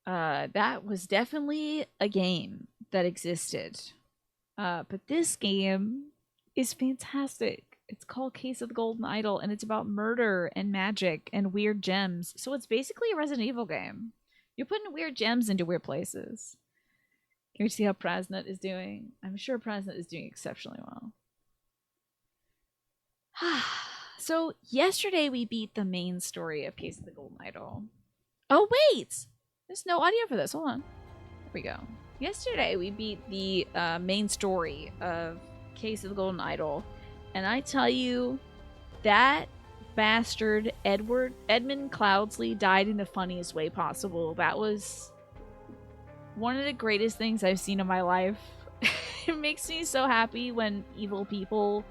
That was definitely a game that existed. But this game is fantastic. It's called Case of the Golden Idol, and it's about murder and magic and weird gems. So it's basically a Resident Evil game. You're putting weird gems into weird places. Can we see how Prasnut is doing? I'm sure Prasnut is doing exceptionally well. So yesterday we beat the main story of Case of the Golden Idol. Oh wait! There's no audio for this. Hold on. There we go. Yesterday we beat the main story of Case of the Golden Idol, and I tell you, that bastard Edmund Cloudsley died in the funniest way possible. That was one of the greatest things I've seen in my life. It makes me so happy when evil people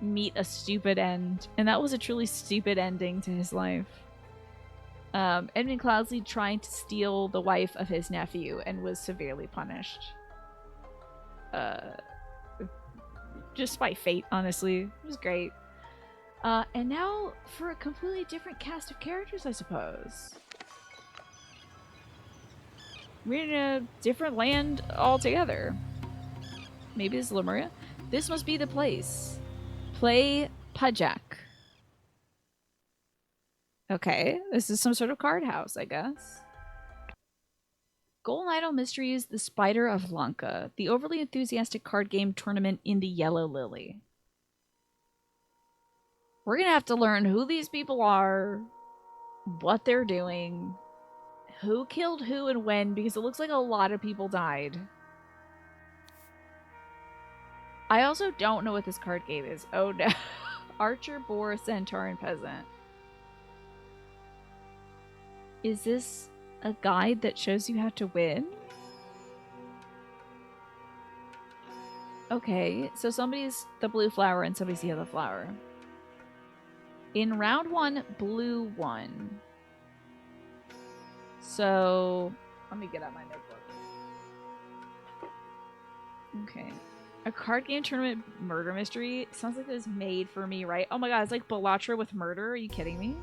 meet a stupid end, and that was a truly stupid ending to his life. Edmund Cloudsley trying to steal the wife of his nephew and was severely punished. Just by fate, honestly. It was great. And now for a completely different cast of characters, I suppose. We're in a different land altogether. Maybe it's Lemuria. This must be the place. Play Pajak. Okay, this is some sort of card house, I guess. Golden Idol Mysteries, The Spider of Lanka, the overly enthusiastic card game tournament in the Yellow Lily. We're gonna have to learn who these people are, what they're doing, who killed who and when, because it looks like a lot of people died. I also don't know what this card game is. Oh no. Archer, Boar, Centaur, and Peasant. Is this a guide that shows you how to win? Okay, so somebody's the blue flower and somebody's the yellow flower. In round 1, blue won. So, let me get out my notebook. Okay. A card game tournament murder mystery? Sounds like it was made for me, right? Oh my god, it's like Bellatra with murder? Are you kidding me?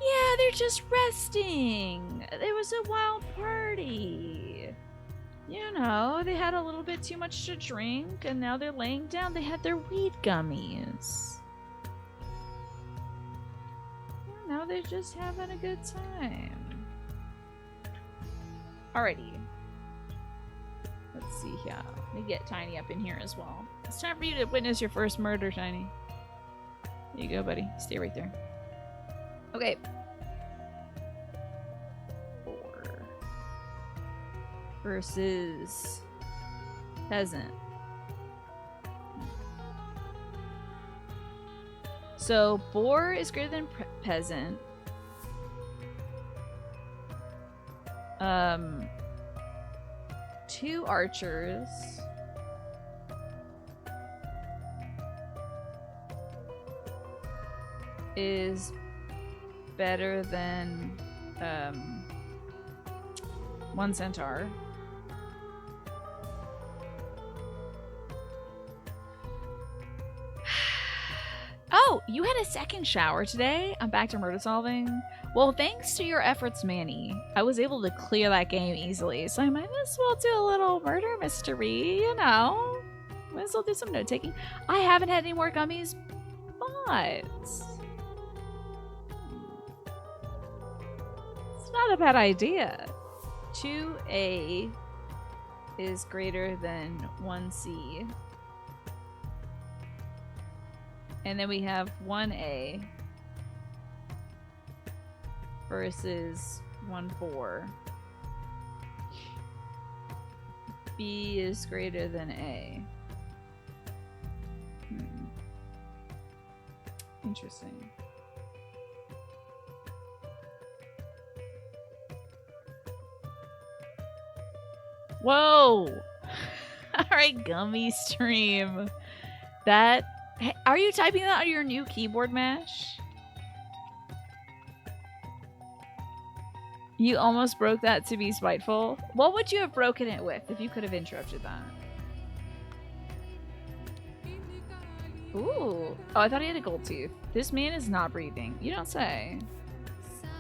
Yeah, they're just resting. It was a wild party. You know, they had a little bit too much to drink, and now they're laying down. They had their weed gummies. Now they're just having a good time. Alrighty. Let's see here. Let me get Tiny up in here as well. It's time for you to witness your first murder, Tiny. There you go, buddy. Stay right there. Okay. 4 versus Peasant. So Boar is greater than Peasant. 2 archers. Is better than 1 centaur. Oh, you had a second shower today? I'm back to murder solving. Well, thanks to your efforts, Manny, I was able to clear that game easily, so I might as well do a little murder mystery, you know? Might as well do some note taking. I haven't had any more gummies, but it's not a bad idea. 2A is greater than 1C. And then we have 1A versus 1-4. B is greater than A. Interesting. Whoa! Alright, gummy stream. That... Hey, are you typing that on your new keyboard mash? You almost broke that to be spiteful. What would you have broken it with if you could have interrupted that? Ooh. Oh, I thought he had a gold tooth. This man is not breathing. You don't say.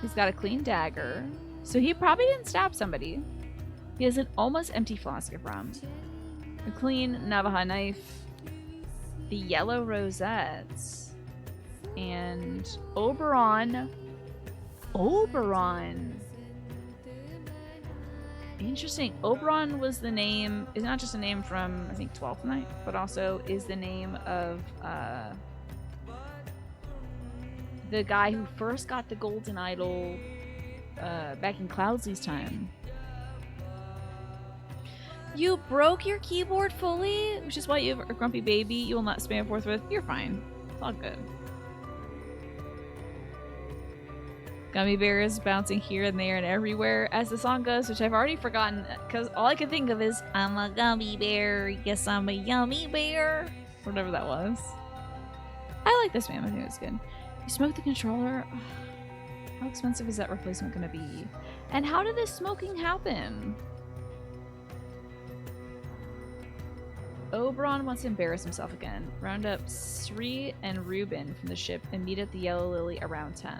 He's got a clean dagger. So he probably didn't stab somebody. He has an almost empty flask of rum, a clean Navajo knife, the yellow rosettes, and Oberon. Oberon. Interesting. Oberon was the name, is not just a name from, I think, 12th Night, but also is the name of the guy who first got the golden idol back in Cloudsley's time. You broke your keyboard fully, which is why you have a grumpy baby. You will not spam forthwith. You're fine. It's all good. Gummy bears bouncing here and there and everywhere as the song goes, which I've already forgotten because all I can think of is I'm a gummy bear, yes I'm a yummy bear, whatever that was. I like this man. I think it's good. You smoke the controller. How expensive is that replacement going to be? And how did this smoking happen? Oberon wants to embarrass himself again. Round up Sri and Ruben from the ship and meet at the Yellow Lily around 10.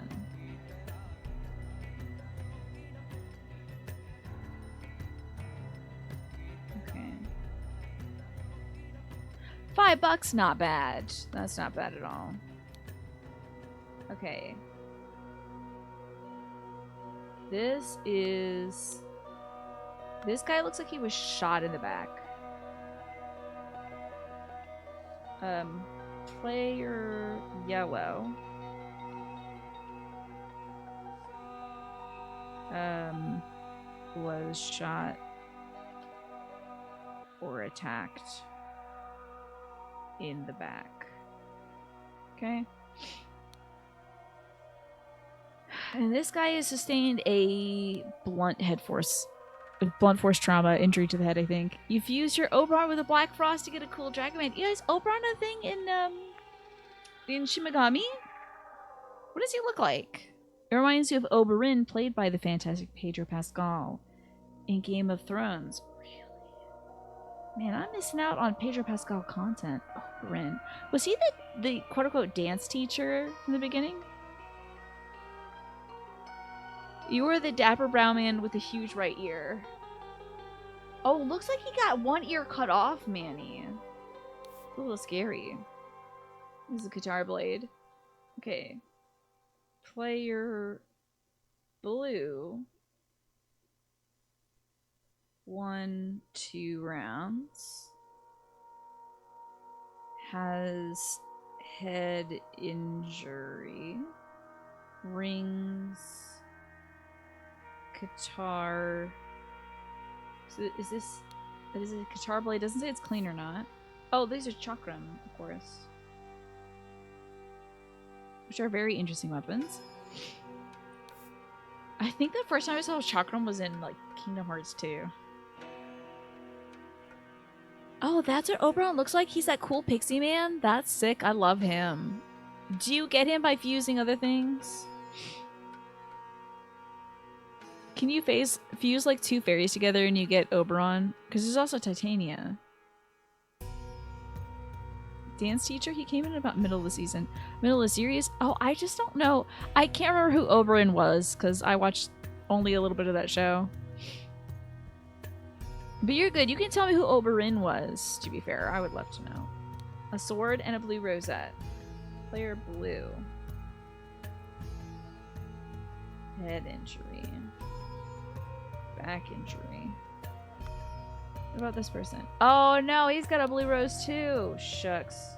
Okay. $5, not bad. That's not bad at all. Okay. This guy looks like he was shot in the back. Player yellow. Was shot or attacked in the back. Okay. And this guy has sustained a blunt force trauma injury to the head, I think. You fuse your Oberon with a Black Frost to get a cool Dragon Man. You guys, Oberon a thing in Shimigami? What does he look like? It reminds you of Oberyn, played by the fantastic Pedro Pascal in Game of Thrones. Really? Man, I'm missing out on Pedro Pascal content. Oberyn. Was he the quote-unquote dance teacher from the beginning? You were the dapper brown man with a huge right ear. Oh, looks like he got one ear cut off, Manny. A little scary. This is a guitar blade. Okay. Player blue. 1, 2 rounds. Has head injury. Rings. Guitar. So is this a guitar blade? Doesn't say it's clean or not. Oh, these are chakram, of course. Which are very interesting weapons. I think the first time I saw chakram was in like Kingdom Hearts 2. Oh, that's what Oberon looks like? He's that cool pixie man? That's sick. I love him. Do you get him by fusing other things? Can you fuse like 2 fairies together and you get Oberon? Because there's also Titania. Dance teacher? He came in about middle of the season. Middle of the series? Oh, I just don't know. I can't remember who Oberon was because I watched only a little bit of that show. But you're good. You can tell me who Oberyn was, to be fair. I would love to know. A sword and a blue rosette. Player blue. Head injury. Back injury. What about this person? Oh no, he's got a blue rose too. Shucks.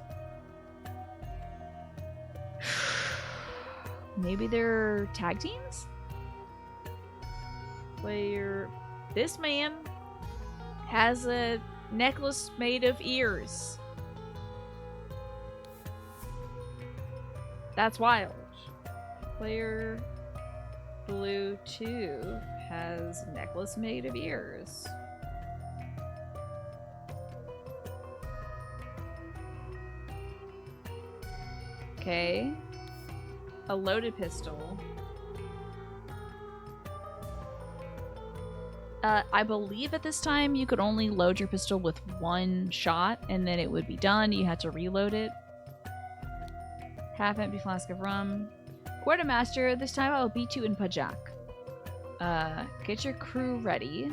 Maybe they're tag teams? Player. This man has a necklace made of ears. That's wild. Player blue 2 has a necklace made of ears. Okay. A loaded pistol. I believe at this time you could only load your pistol with 1 shot and then it would be done. You had to reload it. Half empty flask of rum. Quartermaster, this time I will beat you in Pajak. Get your crew ready.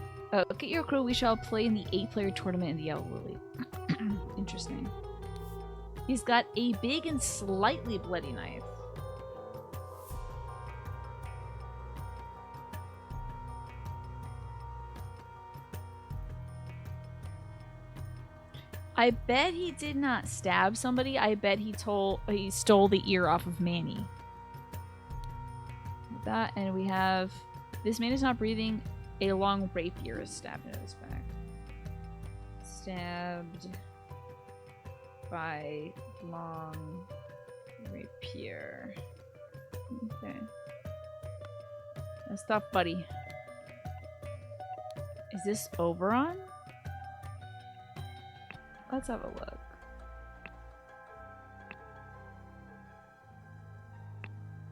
Get your crew. We shall play in the 8-player tournament in the Yellow Lily. Interesting. He's got a big and slightly bloody knife. I bet he did not stab somebody. I bet he stole the ear off of Manny. With that, and we have this man is not breathing. A long rapier is stabbed into his back. Stabbed by long rapier. Okay. That's tough, buddy. Is this Oberon? Let's have a look.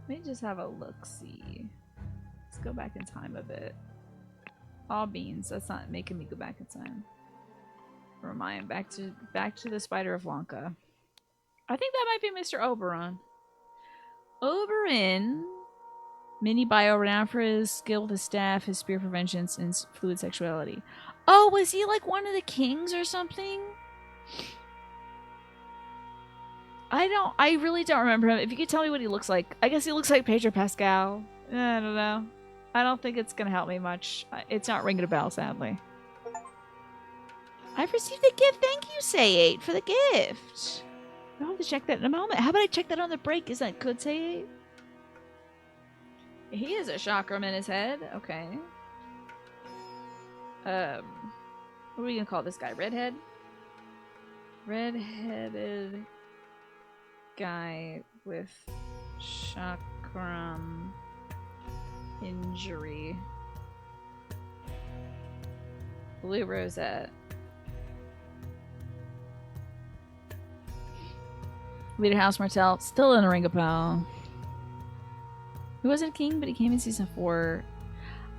Let me just have a look-see. Let's go back in time a bit. All beans. That's not making me go back in time. Remind back to the Spider of Lanka. I think that might be Mr. Oberon. Oberon, mini bio renowned for his skill with his staff, his spear for vengeance, and fluid sexuality. Oh, was he like one of the kings or something? I really don't remember him. If you could tell me what he looks like. I guess he looks like Pedro Pascal. I don't know. I don't think it's gonna help me much. It's not ringing a bell, sadly. I've received a gift. Thank you, Say8, for the gift. I'll have to check that in a moment. How about I check that on the break? Is that good, Say8? He has a chakram in his head. Okay. What are we gonna call this guy? Redhead? Red-headed guy with chakram injury. Blue rosette. Leader House Martell. Still in a ring a bell. He wasn't a king, but he came in season 4.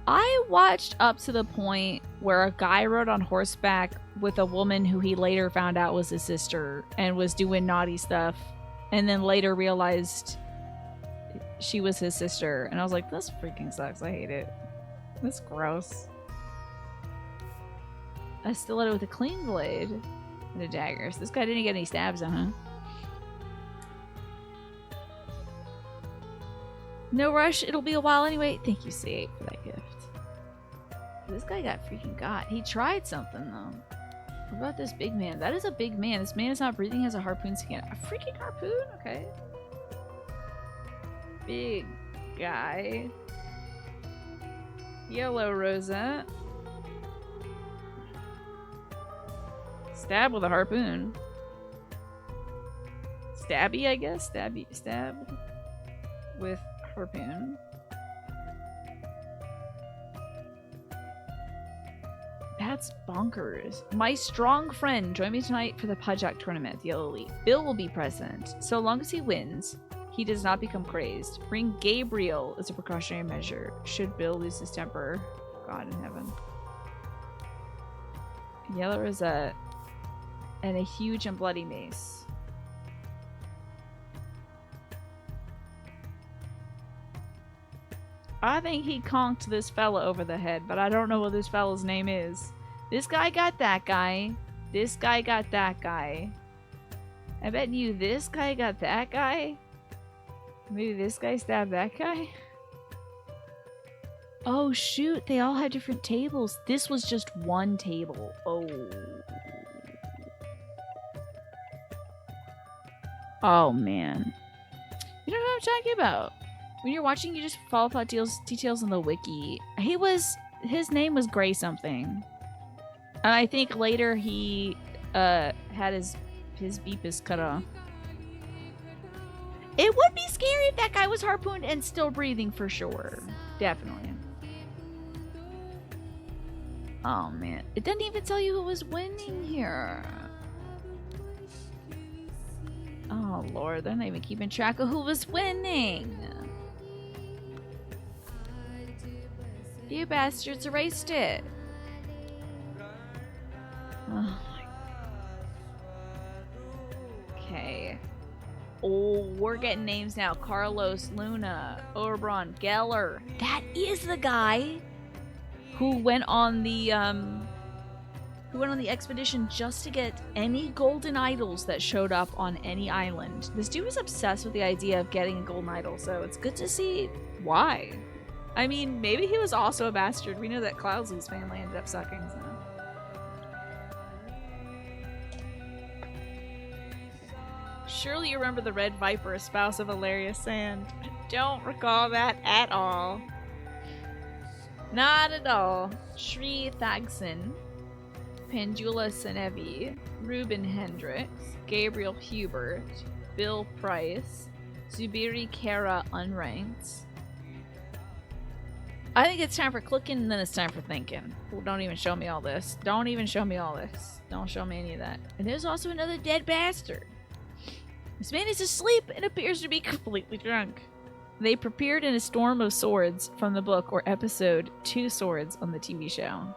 I watched up to the point where a guy rode on horseback with a woman who he later found out was his sister and was doing naughty stuff, and then later realized she was his sister. And I was like, this freaking sucks. I hate it. That's gross. A stiletto with a clean blade and a dagger. So this guy didn't get any stabs on, huh? No rush. It'll be a while anyway. Thank you, C8, for that gift. This guy got freaking got. He tried something, though. What about this big man? That is a big man. This man is not breathing, has a harpoon skin. A freaking harpoon? Okay. Big guy. Yellow rosette. Stab with a harpoon. Stabby, I guess? Stabby. Stab with harpoon. That's bonkers. My strong friend, join me tonight for the Pajak tournament at the Yellow Elite. Bill will be present. So long as he wins, he does not become crazed. Bring Gabriel as a precautionary measure. Should Bill lose his temper? God in heaven. Yellow rosette. And a huge and bloody mace. I think he conked this fella over the head, but I don't know what this fella's name is. This guy got that guy. This guy got that guy. I bet you this guy got that guy. Maybe this guy stabbed that guy. Oh shoot, they all have different tables. This was just one table. Oh. Oh man. You know what I'm talking about. When you're watching, you just follow up details on the wiki. His name was Gray something. And I think later he had his beepus cut off. It would be scary if that guy was harpooned and still breathing for sure. Definitely. Oh man. It didn't even tell you who was winning here. Oh lord, they're not even keeping track of who was winning. You bastards erased it. Oh my. Okay. Oh, we're getting names now. Carlos, Luna, Oberon, Geller. That is the guy who went on the expedition just to get any golden idols that showed up on any island. This dude was obsessed with the idea of getting a golden idol, so it's good to see why. I mean, maybe he was also a bastard. We know that Cloudsley's family ended up sucking, so. Surely you remember the Red Viper, a spouse of Valeria Sand. Don't recall that at all. Not at all. Shri Thagson, Pendula Senevi, Ruben Hendricks, Gabriel Hubert, Bill Price, Zubiri Kara unranked. I think it's time for clicking and then it's time for thinking. Well, don't even show me all this. Don't even show me all this. Don't show me any of that. And there's also another dead bastard. This man is asleep and appears to be completely drunk. They prepared in a storm of swords from the book or episode 2 Swords on the TV show.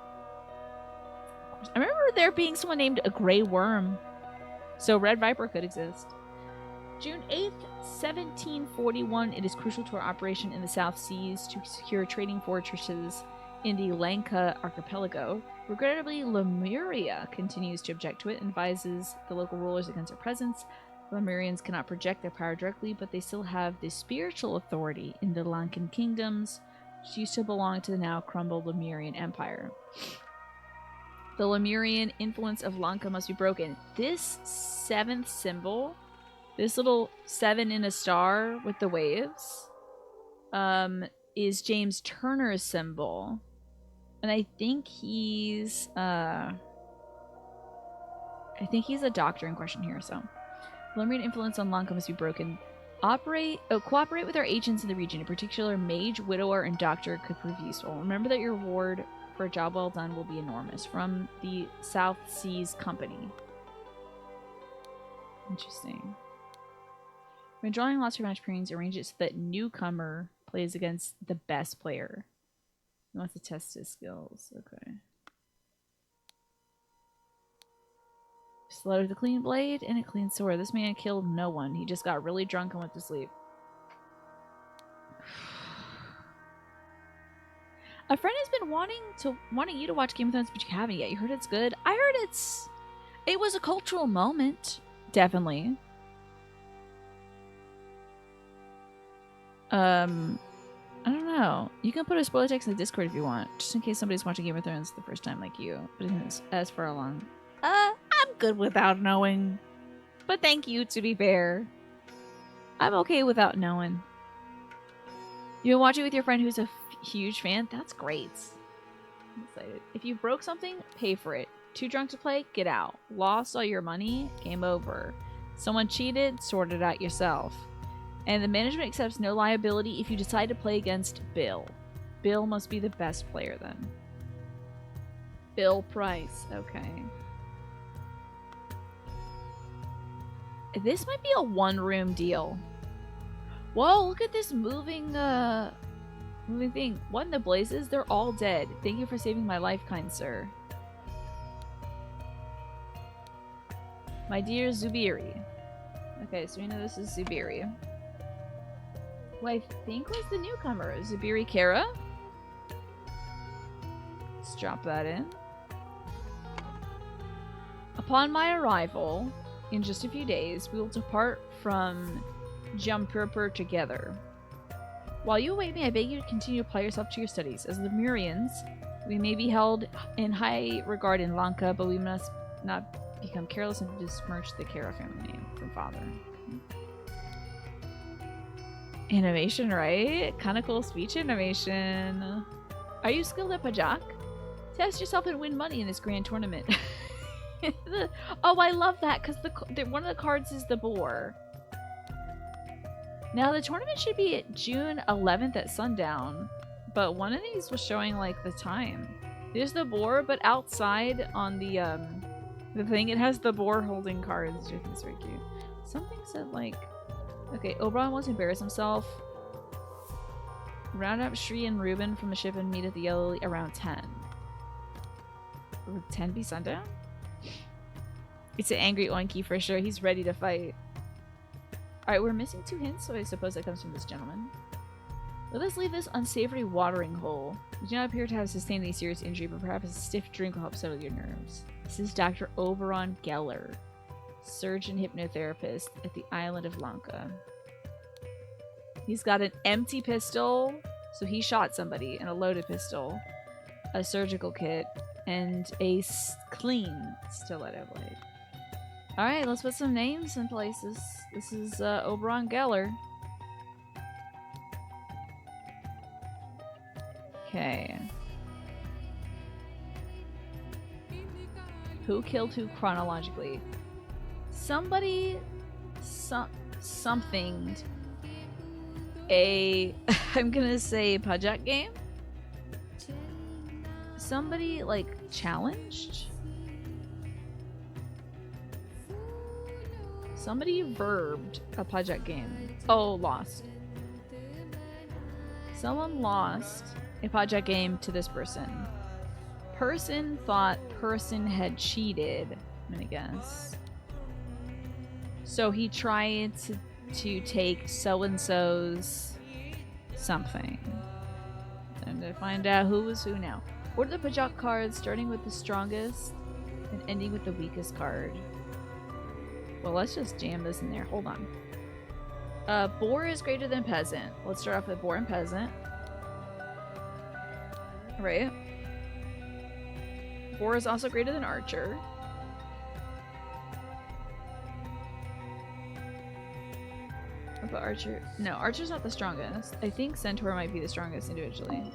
I remember there being someone named a Grey Worm. So Red Viper could exist. June 8th, 1741, it is crucial to our operation in the South Seas to secure trading fortresses in the Lanka archipelago. Regrettably, Lemuria continues to object to it and advises the local rulers against our presence. The Lemurians cannot project their power directly, but they still have the spiritual authority in the Lankan kingdoms, which used to belong to the now crumbled Lemurian Empire. The Lemurian influence of Lanka must be broken. This 7th symbol, this little 7 in a star with the waves, is James Turner's symbol. And I think he's a doctor in question here, so. Lemurian influence on Lanka must be broken. Cooperate with our agents in the region. In particular, mage, widower, and doctor could prove useful. Remember that your reward for a job well done will be enormous. From the South Seas Company. Interesting. When drawing lots of match pairings, arrange it so that newcomer plays against the best player. He wants to test his skills. Okay. Slaughter with a clean blade and a clean sword. This man killed no one. He just got really drunk and went to sleep. A friend has been wanting you to watch Game of Thrones, but you haven't yet. You heard it's good? I heard it was a cultural moment. Definitely. I don't know. You can put a spoiler text in the Discord if you want, just in case somebody's watching Game of Thrones the first time like you. But as for a long, I'm good without knowing. But thank you, to be fair. I'm okay without knowing. You've been watching with your friend who's a huge fan? That's great. I'm excited. If you broke something, pay for it. Too drunk to play? Get out. Lost all your money? Game over. Someone cheated? Sort it out yourself. And the management accepts no liability if you decide to play against Bill. Bill must be the best player then. Bill Price. Okay. This might be a one-room deal. Whoa, look at this moving thing. What in the blazes? They're all dead. Thank you for saving my life, kind sir. My dear Zubiri. Okay, so we know this is Zubiri. Who I think was the newcomer. Zubiri Kara? Let's drop that in. Upon my arrival, in just a few days, we will depart from Jampurpur together. While you await me, I beg you to continue to apply yourself to your studies. As Lemurians, we may be held in high regard in Lanka, but we must not become careless and besmirch the Kara family name from father. Animation, right? Kind of cool speech animation. Are you skilled at Pajak? Test yourself and win money in this grand tournament. Oh, I love that because one of the cards is the boar. Now the tournament should be at June 11th at sundown, but one of these was showing like the time. There's the boar, but outside on the thing, it has the boar holding cards, which I think is very cute. Something said like, okay, Oberon wants to embarrass himself. Round up Shri and Ruben from the ship and meet at the Yellow around 10. Would 10 be sundown? It's an angry Oinky for sure. He's ready to fight. Alright, we're missing 2 hints, so I suppose that comes from this gentleman. Let us leave this unsavory watering hole. You do not appear to have sustained any serious injury, but perhaps a stiff drink will help settle your nerves. This is Dr. Oberon Geller, surgeon hypnotherapist at the island of Lanka. He's got an empty pistol, so he shot somebody, and a loaded pistol, a surgical kit, and a clean stiletto blade. Alright, let's put some names in places. This is Oberon Geller. Okay. Who killed who chronologically? Somebody something I'm gonna say Pajak game? Somebody like challenged? Somebody verbed a Pajak game. Oh, lost. Someone lost a Pajak game to this person. Person thought person had cheated, I'm gonna guess. So he tried to take so-and-so's something. Time to find out who was who now. Order the Pajak cards, starting with the strongest and ending with the weakest card. Well, let's just jam this in there. Hold on. Boar is greater than peasant. Let's start off with boar and peasant. Right. Boar is also greater than archer. But archer... No, archer's not the strongest. I think centaur might be the strongest individually.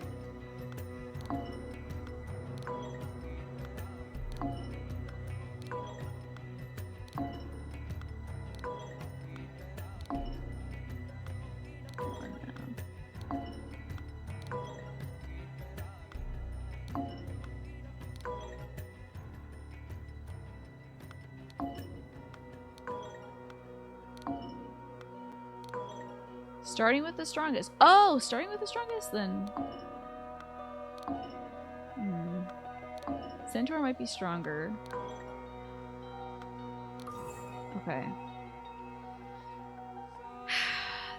Starting with the strongest. Oh, starting with the strongest then. Centaur might be stronger. Okay.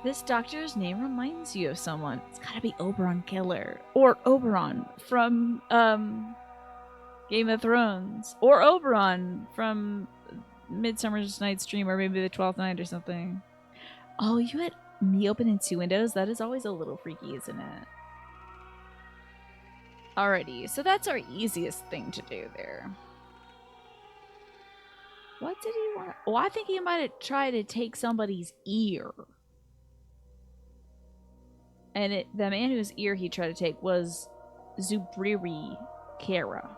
This doctor's name reminds you of someone. It's gotta be Oberon Geller. Or Oberon from Game of Thrones. Or Oberon from Midsummer's Night's Dream, or maybe the 12th Night or something. Oh, you had me opening 2 windows? That is always a little freaky, isn't it? Alrighty, so that's our easiest thing to do there. What did he want? Oh, I think he might have tried to take somebody's ear. And the man whose ear he tried to take was Zubriri Kara.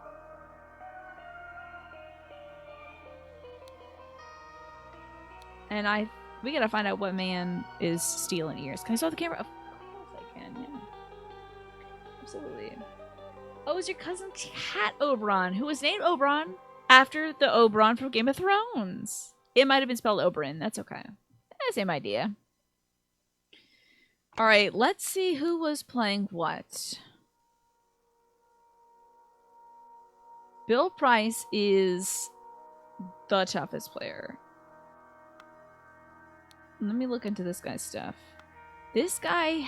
And we gotta find out what man is stealing ears. Can I start the camera? Of course I can, yeah. Absolutely. Oh, it's your cousin Cat Oberon, who was named Oberon after the Oberon from Game of Thrones. It might have been spelled Oberon. That's okay. Same idea. Alright, let's see who was playing what. Bill Price is the toughest player. Let me look into this guy's stuff. This guy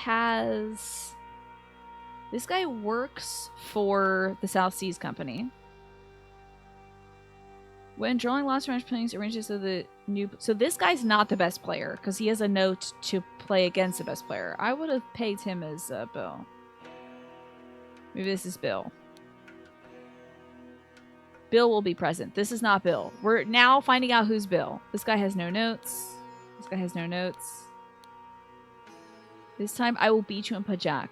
works for the South Seas Company. When drawing lost range players arranges so the new... So this guy's not the best player, because he has a note to play against the best player. I would have pegged him as Bill. Maybe this is Bill. Bill will be present. This is not Bill. We're now finding out who's Bill. This guy has no notes. This guy has no notes. This time I will beat you in Pajak.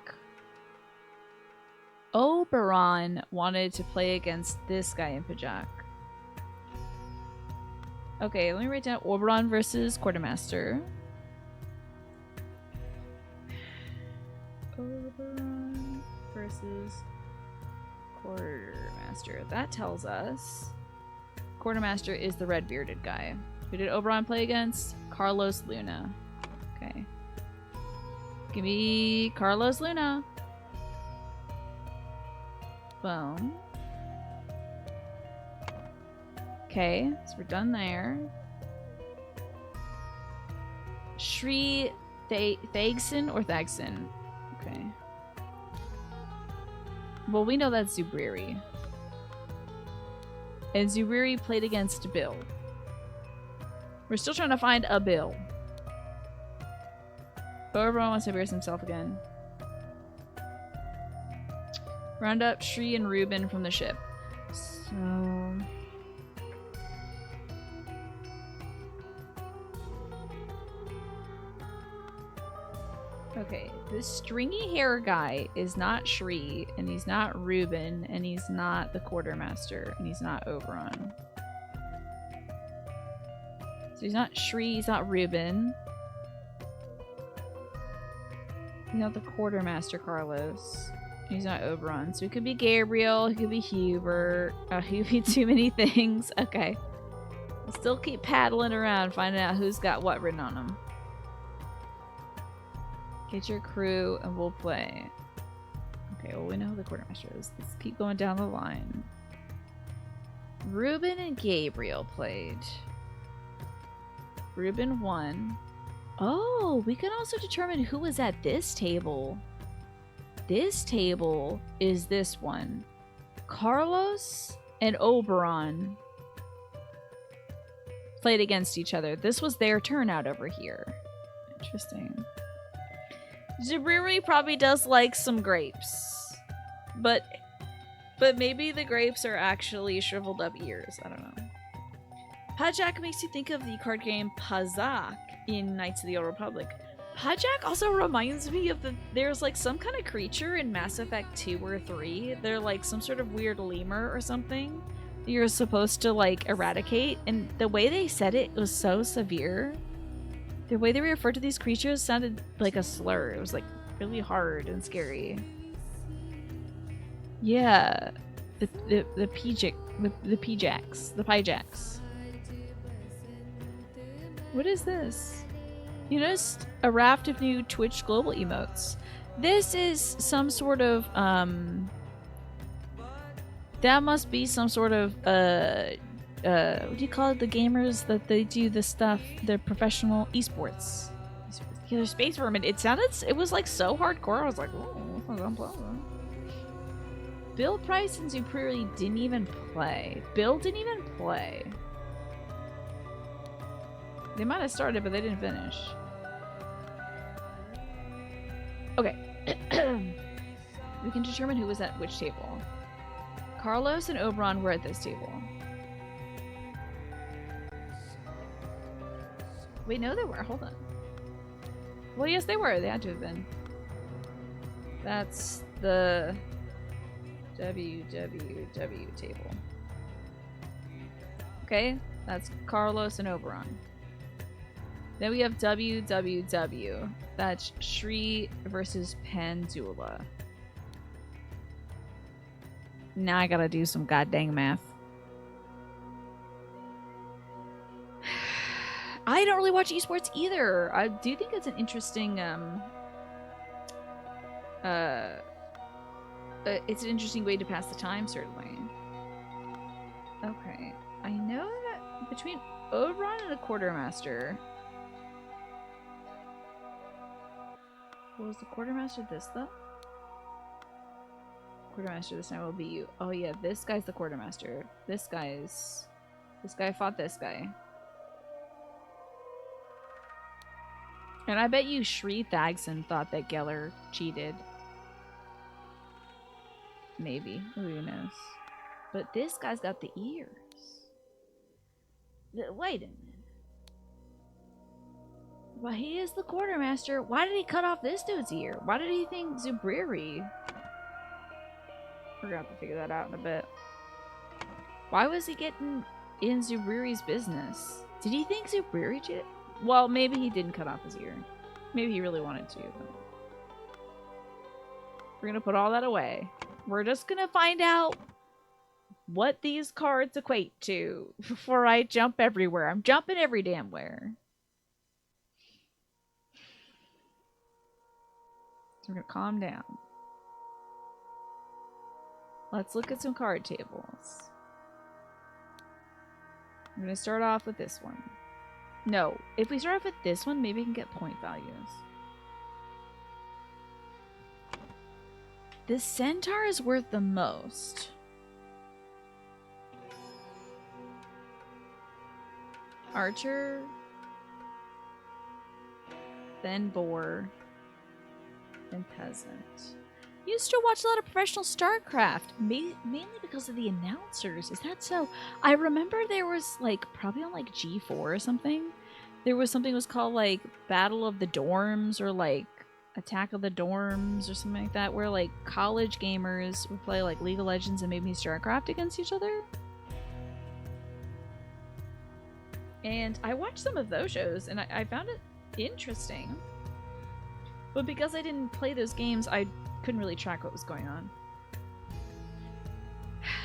Oberon wanted to play against this guy in Pajak. Okay, let me write down Oberon versus Quartermaster. Oberon versus Quartermaster. That tells us Quartermaster is the red-bearded guy. Who did Oberon play against? Carlos Luna. Okay. Give me Carlos Luna. Boom. Okay, so we're done there. Shri Thagson or Thagson? Okay. Well, we know that's Zubriri. And Zubriri played against Bill. We're still trying to find a Bill. Oberon wants to embarrass himself again. Round up Shri and Ruben from the ship. So... okay, this stringy hair guy is not Shri, and he's not Ruben, and he's not the quartermaster, and he's not Oberon. So he's not Shri, he's not Ruben. He's not the quartermaster, Carlos. He's not Oberon. So he could be Gabriel, he could be Hubert. He could be too many things. Okay. We'll still keep paddling around, finding out who's got what written on them. Get your crew and we'll play. Okay, well we know who the quartermaster is. Let's keep going down the line. Ruben and Gabriel played. Ruben won. Oh, we can also determine who was at this table. This table is this one. Carlos and Oberon played against each other. This was their turnout over here. Interesting. Zubriri probably does like some grapes. But maybe the grapes are actually shriveled up ears. I don't know. Pajak makes you think of the card game Pazak in Knights of the Old Republic. Pajak also reminds me of there's like some kind of creature in Mass Effect 2 or 3. They're like some sort of weird lemur or something you're supposed to like eradicate, and the way they said it was so severe. The way they referred to these creatures sounded like a slur. It was like really hard and scary. Yeah. The Pyjaks. What is this? You noticed a raft of new Twitch global emotes. This is some sort of that must be some sort of what do you call it? The gamers that they do the stuff, the professional esports. Killer Space Vermin. It was like so hardcore. I was like, oh, this is unpleasant. Bill Price and Zubriri didn't even play. Bill didn't even play. They might have started, but they didn't finish. Okay. We can determine who was at which table. Carlos and Oberon were at this table. Wait, no, they were. Hold on. Well, yes, they were. They had to have been. That's the WWW table. Okay, that's Carlos and Oberon. Then we have WWW. That's Shri versus Pandula. Now I gotta do some goddamn math. I don't really watch esports either. I do think it's an interesting it's an interesting way to pass the time, certainly. Okay. I know that between Oberon and the quartermaster. Was the quartermaster this though? Quartermaster this time will be you. Oh yeah, this guy's the quartermaster. This guy fought this guy. And I bet you Shri Thagson thought that Geller cheated. Maybe. Who knows? But this guy's got the ears. Wait a minute. Well, he is the quartermaster. Why did he cut off this dude's ear? Why did he think Zubriri? We're gonna have to figure that out in a bit. Why was he getting in Zubriri's business? Did he think Zubriri cheated? Well, maybe he didn't cut off his ear. Maybe he really wanted to. But we're gonna put all that away. We're just gonna find out what these cards equate to before I jump everywhere. I'm jumping every damn where. So we're gonna calm down. Let's look at some card tables. I'm gonna start off with this one. No, if we start off with this one, maybe we can get point values. The centaur is worth the most. Archer, then boar, then peasant. Used to watch a lot of professional StarCraft, mainly because of the announcers. Is that so? I remember there was like probably on like G4 or something. There was something that was called like Battle of the Dorms or like Attack of the Dorms or something like that, where like college gamers would play like League of Legends and maybe StarCraft against each other. And I watched some of those shows and I found it interesting. But because I didn't play those games, I couldn't really track what was going on.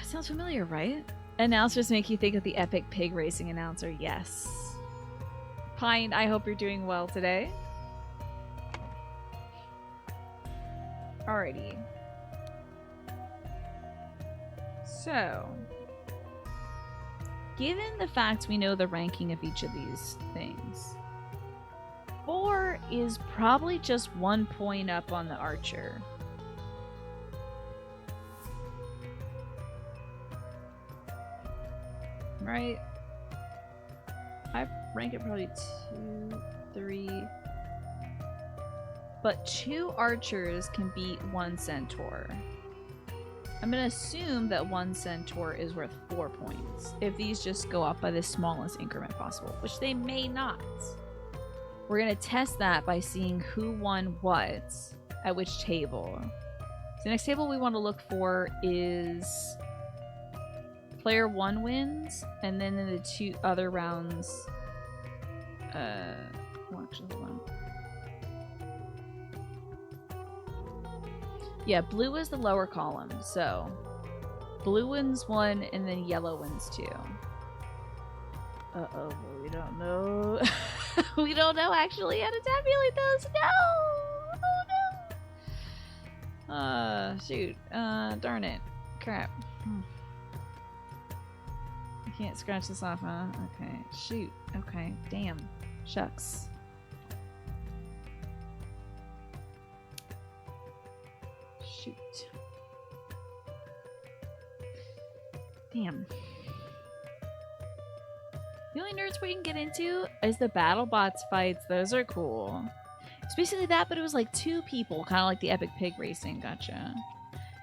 Sounds familiar, right? Announcers make you think of the epic pig racing announcer. Yes. Pine, I hope you're doing well today. Alrighty. So, given the fact we know the ranking of each of these things, 4 is probably just 1 point up on the archer. Right? I rank it probably 2, 3. But 2 archers can beat 1 centaur. I'm gonna assume that 1 centaur is worth 4 points if these just go up by the smallest increment possible, which they may not. We're gonna test that by seeing who won what at which table. So the next table we want to look for is player 1 wins, and then in the 2 other rounds, well, actually, hold on. Yeah, blue is the lower column, so blue wins 1 and then yellow wins 2. Uh-oh, we don't know. We don't know actually how to tabulate those. No! Oh no! Shoot. Darn it. Crap. I can't scratch this off, huh? Okay. Shoot. Okay. Damn. Shucks. Shoot. Damn. The only nerds we can get into is the BattleBots fights. Those are cool. It's basically that, but it was like 2 people, kind of like the epic pig racing. Gotcha.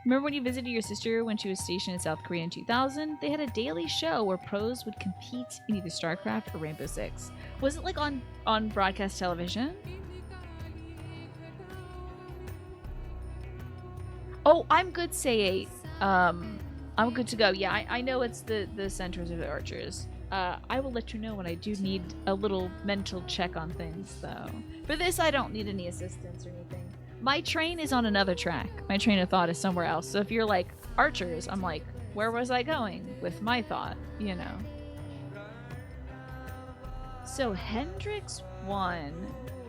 Remember when you visited your sister when she was stationed in South Korea in 2000? They had a daily show where pros would compete in either StarCraft or Rainbow Six. Was it like on broadcast television? Oh, I'm good, Say 8. I'm good to go. Yeah, I know it's the centaurs or the archers. I will let you know when I do need a little mental check on things, though. For this, I don't need any assistance or anything. My train is on another track. My train of thought is somewhere else. So if you're like, archers, I'm like, where was I going with my thought, you know? So Hendrix won.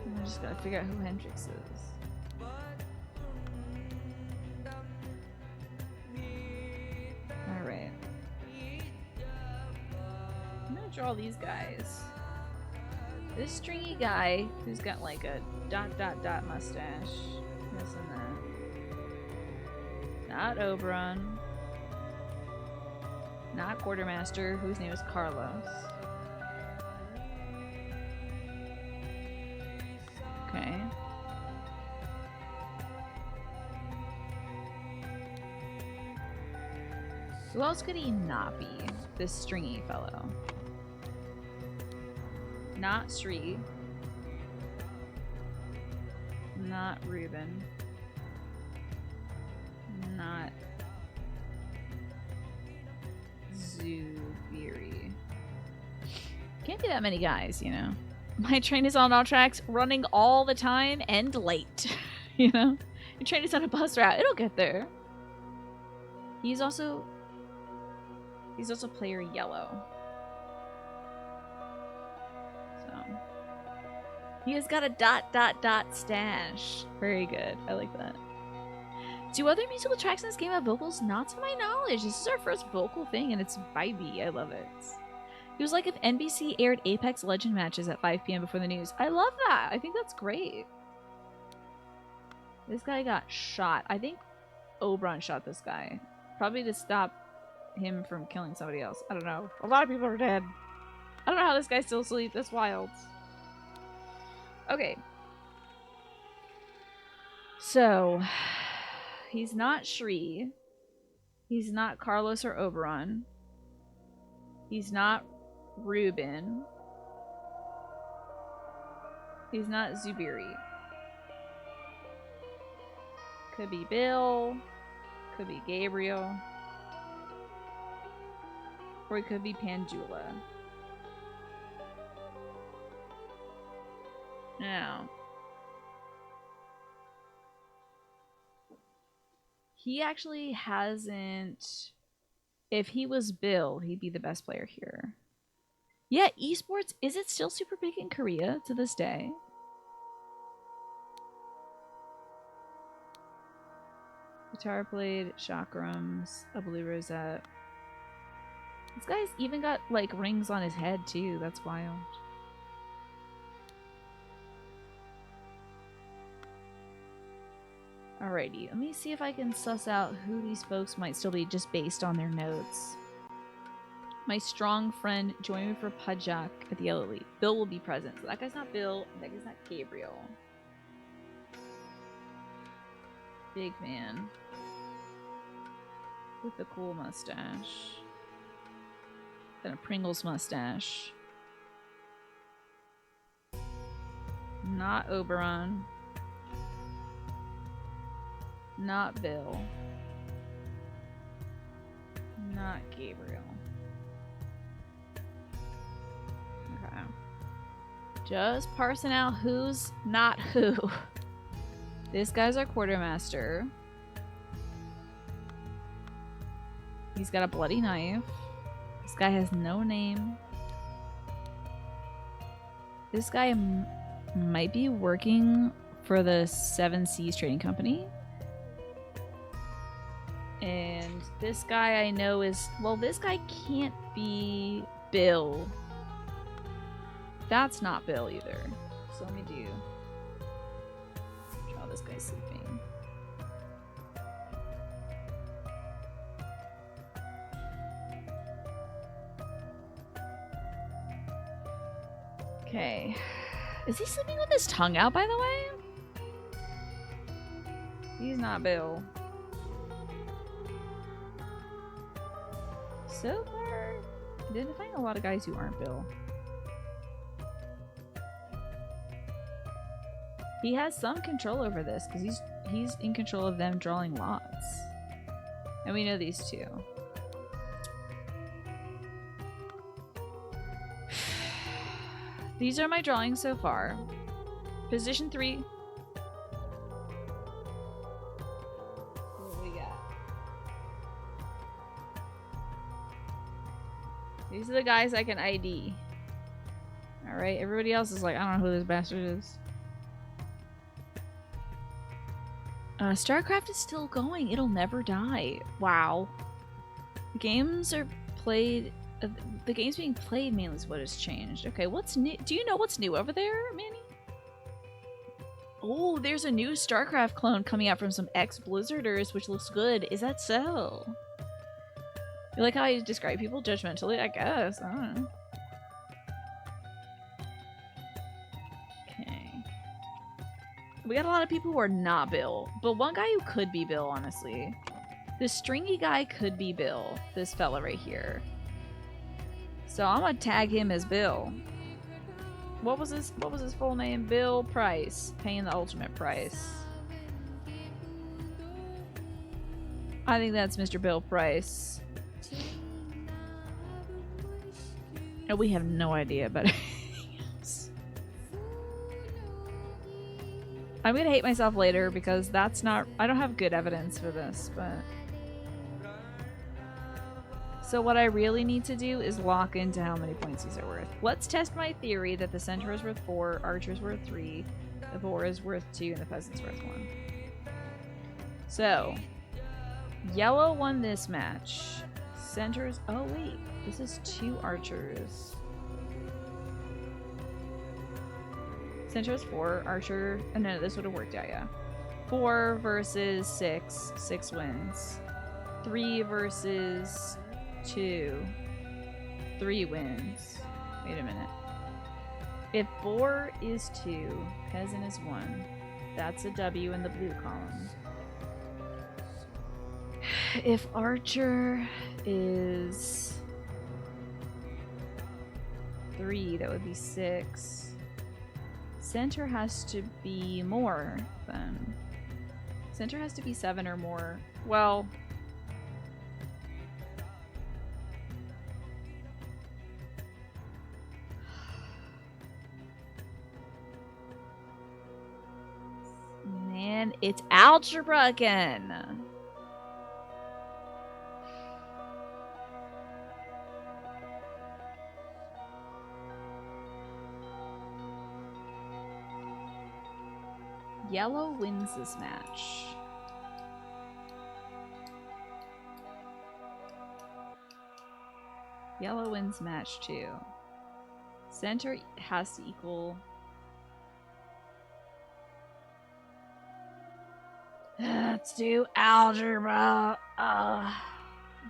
I'm just gotta figure out who Hendrix is. Alright. I'm gonna draw these guys. This stringy guy who's got like a ... mustache. Missing that. Not Oberon. Not Quartermaster, whose name is Carlos. Okay. Who else could he not be? This stringy fellow. Not Sri. Not Ruben. Not Zubiri. Can't be that many guys, you know. My train is on all tracks, running all the time and late. You know? Your train is on a bus route. It'll get there. He's also player yellow. He has got a ... stash. Very good. I like that. Do other musical tracks in this game have vocals? Not to my knowledge. This is our first vocal thing, and it's vibey. I love it. It was like if NBC aired Apex Legend matches at 5 p.m. before the news. I love that. I think that's great. This guy got shot. I think Oberon shot this guy. Probably to stop him from killing somebody else. I don't know. A lot of people are dead. I don't know how this guy's still asleep. That's wild. Okay. So, he's not Shri. He's not Carlos or Oberon. He's not Ruben. He's not Zubiri. Could be Bill. Could be Gabriel. Or it could be Panjula. Now, he actually hasn't... If he was Bill, he'd be the best player here. Yeah, esports, is it still super big in Korea to this day? Guitar played, chakrams, a blue rosette. This guy's even got, like, rings on his head, too. That's wild. Alrighty, let me see if I can suss out who these folks might still be just based on their notes. My strong friend joined me for Pajak at the Elite. Bill will be present. So that guy's not Bill, and that guy's not Gabriel. Big man. With a cool mustache. And a Pringles mustache. Not Oberon. Not Bill. Not Gabriel. Okay. Just parsing out who's not who. This guy's our quartermaster. He's got a bloody knife. This guy has no name. This guy might be working for the Seven Seas Trading Company. And this guy I know is... Well, this guy can't be Bill. That's not Bill either. So let me do... Oh, this guy's sleeping. Okay. Is he sleeping with his tongue out, by the way? He's not Bill. So far, identifying a lot of guys who aren't Bill. He has some control over this because he's in control of them drawing lots. And we know these two. These are my drawings so far. Position 3. What do we got? These are the guys I can ID. Alright, everybody else is like, I don't know who this bastard is. StarCraft is still going. It'll never die. Wow. Games are played... the game's being played mainly is what has changed. Okay, what's new? Do you know what's new over there, Manny? Oh, there's a new StarCraft clone coming out from some ex-Blizzarders, which looks good. Is that so? You like how I describe people judgmentally? I guess. I don't know. Okay. We got a lot of people who are not Bill, but one guy who could be Bill, honestly. This stringy guy could be Bill. This fella right here. So I'm gonna tag him as Bill. What was his full name? Bill Price. Paying the ultimate price. I think that's Mr. Bill Price. And we have no idea about anything else. I'm gonna hate myself later because that's not... I don't have good evidence for this, but... So what I really need to do is lock into how many points these are worth. Let's test my theory that the Centaur is worth 4, Archer is worth 3, the Boar is worth 2, and the Peasant's worth 1. So, Yellow won this match. Centers. Oh, wait. This is 2 archers. Center is 4. Archer. Oh, no, this would have worked out, yeah. 4 versus 6. 6 wins. 3 versus 2. 3 wins. Wait a minute. If 4 is 2, peasant is 1. That's a W in the blue column. If archer is 3, that would be 6. Center has to be more then. Center has to be 7 or more. Well, man, it's algebra again. Yellow wins this match. Yellow wins match 2. Center has to equal. Let's do algebra.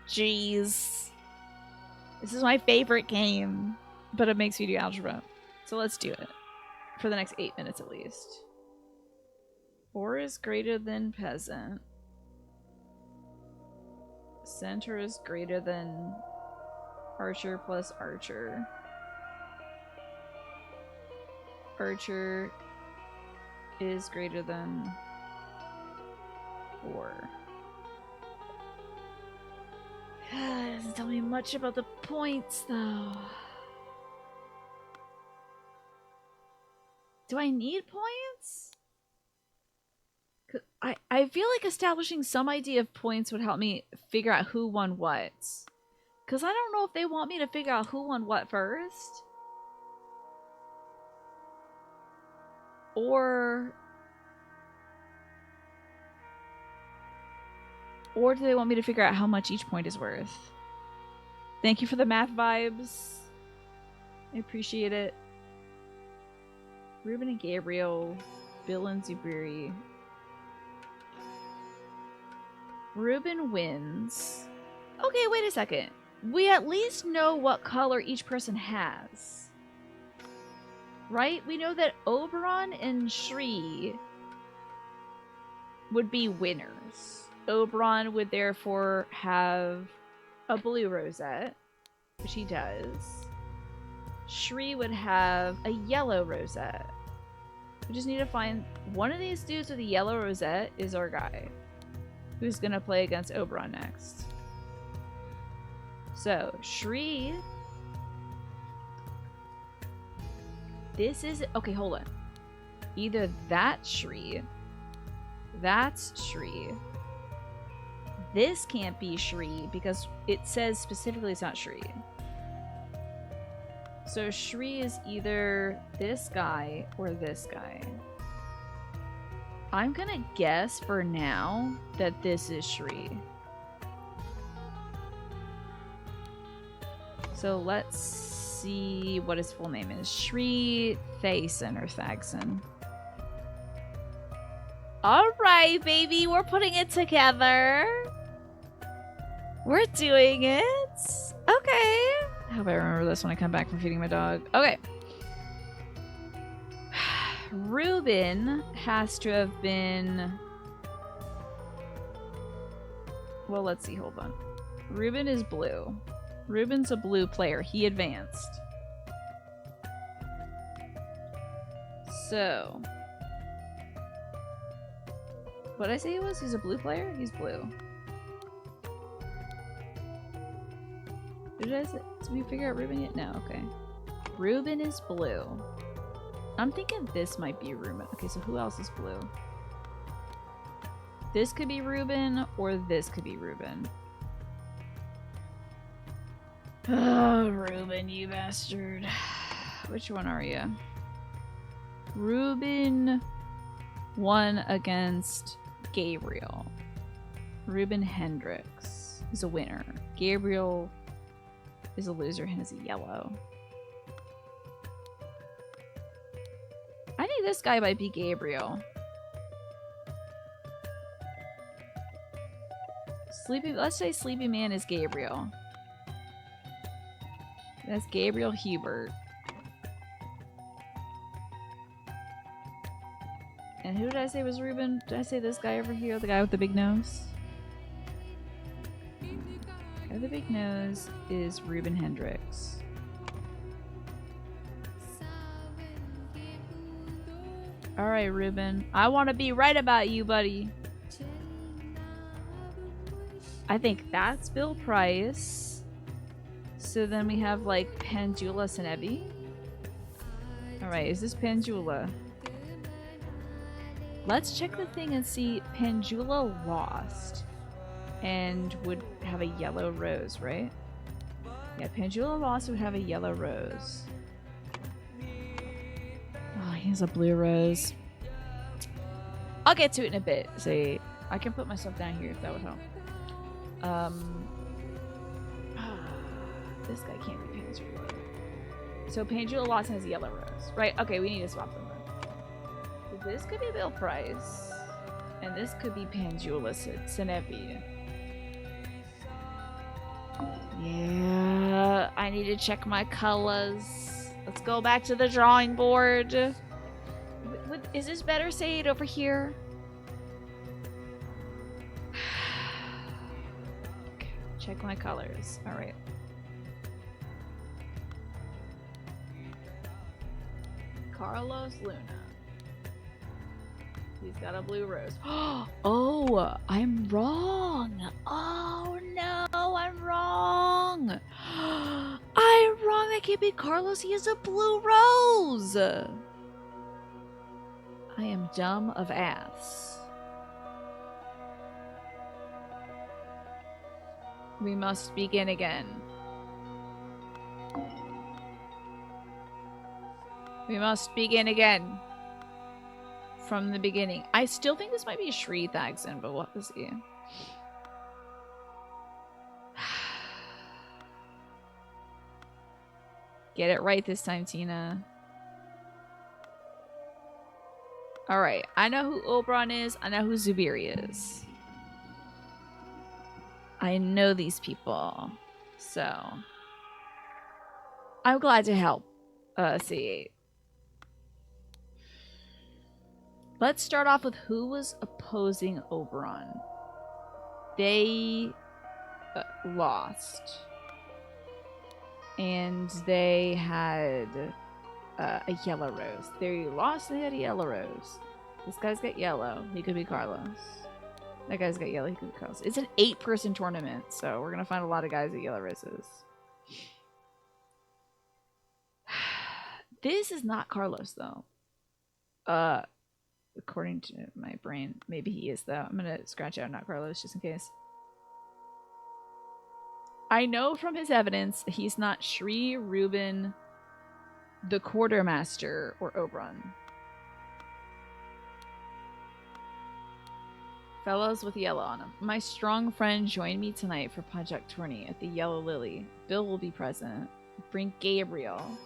Jeez. This is my favorite game, but it makes me do algebra. So let's do it. For the next 8 minutes at least. 4 is greater than peasant. Center is greater than archer plus archer. Archer is greater than 4. It doesn't tell me much about the points though. Do I need points? I feel like establishing some idea of points would help me figure out who won what. Because I don't know if they want me to figure out who won what first. Or do they want me to figure out how much each point is worth? Thank you for the math vibes. I appreciate it. Ruben and Gabriel. Bill and Zubiri. Ruben wins. Okay, wait a second. We at least know what color each person has. Right? We know that Oberon and Shri would be winners. Oberon would therefore have a blue rosette, which he does. Shri would have a yellow rosette. We just need to find one of these dudes with a yellow rosette is our guy. Who's gonna play against Oberon next? So, Shri. This is... Okay, hold on. Either that's Shri. That's Shri. This can't be Shri because it says specifically it's not Shri. So Shri is either this guy or this guy. I'm gonna guess for now that this is Shri. So let's see what his full name is. Shri Thayson or Thagson. Alright, baby, we're putting it together. We're doing it. Okay. I hope I remember this when I come back from feeding my dog. Okay. Ruben has to have been... Well, let's see. Hold on. Ruben is blue. Ruben's a blue player. He advanced. So... What did I say he was? He's a blue player? He's blue. Did we figure out Ruben yet? No, okay. Ruben is blue. I'm thinking this might be Ruben. Okay, so who else is blue? This could be Ruben, or this could be Ruben. Oh, Ruben, you bastard. Which one are you? Ruben won against Gabriel. Ruben Hendricks is a winner. Gabriel is a loser and has a yellow. I think this guy might be Gabriel. Let's say Sleepy Man is Gabriel. That's Gabriel Hubert. And who did I say was Ruben? Did I say this guy over here? The guy with the big nose? The guy with the big nose is Ruben Hendricks. Alright, Ruben. I want to be right about you, buddy. I think that's Bill Price. So then we have like Panjula Senevi. Alright, is this Panjula? Let's check the thing and see. Panjula lost and would have a yellow rose, right? Yeah, Panjula lost would have a yellow rose. Oh, he has a blue rose. I'll get to it in a bit. See, I can put myself down here if that would help. This guy can't be Panjula. So Panjula lost and has a yellow rose. Right, okay, we need to swap them then. This could be Bill Price, and this could be Panjula Senevi. Yeah, I need to check my colors. Let's go back to the drawing board. Is this better, Sade, over here? Okay, check my colors. All right. Carlos Luna. He's got a blue rose. Oh, I'm wrong. Oh no, I'm wrong. I'm wrong. That can't be Carlos. He has a blue rose. I am dumb of ass. We must begin again. We must begin again. From the beginning. I still think this might be Shri Thagson, but we'll have to see. Get it right this time, Tina. Alright, I know who Oberon is. I know who Zubiri is. I know these people. So I'm glad to help C8. Let's start off with who was opposing Oberon. They lost. And they had a yellow rose. They lost and they had a yellow rose. This guy's got yellow. He could be Carlos. That guy's got yellow. He could be Carlos. It's an 8-person tournament, so we're going to find a lot of guys with yellow roses. This is not Carlos, though. According to my brain, maybe he is, though. I'm gonna scratch out not Carlos just in case. I know from his evidence he's not Shri, Ruben, the Quartermaster, or Oberon. Fellows with yellow on him. My strong friend joined me tonight for Project Tourney at the Yellow Lily. Bill will be present. Bring Gabriel.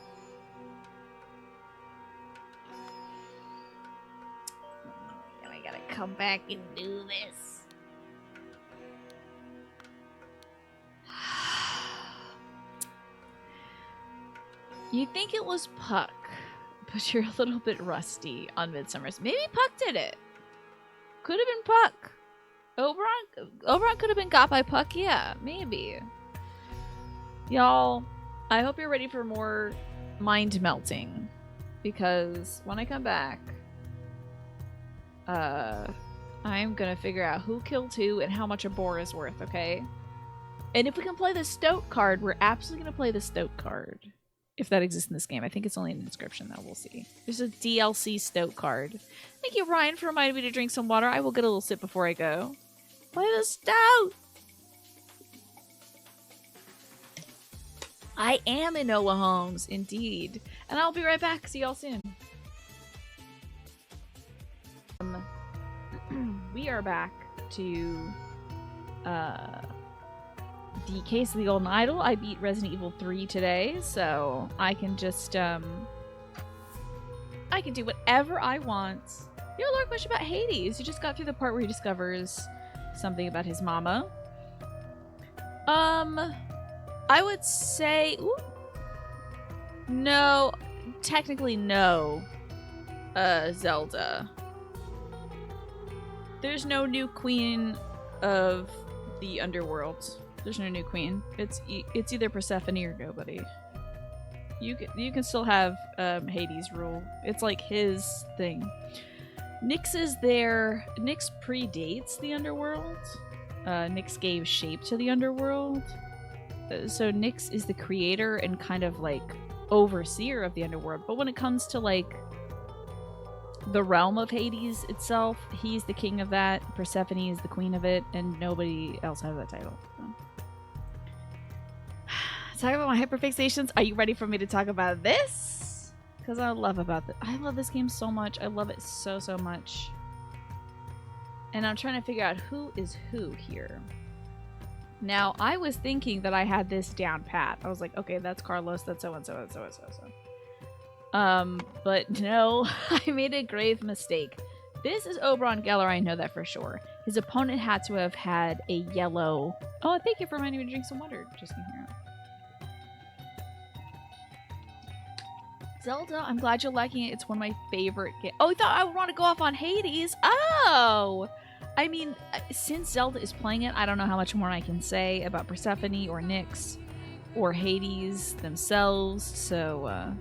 Come back and do this. You'd think it was Puck, but you're a little bit rusty on Midsummer's. Maybe Puck did it. Could have been Puck. Oberon could have been got by Puck. Yeah, maybe. Y'all, I hope you're ready for more mind melting, because when I come back, I'm gonna figure out who killed who and how much a boar is worth, okay? And if we can play the Stoat card, we're absolutely gonna play the Stoat card. If that exists in this game. I think it's only in the description, though. We'll see. There's a DLC Stoat card. Thank you, Ryan, for reminding me to drink some water. I will get a little sip before I go. Play the Stoat! I am Enola Holmes, indeed. And I'll be right back. See y'all soon. We are back to the Case of the Golden Idol. I beat Resident Evil 3 today, so I can just, I can do whatever I want. You don't learn much about Hades. You just got through the part where he discovers something about his mama. I would say... Ooh, no. Technically, no. Zelda. There's no new queen of the underworld. There's no new queen. It's either Persephone or nobody. You can still have Hades rule. It's like his thing. Nyx is there. Nyx predates the underworld. Nyx gave shape to the underworld. So Nyx is the creator and kind of like overseer of the underworld. But when it comes to like the realm of Hades itself, he's the king of that. Persephone is the queen of it, and nobody else has that title. So. Talk about my hyperfixations. Are you ready for me to talk about this? Because I love this game so much. I love it so much. And I'm trying to figure out who is who here. Now, I was thinking that I had this down pat. I was like, okay, that's Carlos, that's so-and-so, and so-and-so. But no, I made a grave mistake. This is Oberon Geller, I know that for sure. His opponent had to have had a yellow... Oh, thank you for reminding me to drink some water. Just in here. Zelda, I'm glad you're liking it. It's one of my favorite games. Oh, I thought I would want to go off on Hades. Oh! I mean, since Zelda is playing it, I don't know how much more I can say about Persephone or Nyx or Hades themselves, so,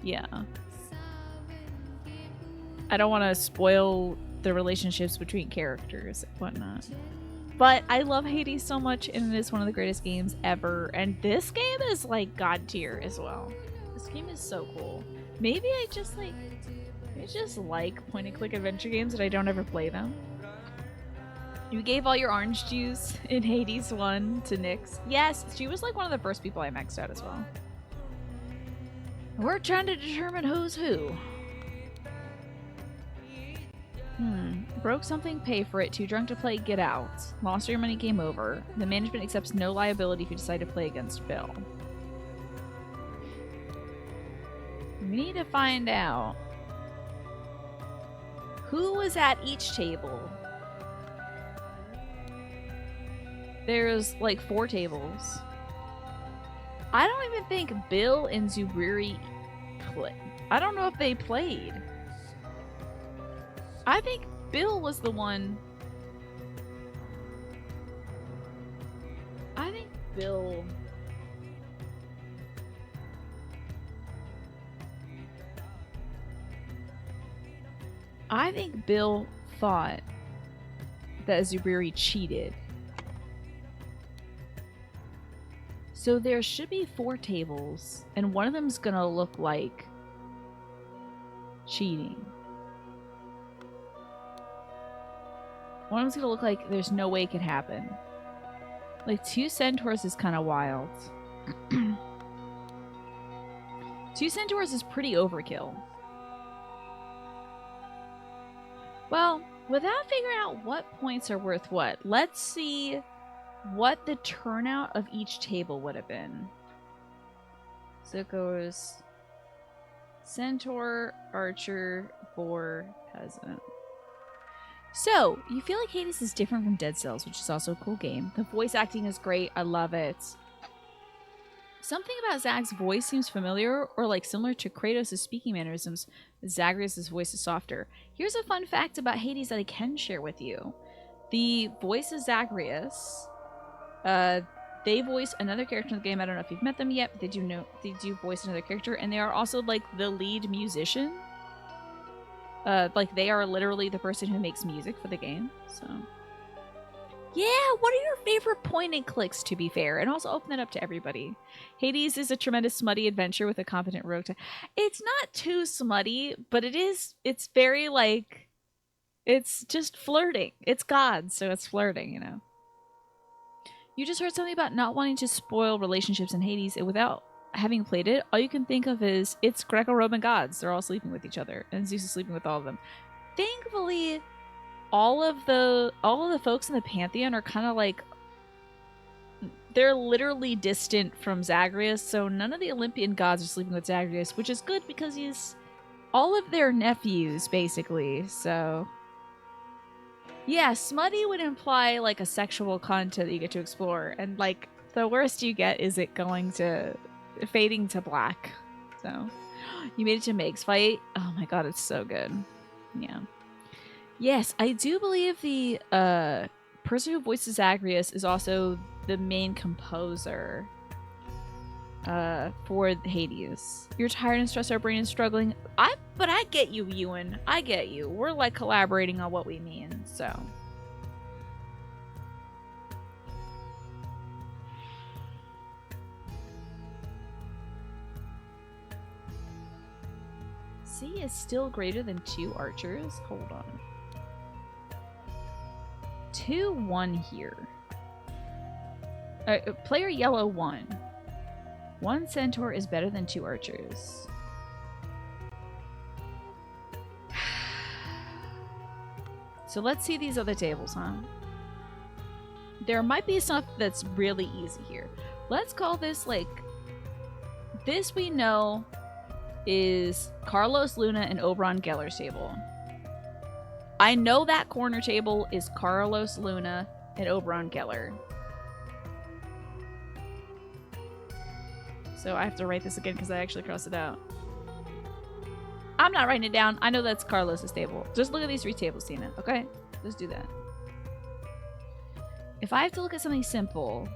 yeah. I don't want to spoil the relationships between characters and whatnot. But I love Hades so much, and it is one of the greatest games ever. And this game is, like, god tier as well. This game is so cool. Maybe I just like point-and-click adventure games and I don't ever play them. You gave all your orange juice in Hades 1 to Nyx. Yes, she was like one of the first people I maxed out as well. We're trying to determine who's who. Broke something, pay for it. Too drunk to play, get out. Lost your money, game over. The management accepts no liability if you decide to play against Bill. We need to find out who was at each table. There's like 4 tables. I don't even think Bill and Zubiri played. I don't know if they played. I think Bill was the one. I think Bill. I think Bill thought that Zubiri cheated. So there should be 4 tables, and one of them's gonna look like cheating. One of them's gonna look like there's no way it could happen. Like 2 centaurs is kind of wild. 2 centaurs is pretty overkill. Well, without figuring out what points are worth what, let's see what the turnout of each table would have been. So it goes centaur, archer, boar, peasant. So, you feel like Hades is different from Dead Cells, which is also a cool game. The voice acting is great. I love it. Something about Zag's voice seems familiar or like similar to Kratos' speaking mannerisms. Zagreus' voice is softer. Here's a fun fact about Hades that I can share with you. The voice of Zagreus, they voice another character in the game. I don't know if you've met them yet, but they do voice another character, and they are also like the lead musician. Like they are literally the person who makes music for the game. So yeah, what are your favorite point and clicks, to be fair? And also open it up to everybody. Hades is a tremendous smutty adventure with a competent rogue. It's not too smutty, but it's very like, it's just flirting. It's God, so it's flirting, you know. You just heard something about not wanting to spoil relationships in Hades, and without having played it, all you can think of is it's Greco-Roman gods. They're all sleeping with each other, and Zeus is sleeping with all of them. Thankfully, all of the folks in the pantheon are kind of like, they're literally distant from Zagreus, so none of the Olympian gods are sleeping with Zagreus, which is good because he's all of their nephews, basically, so... Yeah, smutty would imply, like, a sexual content that you get to explore, and, like, the worst you get is it going to... fading to black, so... You made it to Meg's fight? Oh my god, it's so good. Yeah. Yes, I do believe the person who voices Zagreus is also the main composer for Hades. You're tired and stressed, our brain is struggling. But I get you, Ewan. I get you. We're like collaborating on what we mean, so. C is still greater than 2 archers? Hold on. 2-1 here. Player yellow 1. 1 centaur is better than 2 archers. So let's see these other tables, huh? There might be stuff that's really easy here. Let's call this, like... This we know is Carlos Luna and Oberon Geller's table. I know that corner table is Carlos Luna and Oberon Geller. So I have to write this again because I actually crossed it out. I'm not writing it down. I know that's Carlos's table. Just look at these 3 tables, Tina. Okay? Let's do that. If I have to look at something simple,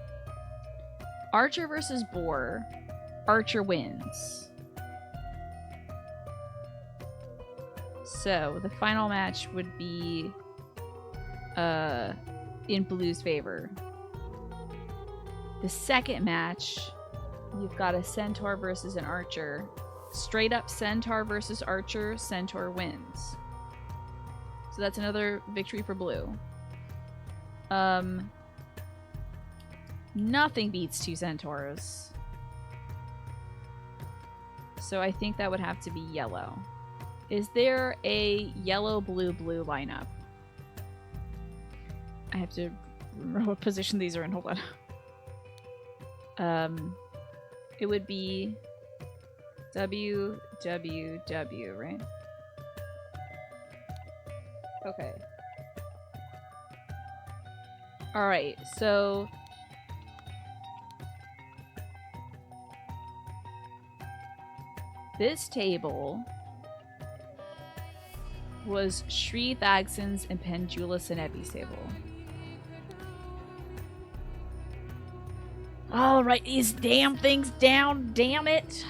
Archer versus Boar, Archer wins. So the final match would be in Blue's favor. The second match, you've got a Centaur versus an Archer. Straight up Centaur versus Archer, Centaur wins. So that's another victory for Blue. Nothing beats 2 Centaurs. So I think that would have to be yellow. Is there a yellow-blue-blue lineup? I have to remember what position these are in. Hold on. It would be W, W, W, right? Okay. Alright, so... This table was Shri Thagson's and Pendula Senebi's table. I'll write these damn things down, damn it!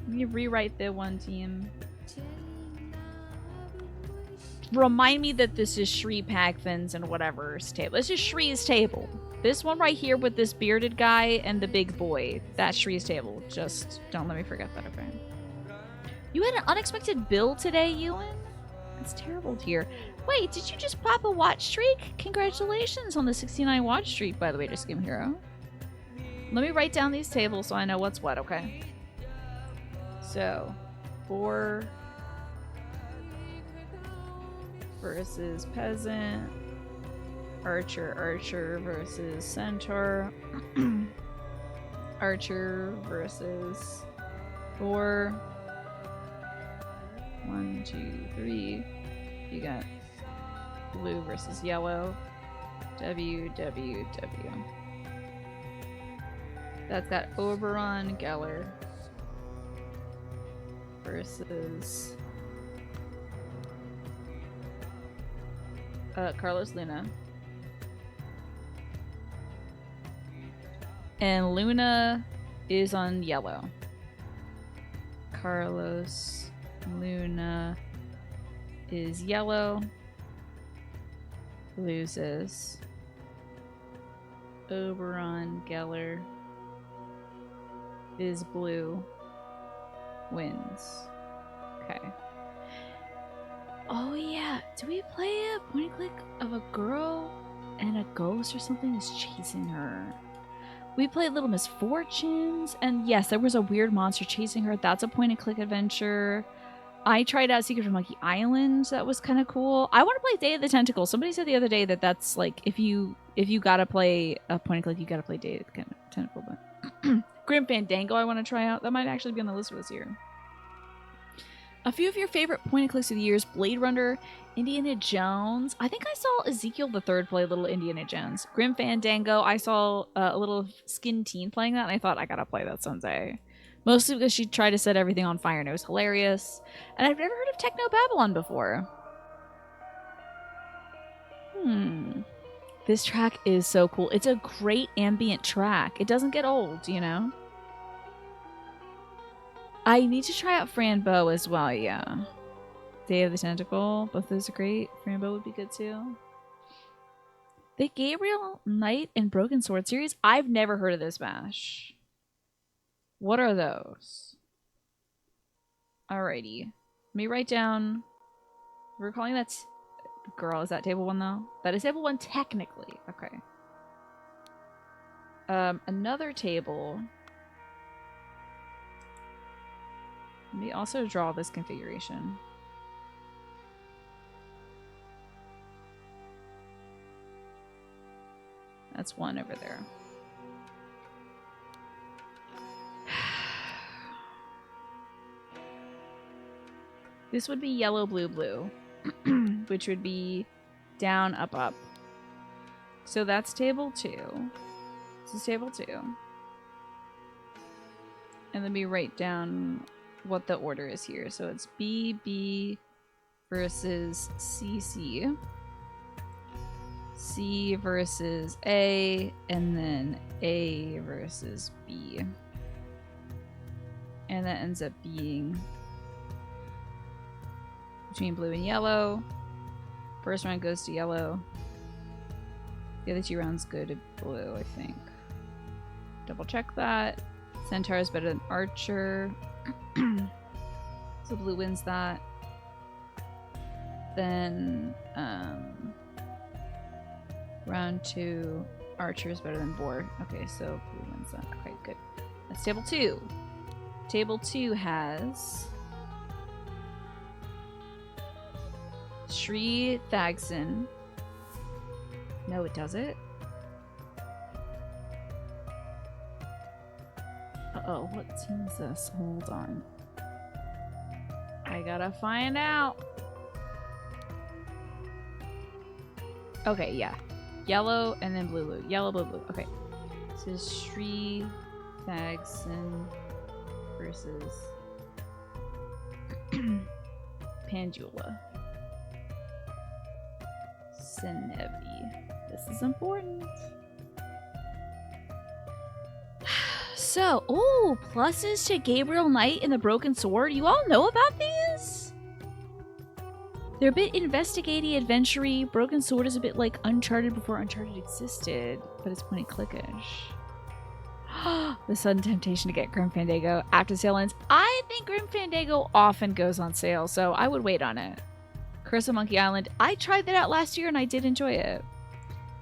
Let me rewrite the one team. Remind me that this is Shri Pagthan's and whatever's table. This is Shri's table. This one right here with this bearded guy and the big boy. That's Shri's table. Just don't let me forget that, okay? You had an unexpected build today, Ewan? It's terrible to hear. Wait, did you just pop a watch streak? Congratulations on the 69 watch streak, by the way, Just Game Hero. Let me write down these tables so I know what's what, okay? So, Boar versus Peasant. Archer versus Centaur. Archer versus Boar. 1, 2, 3. You got blue versus yellow. W, W, W. That's got Oberon Geller versus Carlos Luna. And Luna is on yellow. Carlos Luna is yellow. Loses. Oberon Geller is blue. Wins. Okay. Oh yeah, do we play a point and click of a girl and a ghost or something is chasing her? We played Little Misfortunes, and yes, there was a weird monster chasing her. That's a point and click adventure. I tried out Secret from Monkey Island. That was kind of cool. I want to play Day of the Tentacle. Somebody said the other day that that's like if you gotta play a point and click, you gotta play Day of the Tentacle. But Grim Fandango, I want to try out. That might actually be on the list for this year. A few of your favorite point and clicks of the years: Blade Runner, Indiana Jones. I think I saw Ezekiel the Third play a little Indiana Jones. Grim Fandango. I saw a little Skin Teen playing that, and I thought I gotta play that someday. Mostly because she tried to set everything on fire and it was hilarious. And I've never heard of Techno Babylon before. This track is so cool. It's a great ambient track. It doesn't get old, you know? I need to try out Franbo as well, yeah. Day of the Tentacle. Both those are great. Franbo would be good too. The Gabriel Knight and Broken Sword series? I've never heard of this, Bash. What are those? Alrighty. Let me write down... We're calling that... Girl, is that table 1 though? That is table 1 technically. Okay. Another table. Let me also draw this configuration. That's 1 over there. This would be yellow, blue, blue, which would be down, up, up. So that's table 2. This is table 2. And let me write down what the order is here. So it's B, B versus C, C. C versus A, and then A versus B. And that ends up being between blue and yellow. First round goes to yellow. The other 2 rounds go to blue, I think. Double check that. Centaur is better than Archer. So blue wins that. Then round 2, Archer is better than Boar. Okay, so blue wins that. Okay, good. That's table 2. Table 2 has Shri Thagson. No, it doesn't. Uh-oh, what team is this? Hold on. I gotta find out. Okay, yeah. Yellow and then blue, blue. Yellow, blue, blue. Okay. This is Shri Thagson versus Pandula. Senevi. This is important. So, oh, pluses to Gabriel Knight and the Broken Sword. You all know about these? They're a bit investigative, adventure-y. Broken Sword is a bit like Uncharted before Uncharted existed, but it's point and clickish. The sudden temptation to get Grim Fandango after the sale ends. I think Grim Fandango often goes on sale, so I would wait on it. Curse of Monkey Island. I tried that out last year and I did enjoy it.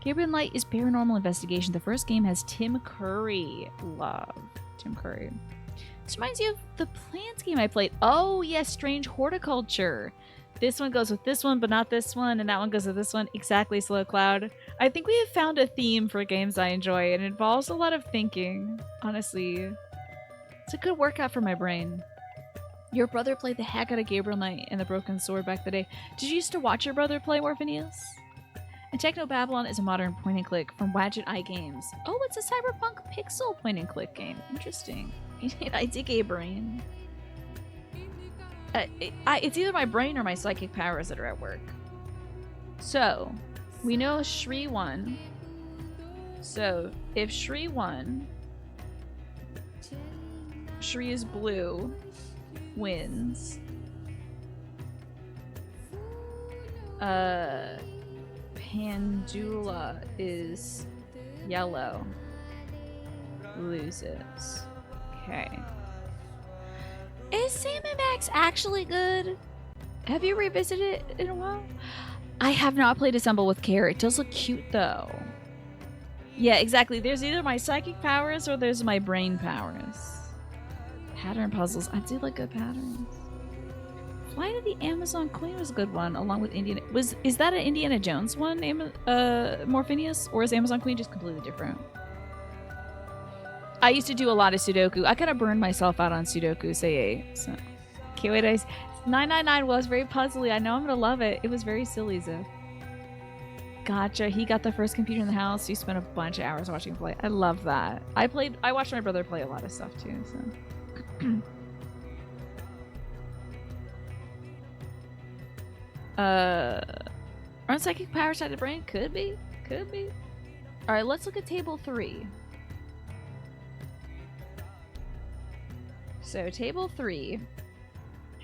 Gabriel Knight is paranormal investigation. The first game has Tim Curry. Love Tim Curry. This reminds you of the Plants game I played. Oh yes, Strange Horticulture. This one goes with this one, but not this one, and that one goes with this one. Exactly, Slow Cloud. I think we have found a theme for games I enjoy, and it involves a lot of thinking, honestly. It's a good workout for my brain. Your brother played the heck out of Gabriel Knight and the Broken Sword back in the day. Did you used to watch your brother play Morphinius? And Techno Babylon is a modern point-and-click from Wadget Eye Games. Oh, it's a cyberpunk pixel point-and-click game. Interesting. I dig a brain. It's either my brain or my psychic powers that are at work. So, we know Shri won. So, if Shri won, Shri is blue, wins. Pandula is yellow, loses. Okay. Is Sam & Max actually good? Have you revisited it in a while? I have not played Assemble with Care. It does look cute though. Yeah, exactly. There's either my psychic powers or there's my brain powers. Pattern puzzles. I do like good patterns. Flight of the Amazon Queen was a good one, along with Indiana. Is that an Indiana Jones one, Morphinius, or is Amazon Queen just completely different? I used to do a lot of Sudoku. I kind of burned myself out on Sudoku, say so. Can't wait. 999 was very puzzly. I know I'm gonna love it. It was very silly, Ziff. Gotcha. He got the first computer in the house. He spent a bunch of hours watching play. I love that. I watched my brother play a lot of stuff too. So. Aren't psychic powers tied to brain? Could be. Could be. All right. Let's look at table 3. So table 3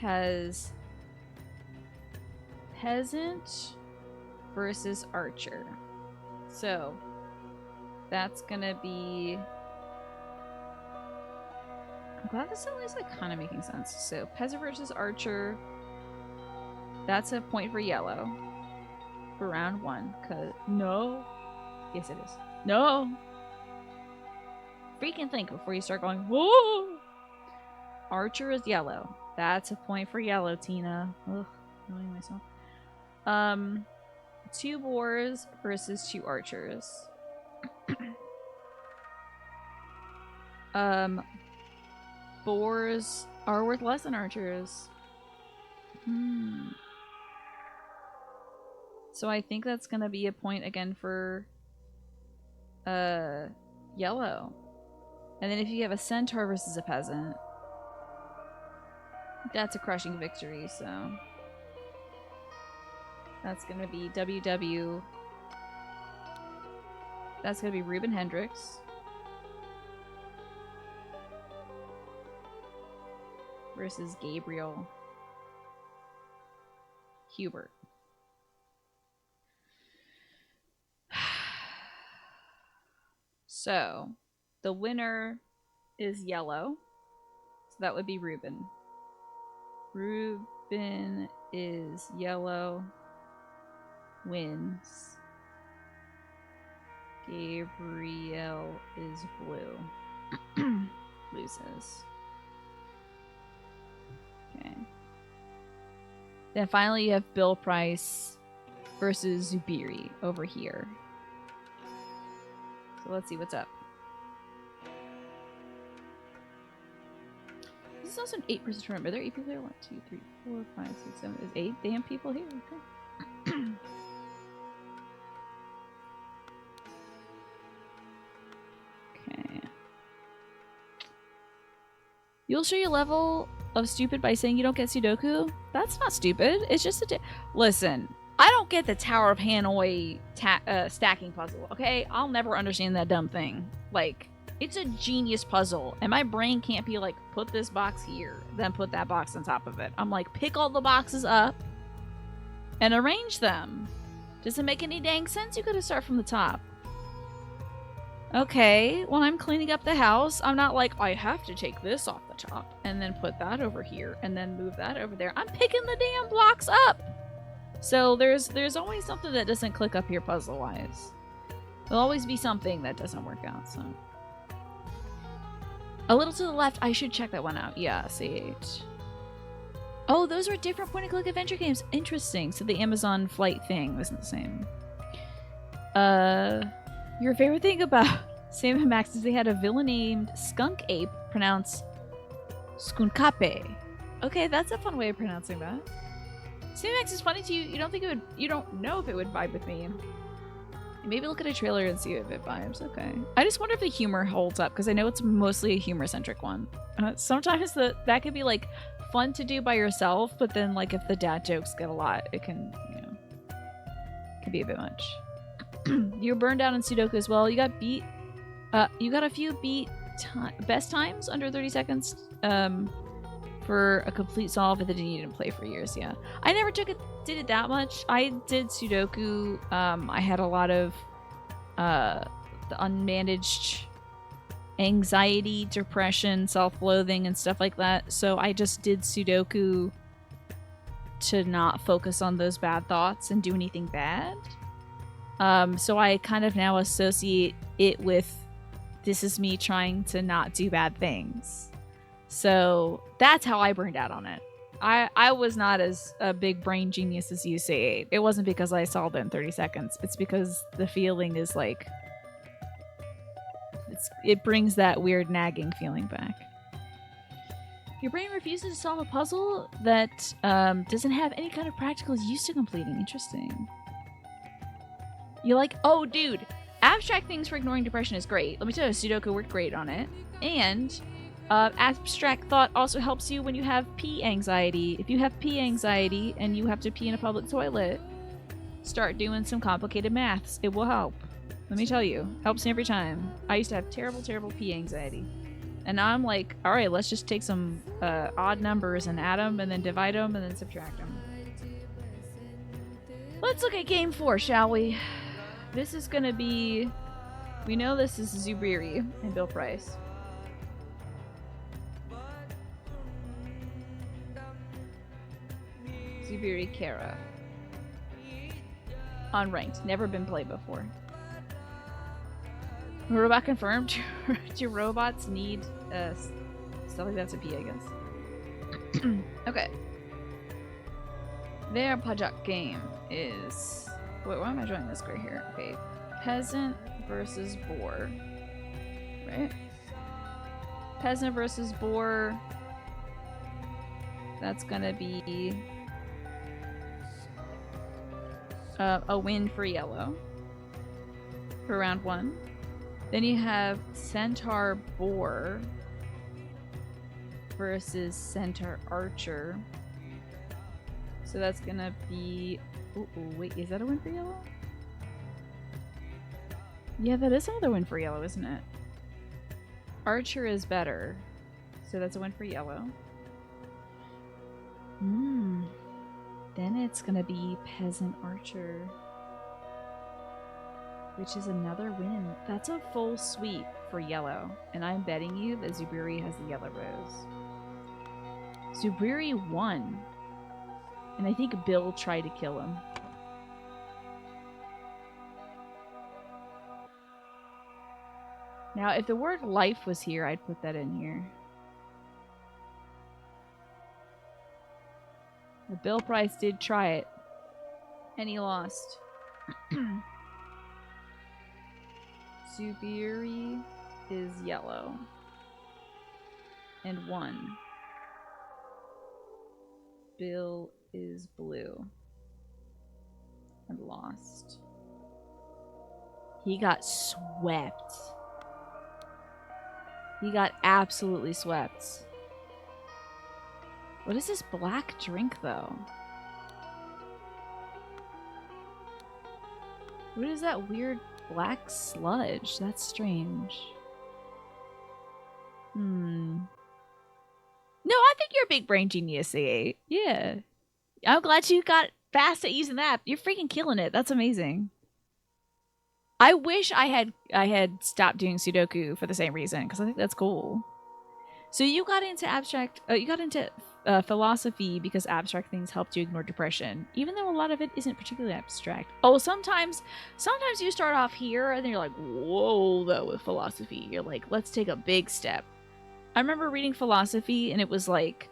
has peasant versus archer. So that's gonna be... I'm glad this is like kind of making sense. So peasant versus archer. That's a point for yellow for round 1. Cause no. Yes, it is. No. Freaking think before you start going, whoa. Archer is yellow. That's a point for yellow, Tina. Ugh, annoying myself. 2 boars versus 2 archers. Boars are worth less than archers. So I think that's gonna be a point again for yellow. And then if you have a centaur versus a peasant, that's a crushing victory, so that's gonna be WW. That's gonna be Ruben Hendricks versus Gabriel Hubert. So the winner is yellow, so that would be Ruben. Ruben is yellow, wins. Gabriel is blue, loses. Okay. Then finally you have Bill Price versus Zubiri over here. So let's see what's up. This is also an 8-person tournament. Are there 8 people here? 1, 2, 3, 4, 5, 6, 7. There's 8 damn people here. Okay. Okay. You'll show your level of stupid by saying you don't get Sudoku? That's not stupid. It's just a... Listen, I don't get the Tower of Hanoi stacking puzzle, okay? I'll never understand that dumb thing. Like... It's a genius puzzle, and my brain can't be like, put this box here, then put that box on top of it. I'm like, pick all the boxes up and arrange them. Does it make any dang sense? You gotta start from the top. Okay, when I'm cleaning up the house, I'm not like, I have to take this off the top and then put that over here and then move that over there. I'm picking the damn blocks up. So there's always something that doesn't click up here puzzle-wise. There'll always be something that doesn't work out, so... A little to the left. I should check that one out. Yeah, CH. Oh, those are different point-and-click adventure games. Interesting. So the Amazon flight thing wasn't the same. Your favorite thing about Sam and Max is they had a villain named Skunk Ape pronounced Skunkape. Okay, that's a fun way of pronouncing that. Sam and Max is funny to you. You don't think it would... You don't know if it would vibe with me. Maybe look at a trailer and see if it vibes. Okay. I just wonder if the humor holds up, because I know it's mostly a humor-centric one. Sometimes that could be, like, fun to do by yourself, but then, like, if the dad jokes get a lot, it can, you know, can be a bit much. You're burned out in Sudoku as well. You got beat. You got a few best times under 30 seconds for a complete solve, and then you didn't play for years. Yeah. I never did it that much. I did Sudoku. I had a lot of the unmanaged anxiety, depression, self-loathing, and stuff like that. So I just did Sudoku to not focus on those bad thoughts and do anything bad. So I kind of now associate it with this is me trying to not do bad things. So that's how I burned out on it. I was not as a big brain genius as you say. It wasn't because I solved it in 30 seconds. It's because the feeling is like it brings that weird nagging feeling back. Your brain refuses to solve a puzzle that doesn't have any kind of practical use to completing. Interesting. You're like, oh, dude, abstract things for ignoring depression is great. Let me tell you, Sudoku worked great on it. And abstract thought also helps you when you have pee anxiety. If you have pee anxiety and you have to pee in a public toilet, start doing some complicated maths. It will help. Let me tell you, helps me every time. I used to have terrible, terrible pee anxiety. And now I'm like, all right, let's just take some odd numbers and add them and then divide them and then subtract them. Let's look at game 4, shall we? This is going to be... We know this is Zubiri and Bill Price. Zubiri Kara. Unranked. Never been played before. Robot confirmed. Do robots need stuff like that to pee, I guess. Okay. Their Pajak game is... Wait, why am I drawing this gray here? Okay. Peasant versus boar. Right? Peasant versus boar. That's gonna be... a win for yellow. For round 1. Then you have Centaur Boar versus Centaur Archer. So that's gonna be... Ooh, wait, is that a win for yellow? Yeah, that is another win for yellow, isn't it? Archer is better. So that's a win for yellow. Then it's gonna be Peasant Archer. Which is another win. That's a full sweep for yellow. And I'm betting you that Zubiri has the yellow rose. Zubiri won. And I think Bill tried to kill him. Now, if the word life was here, I'd put that in here. But Bill Price did try it. And he lost. Zubiri is yellow. And won. Bill is blue. And lost. He got swept. He got absolutely swept. What is this black drink, though? What is that weird black sludge? That's strange. No, I think you're a big brain genius, A8. Yeah. I'm glad you got fast at using that. You're freaking killing it. That's amazing. I wish I had stopped doing Sudoku for the same reason, because I think that's cool. So you got into abstract... you got into philosophy because abstract things helped you ignore depression, even though a lot of it isn't particularly abstract. Oh, sometimes you start off here and then you're like, whoa, though, with philosophy. You're like, let's take a big step. I remember reading philosophy and it was like,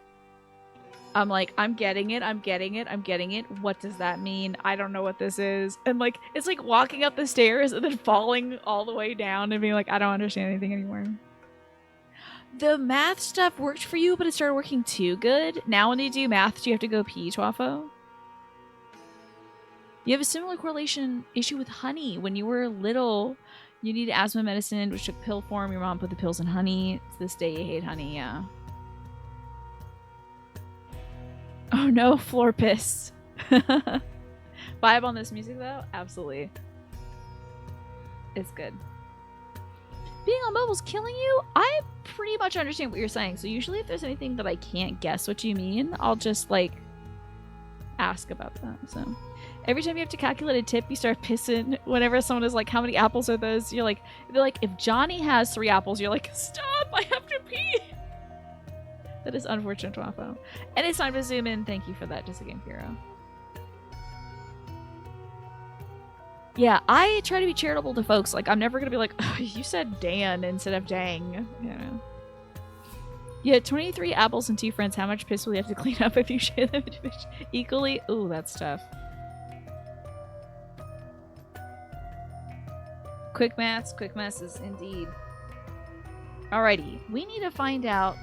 I'm like, I'm getting it. What does that mean? I don't know what this is. And like, it's like walking up the stairs and then falling all the way down and being like, I don't understand anything anymore. The math stuff worked for you, but it started working too good. Now when you do math, do you have to go pee, Twafo? You have a similar correlation issue with honey. When you were little, you needed asthma medicine, which took pill form. Your mom put the pills in honey. To this day, you hate honey, yeah. Oh no, floor piss. Vibe on this music, though? Absolutely. It's good. Being on mobile's killing you? I pretty much understand what you're saying. So usually if there's anything that I can't guess what you mean, I'll just like ask about that. So every time you have to calculate a tip, you start pissing. Whenever someone is like, how many apples are those? You're like, they're like, if Johnny has 3 apples, you're like, stop, I have to pee. That is unfortunate, Waffo. And it's time to zoom in. Thank you for that, Just a Game Hero. Yeah, I try to be charitable to folks. Like, I'm never gonna be like, oh, you said Dan instead of dang. You know. You had 23 apples and 2 friends. How much piss will you have to clean up if you share them equally? Ooh, that's tough. Quick masses indeed. Alrighty, we need to find out.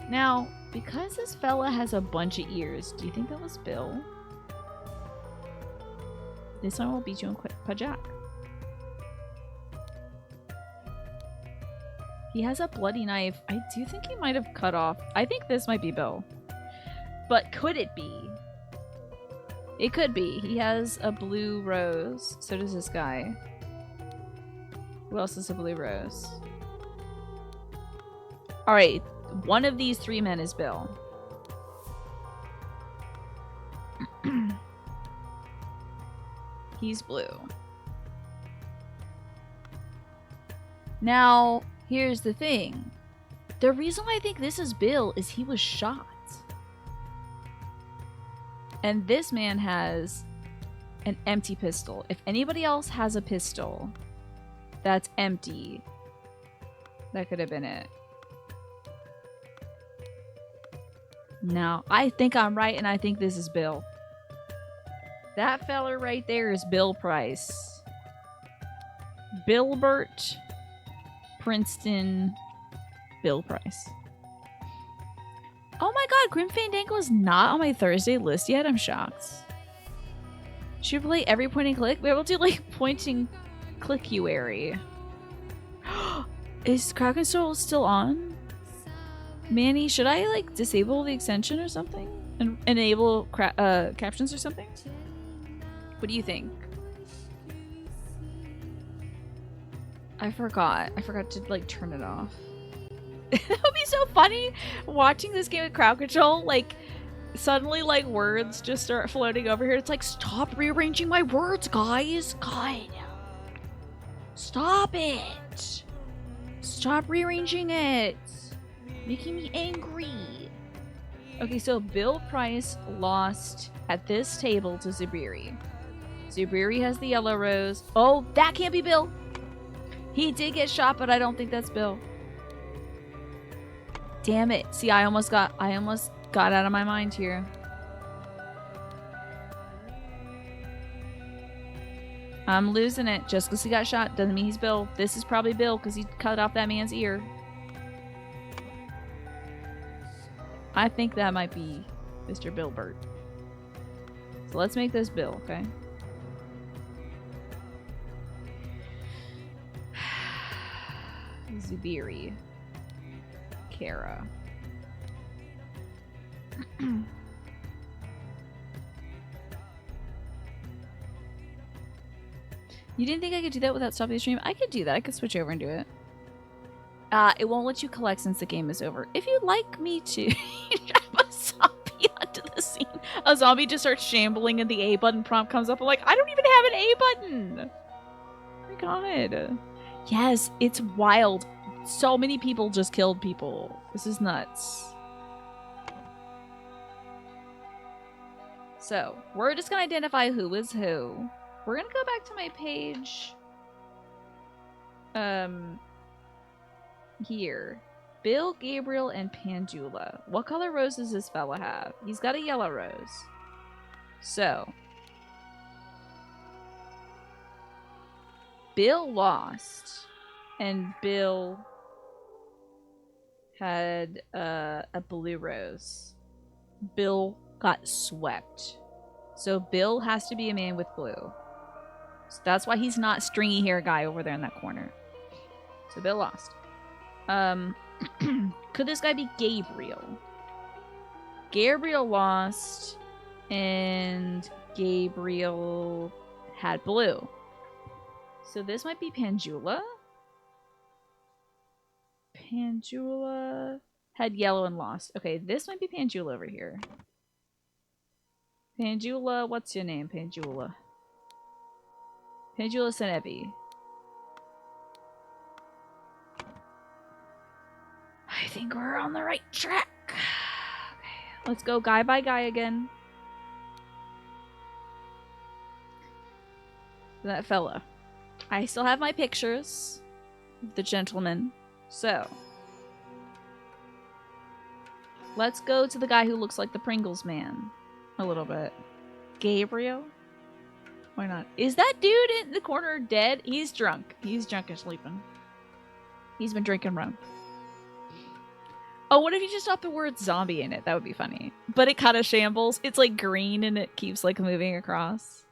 Now, because this fella has a bunch of ears, do you think that was Bill? This one will beat you in quick pajak. He has a bloody knife. I do think he might have cut off. I think this might be Bill. But could it be? It could be. He has a blue rose. So does this guy. Who else has a blue rose? Alright. One of these 3 men is Bill. He's blue. Now, here's the thing. The reason why I think this is Bill is he was shot. And this man has an empty pistol. If anybody else has a pistol that's empty, that could have been it. No, I think I'm right, and I think this is Bill. That fella right there is Bill Price. Bilbert Princeton Bill Price. Oh my god, Grim Fandango is not on my Thursday list yet. I'm shocked. Should we play every point and click? We'll do like pointing clickuary. Is Kraken still on? Manny, should I like disable the extension or something? And enable captions or something? What do you think? I forgot to like turn it off. It would be so funny watching this game with crowd control. Like suddenly like words just start floating over here. It's like, stop rearranging my words, guys. God. Stop it. Stop rearranging it. Making me angry. Okay, so Bill Price lost at this table to Zubiri. Zubiri has the yellow rose. Oh, that can't be Bill. He did get shot, but I don't think that's Bill. Damn it. See, I almost got out of my mind here. I'm losing it. Just because he got shot doesn't mean he's Bill. This is probably Bill because he cut off that man's ear. I think that might be Mr. Bilbert. So let's make this Bill, okay? Zubiri. Kara. You didn't think I could do that without stopping the stream? I could do that. I could switch over and do it. It won't let you collect since the game is over. If you'd like me to, drop a zombie onto the scene. A zombie just starts shambling and the A button prompt comes up. I'm like, I don't even have an A button. Oh my god. Yes, it's wild. So many people just killed people. This is nuts. So, we're just gonna identify who is who. We're gonna go back to my page. Here. Bill, Gabriel, and Pandula. What color rose does this fella have? He's got a yellow rose. So. Bill lost. And Bill had a blue rose. Bill got swept. So Bill has to be a man with blue. So that's why he's not stringy hair guy over there in that corner. So Bill lost. Could this guy be Gabriel? Gabriel lost, and Gabriel had blue. So this might be Pandula. Pandula had yellow and lost. Okay, this might be Pandula over here. Pandula, what's your name, Pandula? Pandula Senebi. I think we're on the right track. Okay, let's go guy by guy again. That fella. I still have my pictures of the gentleman. So. Let's go to the guy who looks like the Pringles man. A little bit. Gabriel? Why not? Is that dude in the corner dead? He's drunk. He's drunk and sleeping. He's been drinking rum. Oh, what if you just dropped the word zombie in it? That would be funny. But it kind of shambles. It's like green and it keeps like moving across.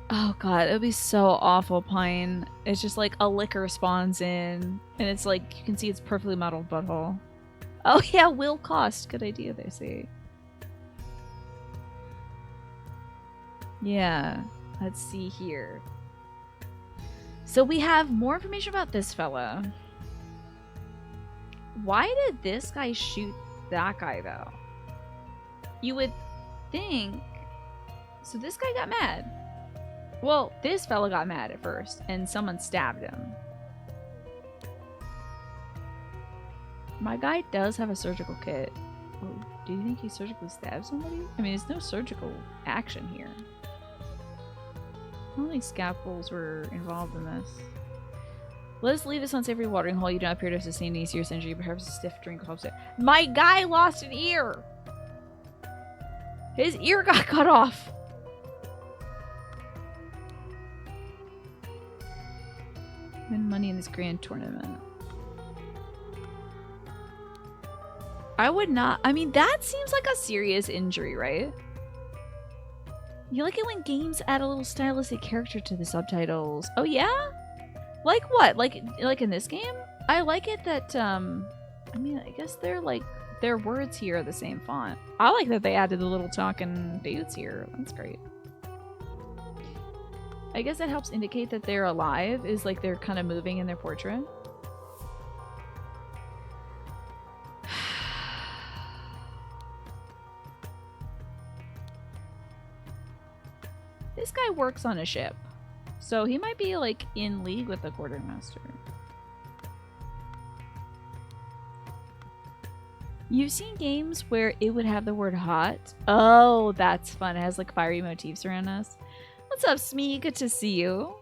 Oh god, it would be so awful, Pine. It's just like a liquor spawns in and it's like you can see its perfectly modeled butthole. Oh yeah, will cost. Good idea, they say. Yeah, let's see here. So we have more information about this fella. Why did this guy shoot that guy, though? You would think... So this guy got mad. Well, this fella got mad at first, and someone stabbed him. My guy does have a surgical kit. Oh, do you think he surgically stabbed somebody? I mean, there's no surgical action here. I don't think scalpels were involved in this. Let us leave this unsavory watering hole. You don't appear to have sustained any serious injury. Perhaps a stiff drink helps it. My guy lost an ear! His ear got cut off! Win money in this grand tournament. I would not... I mean, that seems like a serious injury, right? You like it when games add a little stylistic character to the subtitles. Oh, yeah? Like what? Like in this game? I like it that, I mean, I guess they're like, their words here are the same font. I like that they added the little talking dudes here. That's great. I guess that helps indicate that they're alive, is like they're kind of moving in their portrait. This guy works on a ship. So he might be like in league with the quartermaster. You've seen games where it would have the word hot. Oh, that's fun. It has like fiery motifs around us. What's up, Smee? Good to see you.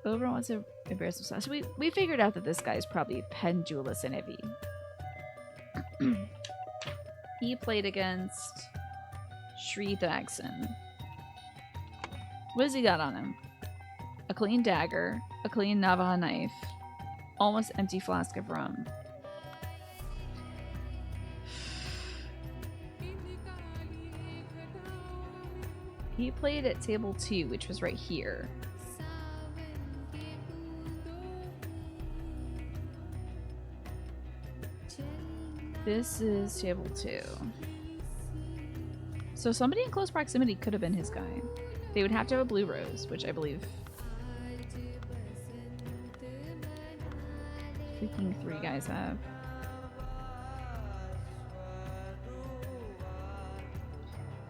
Over wants to embarrass himself. So we figured out that this guy is probably Pendulous and Ivy. He played against Shri Thagson. What has he got on him? A clean dagger, a clean Navaja knife, almost empty flask of rum. He played at table 2, which was right here. This is table 2. So somebody in close proximity could have been his guy. They would have to have a blue rose, which I believe freaking 3 guys have.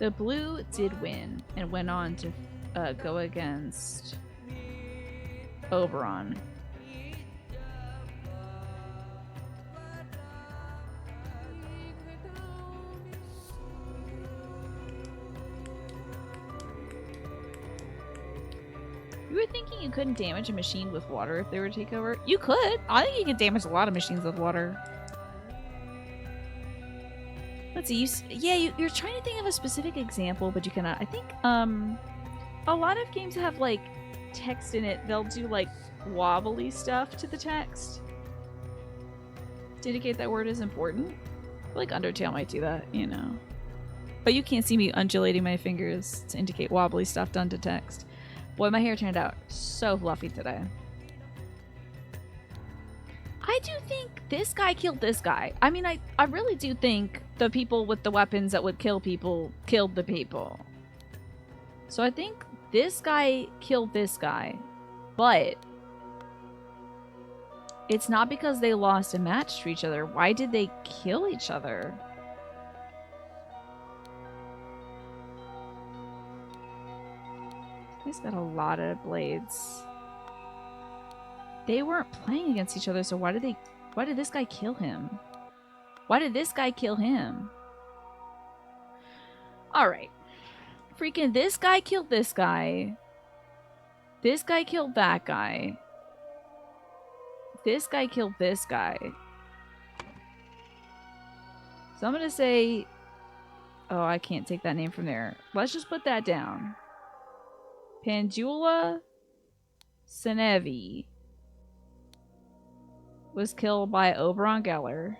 The blue did win and went on to go against Oberon. You were thinking you couldn't damage a machine with water if they were to take over? You could! I think you can damage a lot of machines with water. Let's see, you're trying to think of a specific example, but you cannot. I think, a lot of games have, like, text in it. They'll do, like, wobbly stuff to the text to indicate that word is important. Like, Undertale might do that, you know. But you can't see me undulating my fingers to indicate wobbly stuff done to text. Boy, my hair turned out so fluffy today. I do think this guy killed this guy. I mean, I really do think the people with the weapons that would kill people killed the people. So I think this guy killed this guy, but it's not because they lost a match to each other. Why did they kill each other? He's got a lot of blades. They weren't playing against each other, so why did this guy kill him? Why did this guy kill him? Alright. Freaking this guy killed this guy. This guy killed that guy. This guy killed this guy. So I'm gonna say... Oh, I can't take that name from there. Let's just put that down. Pandula Senevi was killed by Oberon Geller.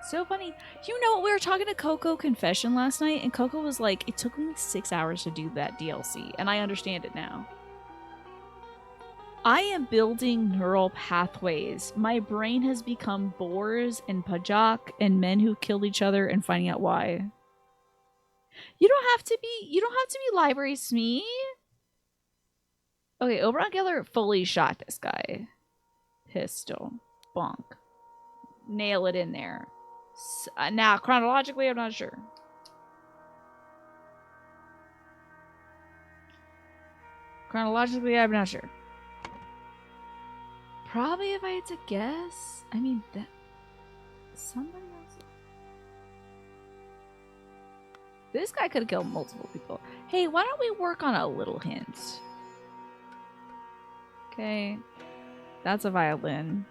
So funny. You know what? We were talking to Coco Confession last night, and Coco was like, it took me like 6 hours to do that DLC, and I understand it now. I am building neural pathways. My brain has become boars and Pajak and men who killed each other and finding out why. You don't have to be Library Smee. Okay, Oberon Geller fully shot this guy. Pistol. Bonk. Nail it in there. Now, chronologically, I'm not sure. Chronologically, I'm not sure. Probably if I had to guess. I mean, that... Somebody else... This guy could have killed multiple people. Hey, why don't we work on a little hint? Okay. That's a violin.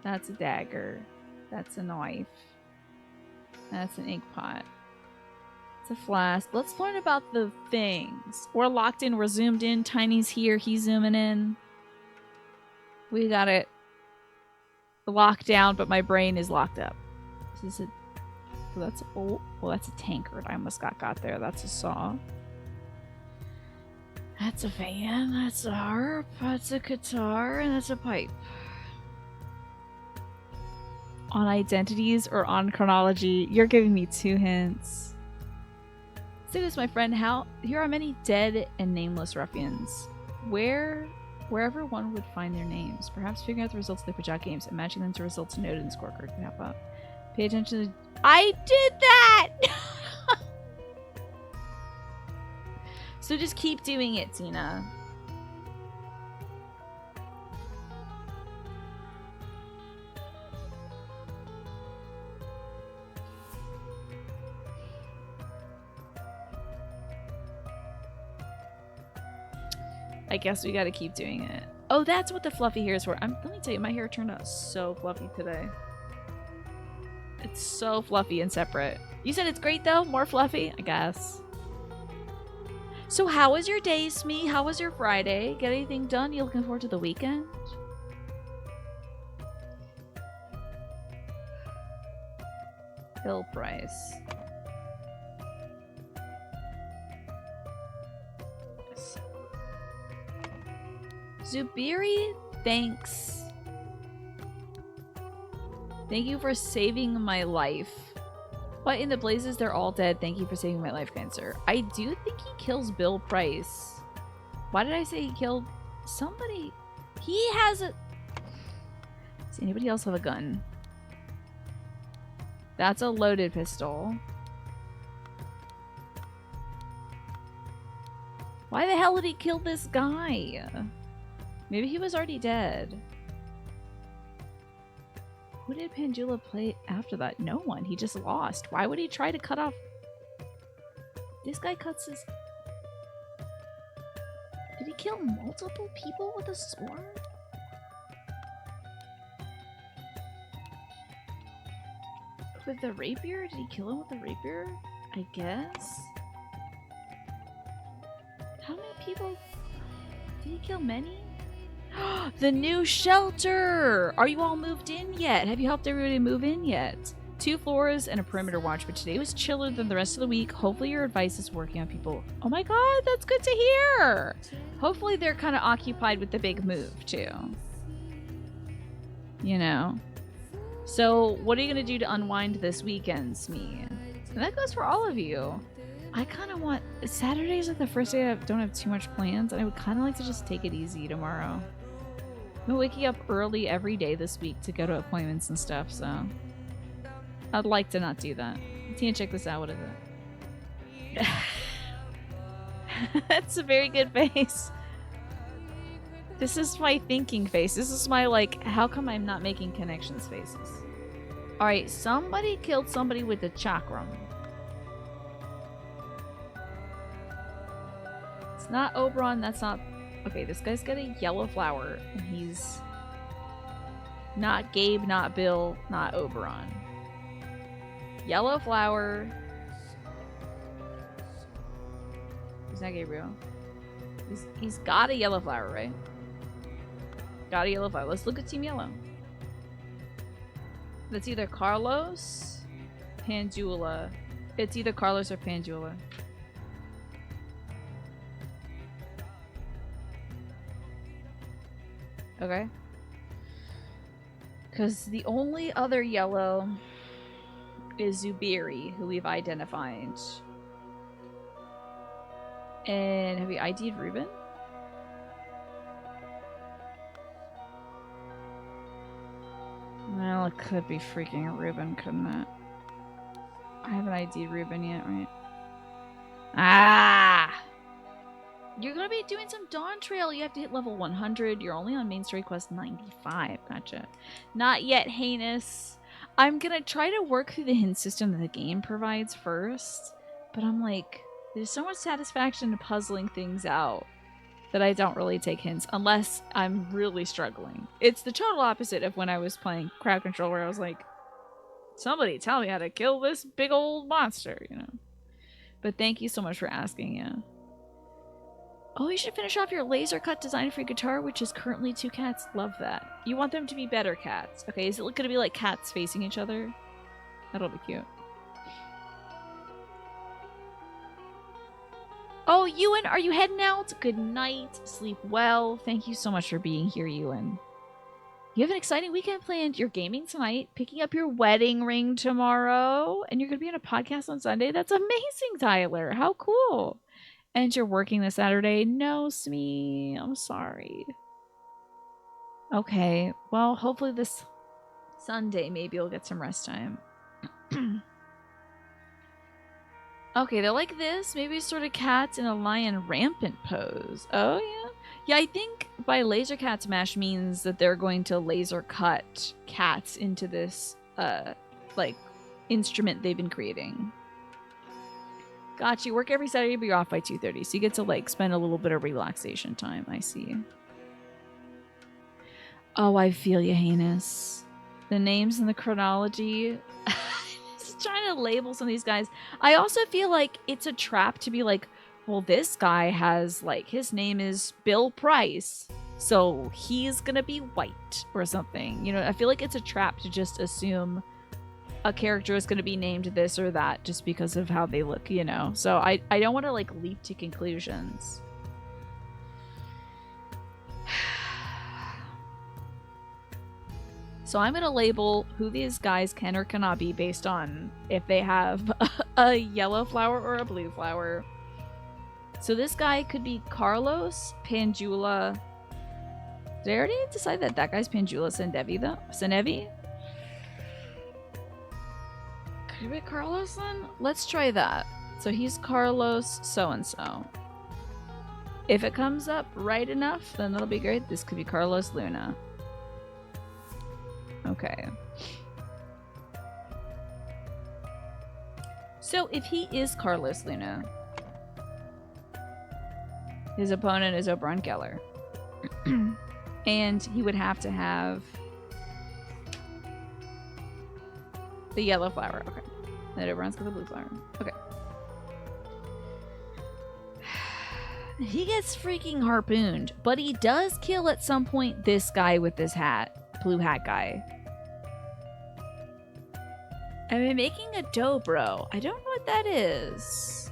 That's a dagger. That's a knife. That's an ink pot. It's a flask. Let's learn about the things. We're locked in. We're zoomed in. Tiny's here. He's zooming in. We got it locked down, but my brain is locked up. This is a... That's... Oh, well, that's a tankard. I almost got there. That's a saw. That's a fan. That's a harp. That's a guitar. And that's a pipe. On identities or on chronology? You're giving me 2 hints. Say this, my friend. Here are many dead and nameless ruffians. Wherever one would find their names. Perhaps figuring out the results of the Pajak games and matching them to results noted in scorecard can help out. Pay attention to... I did that! So just keep doing it, Tina. I guess we gotta keep doing it. Oh, that's what the fluffy hair is for. Let me tell you, my hair turned out so fluffy today. It's so fluffy and separate. You said it's great though? More fluffy? I guess. So how was your day, Smee? How was your Friday? Get anything done? You looking forward to the weekend? Bill Price. Zubiri, thanks. Thank you for saving my life. What in the blazes? They're all dead. Thank you for saving my life, cancer. I do think he kills Bill Price. Why did I say he killed somebody? He has a... Does anybody else have a gun? That's a loaded pistol. Why the hell did he kill this guy? Maybe he was already dead. Who did Pandula play after that? No one. He just lost. Why would he try to cut off... This guy cuts his... Did he kill multiple people with a sword? With the rapier? Did he kill him with the rapier? I guess. How many people... Did he kill many? The new shelter! Are you all moved in yet? Have you helped everybody move in yet? 2 floors and a perimeter watch, but today was chiller than the rest of the week. Hopefully your advice is working on people. Oh my god, that's good to hear! Hopefully they're kind of occupied with the big move, too. You know? So, what are you going to do to unwind this weekend, Smee? And that goes for all of you. I kind of want... Saturdays are the first day I don't have too much plans, and I would kind of like to just take it easy tomorrow. I'm waking up early every day this week to go to appointments and stuff, so... I'd like to not do that. Tina, check this out. What is it? That's a very good face. This is my thinking face. This is my, like, how come I'm not making connections faces? Alright, somebody killed somebody with the chakram. It's not Oberon, that's not... Okay, this guy's got a yellow flower, and he's... Not Gabe, not Bill, not Oberon. Yellow flower. He's not Gabriel. He's got a yellow flower, right? Got a yellow flower. Let's look at Team Yellow. That's either Carlos, Pandula. It's either Carlos or Pandula. Okay. Because the only other yellow is Zubiri, who we've identified. And have we ID'd Ruben? Well, it could be freaking Ruben, couldn't it? I haven't ID'd Ruben yet, right? Ah! You're gonna be doing some Dawntrail. You have to hit level 100. You're only on main story quest 95. Gotcha. Not yet, heinous. I'm gonna try to work through the hint system that the game provides first. But I'm like, there's so much satisfaction in puzzling things out that I don't really take hints unless I'm really struggling. It's the total opposite of when I was playing Crowd Control, where I was like, somebody tell me how to kill this big old monster, you know. But thank you so much for asking, yeah. Oh, you should finish off your laser cut design for your guitar, which is currently 2 cats. Love that. You want them to be better cats. Okay, is it going to be like cats facing each other? That'll be cute. Oh, Ewan, are you heading out? Good night. Sleep well. Thank you so much for being here, Ewan. You have an exciting weekend planned. You're gaming tonight, picking up your wedding ring tomorrow, and you're going to be on a podcast on Sunday. That's amazing, Tyler. How cool. And you're working this Saturday. No, Smee. I'm sorry. Okay. Well, hopefully this Sunday maybe you'll get some rest time. Okay, they're like this. Maybe sort of cats in a lion rampant pose. Oh, yeah. Yeah, I think by laser cat smash means that they're going to laser cut cats into this, like, instrument they've been creating. Gotcha. You work every Saturday, but you're off by 2:30, so you get to, like, spend a little bit of relaxation time. I see. Oh, I feel you, heinous. The names and the chronology. Just trying to label some of these guys. I also feel like it's a trap to be like, well, this guy has, like, his name is Bill Price, so he's gonna be white or something. You know, I feel like it's a trap to just assume a character is going to be named this or that just because of how they look, you know? So I don't want to, like, leap to conclusions. So I'm going to label who these guys can or cannot be based on if they have a yellow flower or a blue flower. So this guy could be Carlos, Pandula. Did I already decide that that guy's Pandula Senevi, though? Senevi? Could it be Carlos then? Let's try that. So he's Carlos so-and-so. If it comes up right enough, then that'll be great. This could be Carlos Luna. Okay. So if he is Carlos Luna, his opponent is Oberon Geller. And he would have to have the yellow flower. Okay. Then Oberon's got the blue flower. Okay. He gets freaking harpooned, but he does kill at some point this guy with this hat. Blue hat guy. I'm making a dobro. I don't know what that is.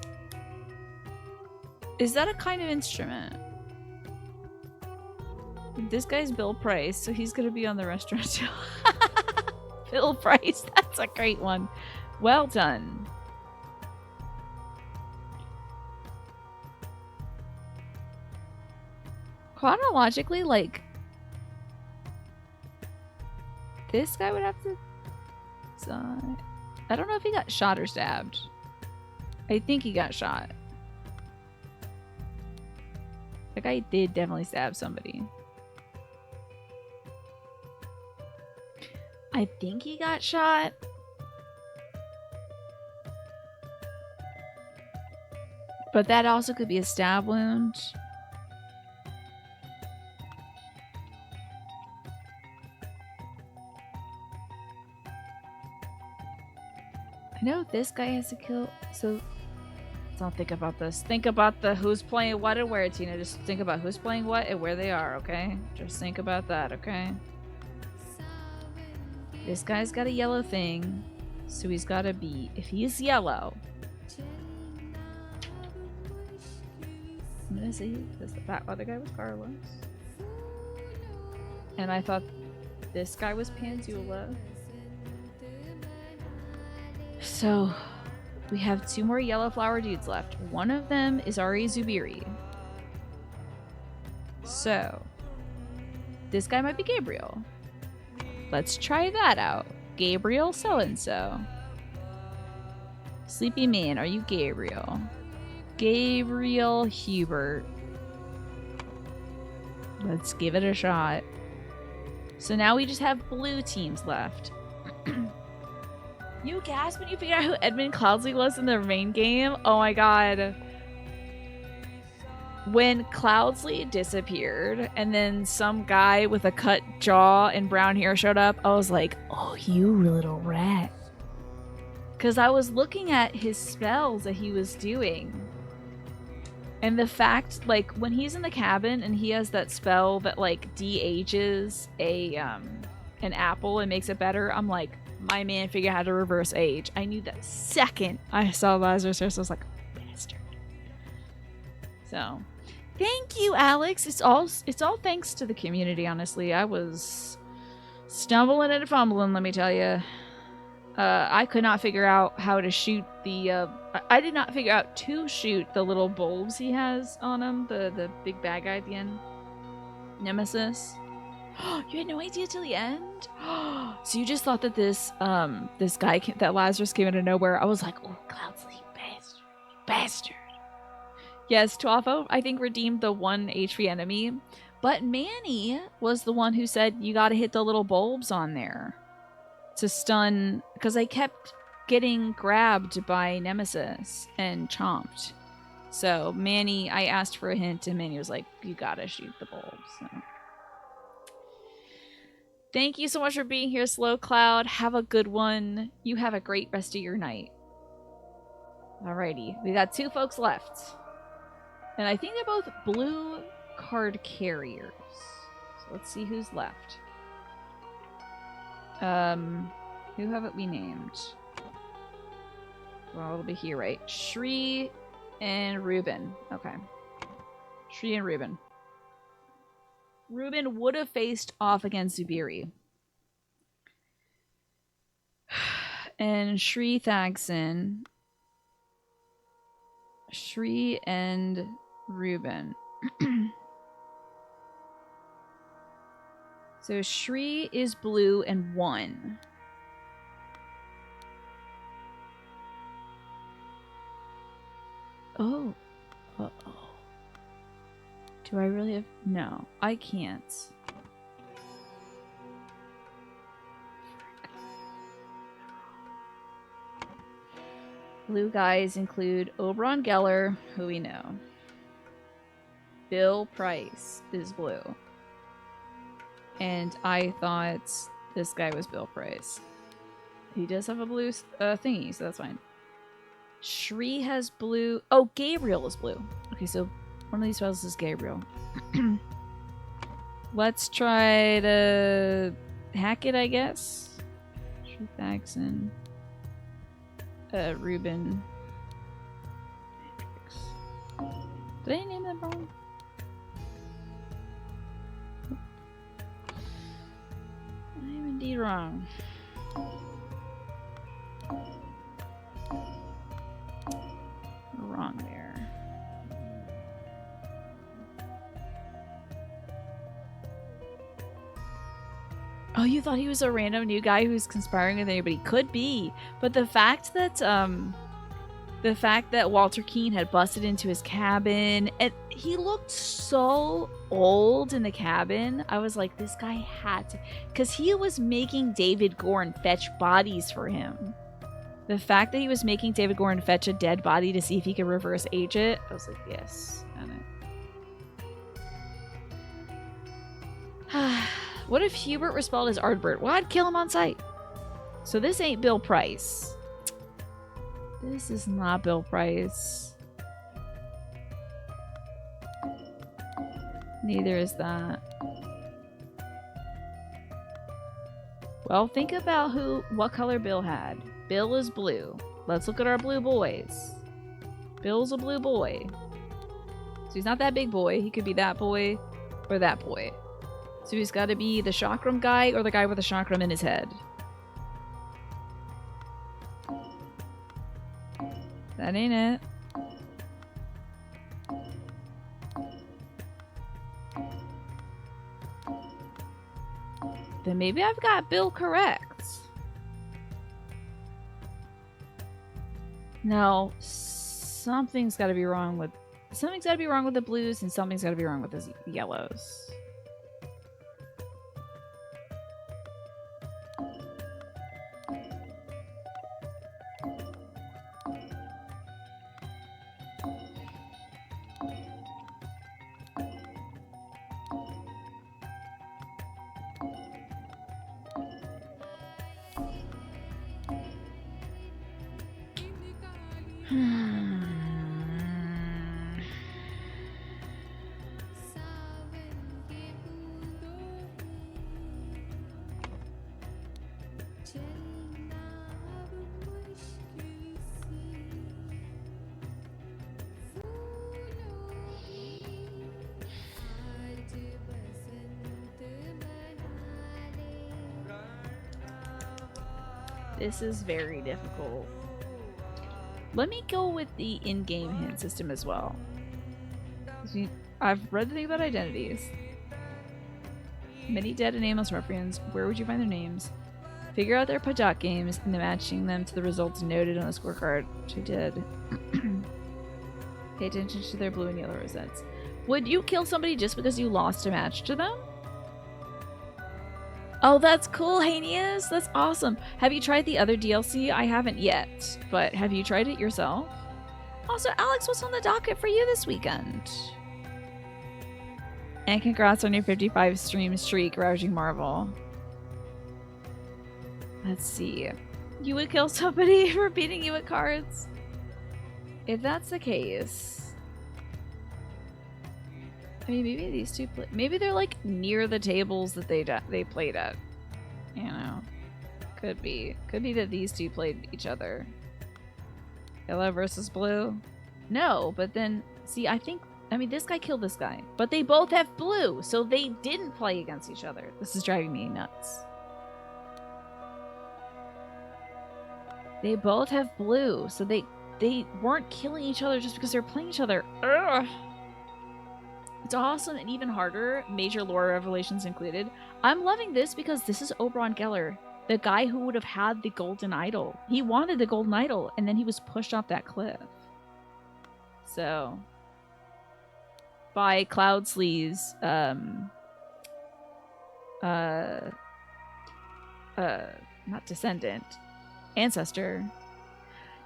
Is that a kind of instrument? This guy's Bill Price, so he's gonna be on the restaurant too. Bill Price, that's a great one. Well done. Chronologically, like, this guy would have to die. I don't know if he got shot or stabbed. I think he got shot. That guy did definitely stab somebody. I think he got shot. But that also could be a stab wound. I know this guy has to kill. So don't think about this. Think about the who's playing what and where, Tina. Just think about who's playing what and where they are, okay? Just think about that, okay? This guy's got a yellow thing, so he's got to be... If he's yellow... I'm gonna say that other guy was Carlos. And I thought this guy was Panzula. So... We have 2 more yellow flower dudes left. One of them is Ari Zubiri. So, this guy might be Gabriel. Let's try that out. Gabriel so-and-so. Sleepy Man, are you Gabriel? Gabriel Hubert. Let's give it a shot. So now we just have blue teams left. You gasped when you figured out who Edmund Cloudsley was in the main game? Oh my god. When Cloudsley disappeared and then some guy with a cut jaw and brown hair showed up, I was like, oh, you little rat. Because I was looking at his spells that he was doing. And the fact, like, when he's in the cabin and he has that spell that, like, de-ages an apple and makes it better, I'm like, my man figured out how to reverse age. I knew that second I saw Lazarus here, so I was like, bastard. So, thank you, Alex. It's all thanks to the community, honestly. I was stumbling and fumbling, let me tell you. I could not figure out how to shoot the... I did not figure out to shoot the little bulbs he has on him, the big bad guy at the end. Nemesis. You had no idea till the end? So you just thought that this guy that Lazarus came out of nowhere. I was like, oh, Cloudsley, bastard. Yes, Tuafo, I think, redeemed the 1 HP enemy. But Manny was the one who said you gotta hit the little bulbs on there to stun, because I kept getting grabbed by Nemesis and chomped. So Manny, I asked for a hint, and Manny was like, you gotta shoot the bulbs. So. Thank you so much for being here, Slow Cloud. Have a good one. You have a great rest of your night. Alrighty, we got 2 folks left. And I think they're both blue card carriers. So let's see who's left. Who haven't we named? Well, it'll be here, right? Shri and Ruben. Okay. Shri and Ruben. Ruben would have faced off against Zubiri. And Shri Thagson. Shri and Ruben. So Shri is blue and 1. Oh. Uh-oh. Do I really have... No, I can't. Blue guys include Oberon Geller, who we know. Bill Price is blue. And I thought this guy was Bill Price. He does have a blue thingy, so that's fine. Shri has blue. Oh, Gabriel is blue. Okay, so one of these spells is Gabriel. Let's try to hack it, I guess. Shri Thagson. Ruben. Did I name them wrong? I am indeed wrong. Wrong there. Oh, you thought he was a random new guy who's conspiring with anybody? Could be, but the fact that Walter Keane had busted into his cabin and he looked so old in the cabin, I was like, this guy had to, because he was making David Gorn fetch bodies for him. The fact that he was making David Gorn fetch a dead body to see if he could reverse age it, I was like, yes. What if Hubert respelled as Ardbert? Well, I'd kill him on sight. So this ain't Bill Price. This is not Bill Price. Neither is that. Well, think about what color Bill had. Bill is blue. Let's look at our blue boys. Bill's a blue boy. So he's not that big boy. He could be that boy or that boy. So he's got to be the chakram guy or the guy with the chakram in his head. That ain't it. Then maybe I've got Bill correct. No, something's got to be wrong with the blues and something's got to be wrong with the yellows. This is very difficult. Let me go with the in-game hint system as well. I've read the thing about identities. Many dead and nameless ruffians. Where would you find their names? Figure out their Pajak games and then matching them to the results noted on the scorecard, which I did. Pay attention to their blue and yellow rosettes. Would you kill somebody just because you lost a match to them? Oh, that's cool, Hanius. That's awesome. Have you tried the other DLC? I haven't yet, but have you tried it yourself? Also, Alex, what's on the docket for you this weekend? And congrats on your 55 stream streak, Rousing Marvel. Let's see. You would kill somebody for beating you at cards? If that's the case... I mean, maybe these two maybe they're like near the tables that they played at. You know, could be that these two played each other. Yellow versus blue. No, but then see, I mean this guy killed this guy, but they both have blue, so they didn't play against each other. This is driving me nuts. They both have blue, so they weren't killing each other just because they're playing each other. Ugh. It's awesome and even harder, major lore revelations included. I'm loving this because this is Oberon Geller, the guy who would have had the golden idol. He wanted the golden idol, and then he was pushed off that cliff. So, by Cloudsley's, not descendant, ancestor.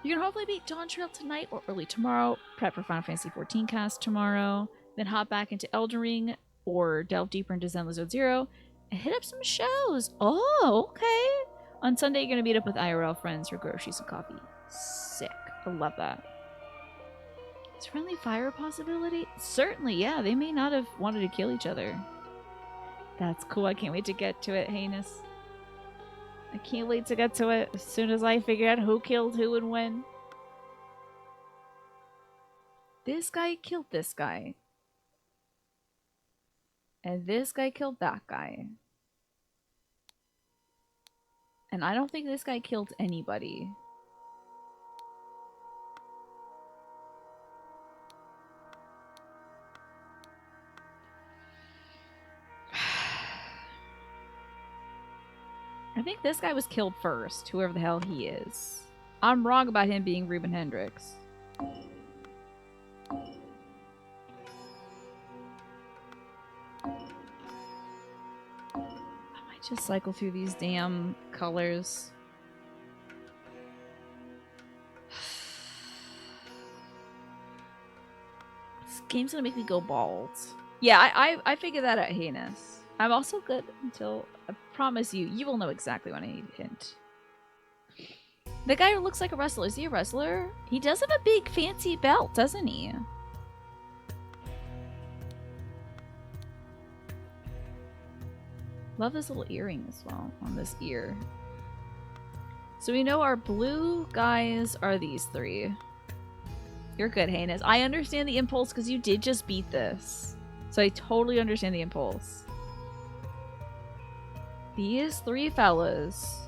You can hopefully beat Dawn Trail tonight or early tomorrow, prep for Final Fantasy XIV cast tomorrow, then hop back into Elden Ring or delve deeper into Zenless Zone Zero and hit up some shows. Oh, okay. On Sunday, you're going to meet up with IRL friends for groceries and coffee. Sick. I love that. Is friendly fire a possibility? Certainly, yeah. They may not have wanted to kill each other. That's cool. I can't wait to get to it, Heinous. I can't wait to get to it as soon as I figure out who killed who and when. This guy killed this guy. And this guy killed that guy. And I don't think this guy killed anybody. I think this guy was killed first, whoever the hell he is. I'm wrong about him being Ruben Hendricks. Just cycle through these damn colors. This game's gonna make me go bald. Yeah, I figured that out, Heinous. I'm also good until I promise you will know exactly when I need a hint. The guy who looks like a wrestler. Is he a wrestler? He does have a big fancy belt, doesn't he? Love his little earring as well on this ear. So we know our blue guys are these three. You're good, Haynes. I understand the impulse because you did just beat this. So I totally understand the impulse. These three fellas.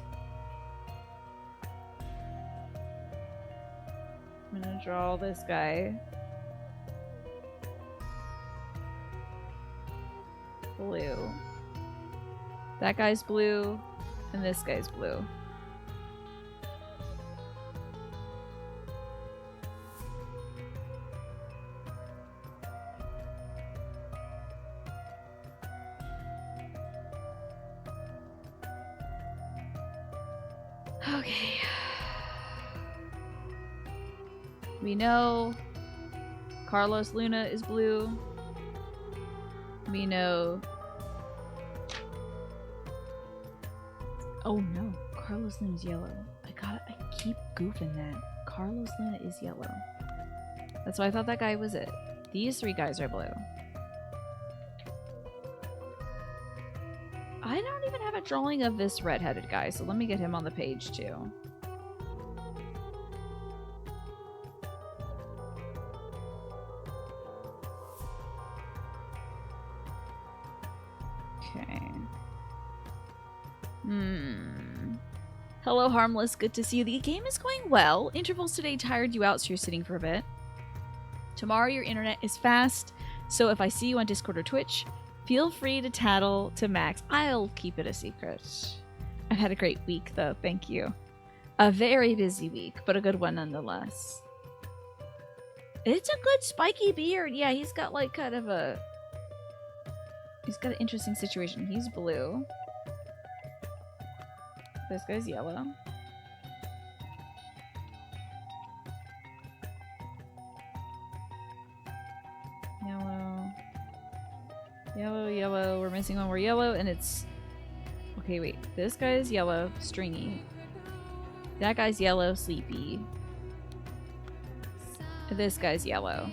I'm gonna draw this guy. Blue. That guy's blue, and this guy's blue. Okay. We know Carlos Luna is blue. We know... Oh no, Carlos Luna is yellow. I keep goofing that. Carlos Luna is yellow. That's why I thought that guy was it. These three guys are blue. I don't even have a drawing of this red-headed guy, so let me get him on the page too. Okay. Hello, Harmless. Good to see you. The game is going well. Intervals today tired you out, so you're sitting for a bit. Tomorrow your internet is fast, so if I see you on Discord or Twitch, feel free to tattle to Max. I'll keep it a secret. I've had a great week, though. Thank you. A very busy week, but a good one nonetheless. It's a good spiky beard. Yeah, he's got like kind of a... He's got an interesting situation. He's blue. This guy's yellow. Yellow. Yellow, yellow. We're missing one more yellow, and it's... Okay, wait. This guy's yellow, stringy. That guy's yellow, sleepy. This guy's yellow.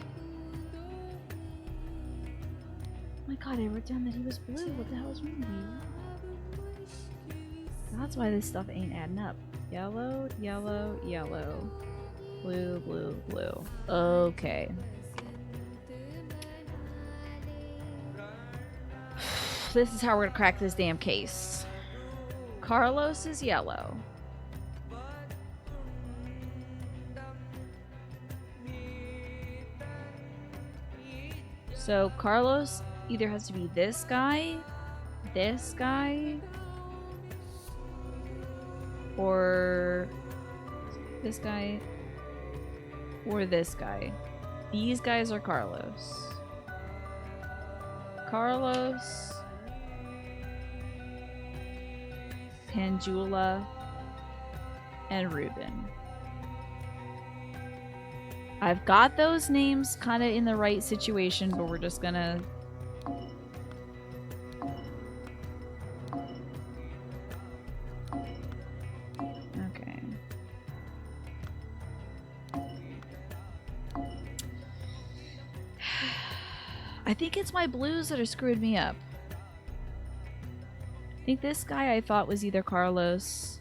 Oh my god, I wrote down that he was blue. What the hell is wrong with you? That's why this stuff ain't adding up. Yellow, yellow, yellow. Blue, blue, blue. Okay. This is how we're gonna crack this damn case. Carlos is yellow. So Carlos either has to be this guy, or this guy, or this guy. These guys are Carlos. Carlos, Panjula, and Ruben. I've got those names kind of in the right situation, but we're just gonna... Okay. I think it's my blues that are screwing me up. I think this guy I thought was either Carlos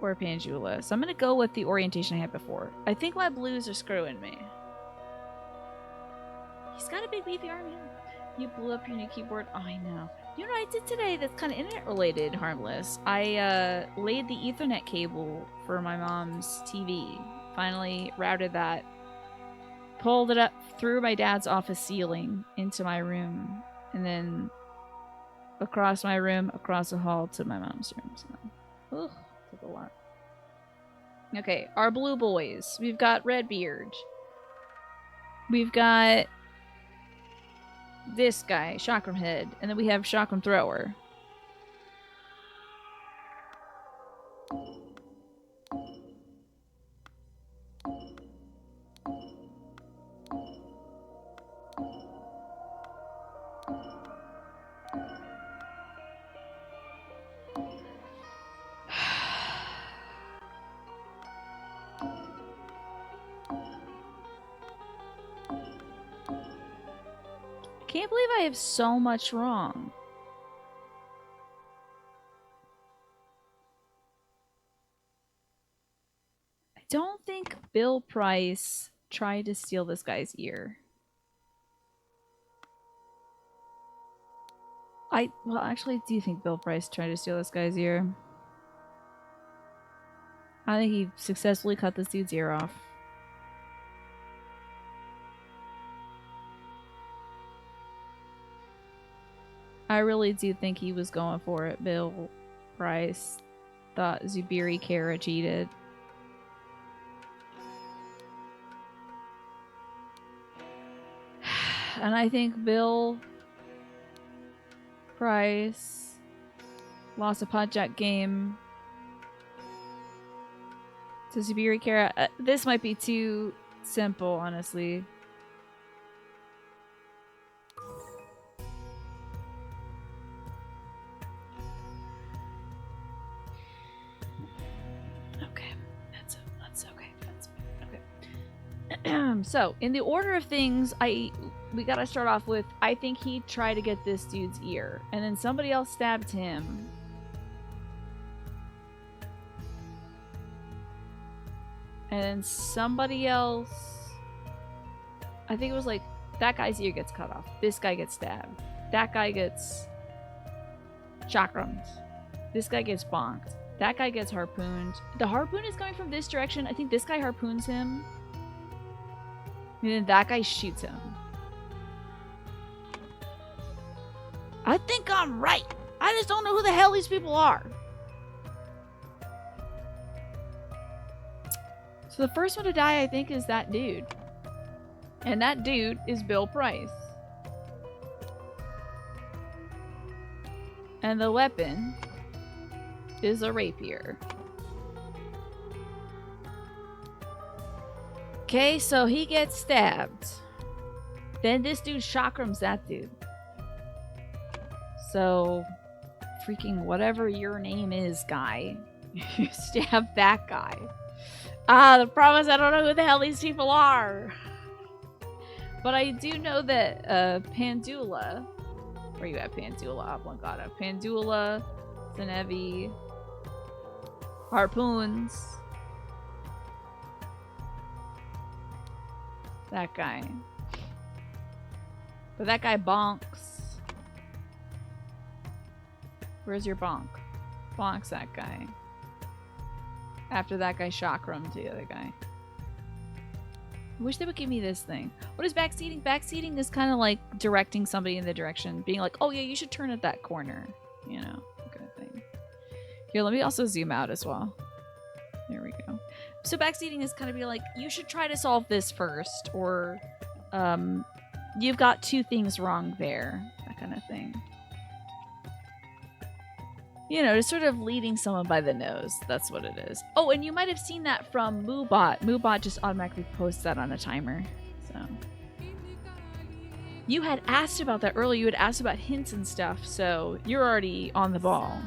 or Panjula. So I'm going to go with the orientation I had before. I think my blues are screwing me. He's got a big beefy arm. You blew up your new keyboard. Oh, I know. You know what I did today that's kind of internet related, Harmless? I laid the Ethernet cable for my mom's TV. Finally routed that. Pulled it up through my dad's office ceiling into my room. And then across my room, across the hall to my mom's room. So, ugh. A lot. Okay, our blue boys. We've got Redbeard. We've got this guy, Chakram Head, and then we have Chakram Thrower. Can't believe I have so much wrong. I don't think Bill Price tried to steal this guy's ear. Well, actually, I do think Bill Price tried to steal this guy's ear. I think he successfully cut this dude's ear off. I really do think he was going for it. Bill Price thought Zubiri Kara cheated. And I think Bill Price lost a podjack game to Zubiri Kara. This might be too simple, honestly. Okay, that's okay. That's okay. So, in the order of things, we gotta start off with, I think he tried to get this dude's ear, and then somebody else stabbed him. And then somebody else, I think it was like, that guy's ear gets cut off. This guy gets stabbed. That guy gets chakrams. This guy gets bonked. That guy gets harpooned. The harpoon is coming from this direction. I think this guy harpoons him. And then that guy shoots him. I think I'm right. I just don't know who the hell these people are. So the first one to die, I think, is that dude. And that dude is Bill Price. And the weapon is a rapier. Okay, so he gets stabbed. Then this dude chakrams that dude. So, freaking whatever your name is, guy. You stab that guy. The problem is I don't know who the hell these people are. But I do know that Pandula... Where you at, Pandula? Oblongata. Pandula, Zenevi, Harpoons. That guy. But that guy bonks. Where's your bonk? Bonks that guy. After that guy chakrammed the other guy. I wish they would give me this thing. What is backseating? Backseating is kind of like directing somebody in the direction. Being like, oh yeah, you should turn at that corner. You know, that kind of thing. Here, let me also zoom out as well. There we go. So backseating is kind of be like, you should try to solve this first. Or, you've got two things wrong there. That kind of thing. You know, just sort of leading someone by the nose. That's what it is. Oh, and you might have seen that from Moobot. Moobot just automatically posts that on a timer. So you had asked about that earlier. You had asked about hints and stuff. So you're already on the ball.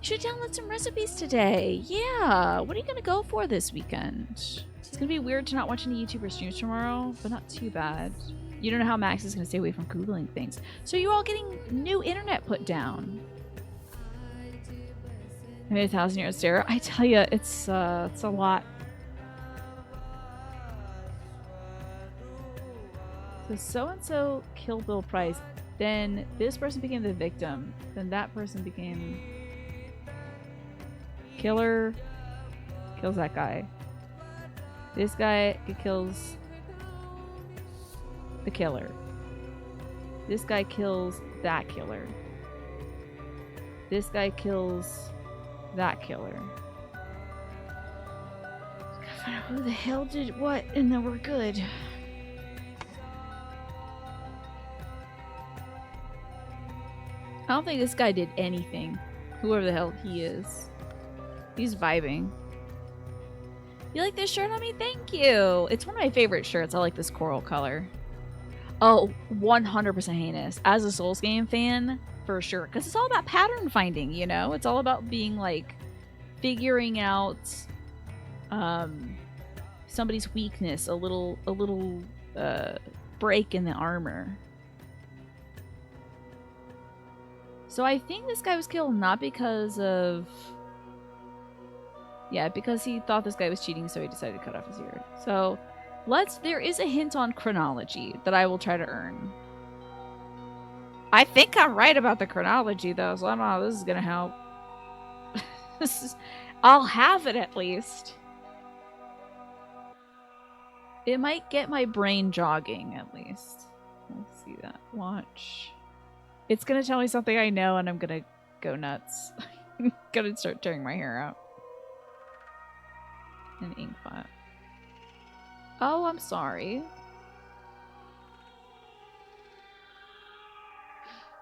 You should download some recipes today. Yeah. What are you going to go for this weekend? It's going to be weird to not watch any YouTuber streams tomorrow, but not too bad. You don't know how Max is going to stay away from Googling things. So you're all getting new internet put down. I made 1,000 years stare. I tell you, it's a lot. So and so killed Bill Price. Then this person became the victim. Then that person became killer. Kills that guy. This guy kills the killer. This guy kills that killer. This guy kills that killer. Gotta find out who the hell did what, and then we're good. I don't think this guy did anything. Whoever the hell he is. He's vibing. You like this shirt on me? Thank you! It's one of my favorite shirts. I like this coral color. Oh, 100% heinous. As a Souls game fan, for sure, because it's all about pattern finding, you know? It's all about being like figuring out somebody's weakness, a little break in the armor. So I think this guy was killed not because of... Yeah, because he thought this guy was cheating, so he decided to cut off his ear. So there is a hint on chronology that I will try to earn. I think I'm right about the chronology, though, so I don't know how this is gonna help. I'll have it at least. It might get my brain jogging, at least. Let's see that. Watch. It's gonna tell me something I know, and I'm gonna go nuts. I'm gonna start tearing my hair out. An ink pot. Oh, I'm sorry.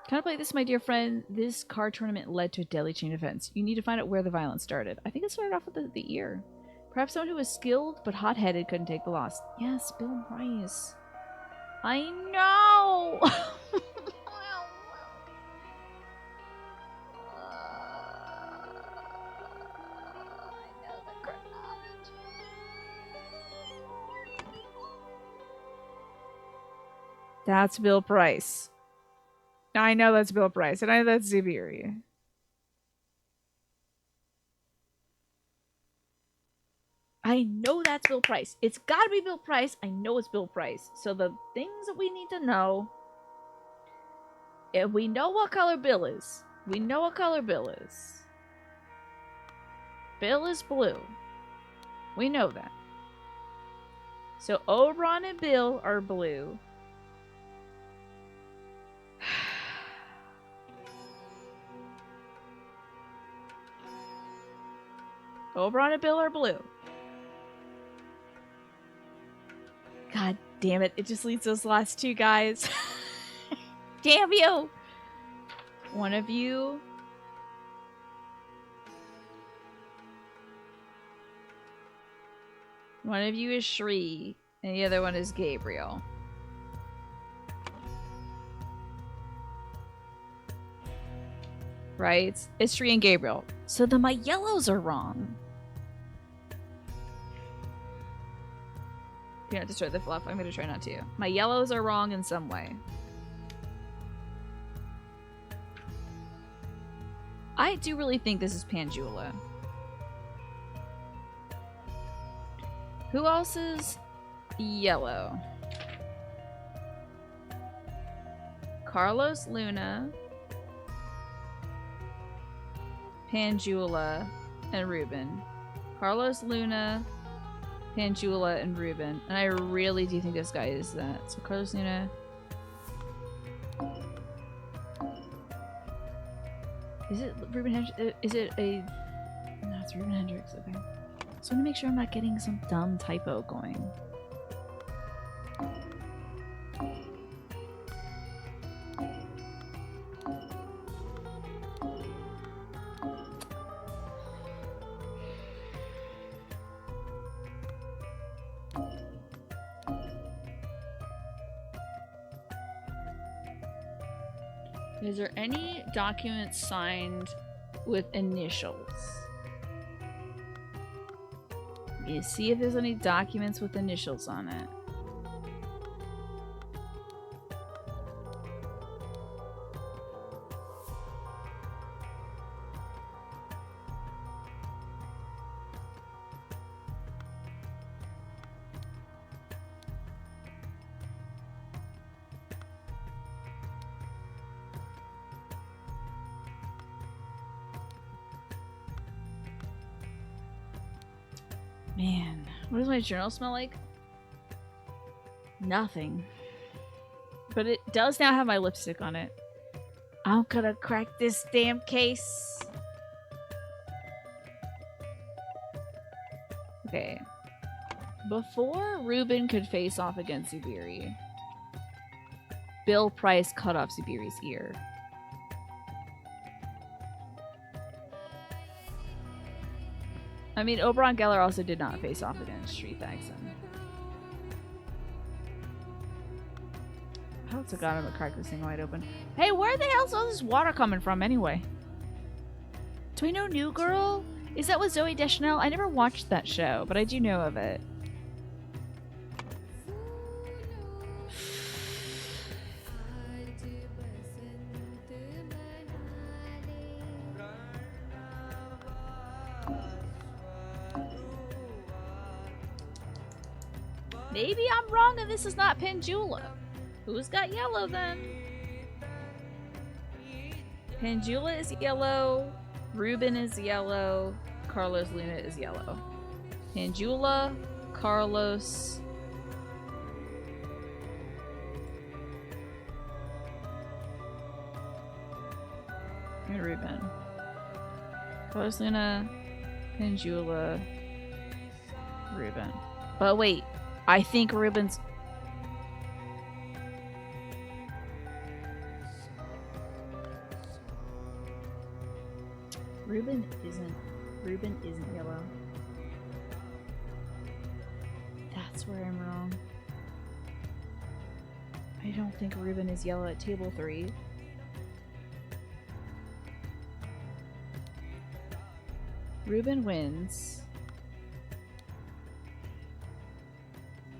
Contemplate this, my dear friend. This card tournament led to a deadly chain of events. You need to find out where the violence started. I think it started off with the ear. Perhaps someone who was skilled but hot-headed couldn't take the loss. Yes, Bill Price. I know! That's Bill Price. I know that's Bill Price, and I know that's Zubiri. I know that's Bill Price. It's gotta be Bill Price. I know it's Bill Price. So the things that we need to know... If we know what color Bill is. We know what color Bill is. Bill is blue. We know that. So Oberon and Bill are blue. Oberon and Bill are blue. God damn it. It just leads those last two guys. Damn you! One of you... One of you is Shri, and the other one is Gabriel. Right? It's Shri and Gabriel. So then my yellows are wrong. Do not destroy the fluff. I'm gonna try not to. My yellows are wrong in some way. I do really think this is Panjula. Who else is yellow? Carlos Luna, Panjula, and Ruben. Carlos Luna, Panjula, and Ruben. And I really do think this guy is that. So Carlos Luna. Is it Ruben Hendricks? Is it a... No, it's Ruben Hendricks. Okay. So I want to make sure I'm not getting some dumb typo going. Is there any documents signed with initials? You see if there's any documents with initials on it. Man, what does my journal smell like? Nothing. But it does now have my lipstick on it. I'm gonna crack this damn case. Okay. Before Ruben could face off against Zubiri, Bill Price cut off Zubiri's ear. I mean, Oberon Geller also did not face off against Shri Thaxton. Oh, to God, I'm gonna crack this thing wide open. Hey, where the hell's all this water coming from anyway? Do I know New Girl? Is that with Zoe Deschanel? I never watched that show, but I do know of it. Maybe I'm wrong and this is not Pendula. Who's got yellow then? Pendula is yellow. Ruben is yellow. Carlos Luna is yellow. Pendula, Carlos. And Ruben. Carlos Luna, Pendula, Ruben. But wait, I think Ruben's... Ruben isn't yellow. That's where I'm wrong. I don't think Ruben is yellow at table 3. Ruben wins.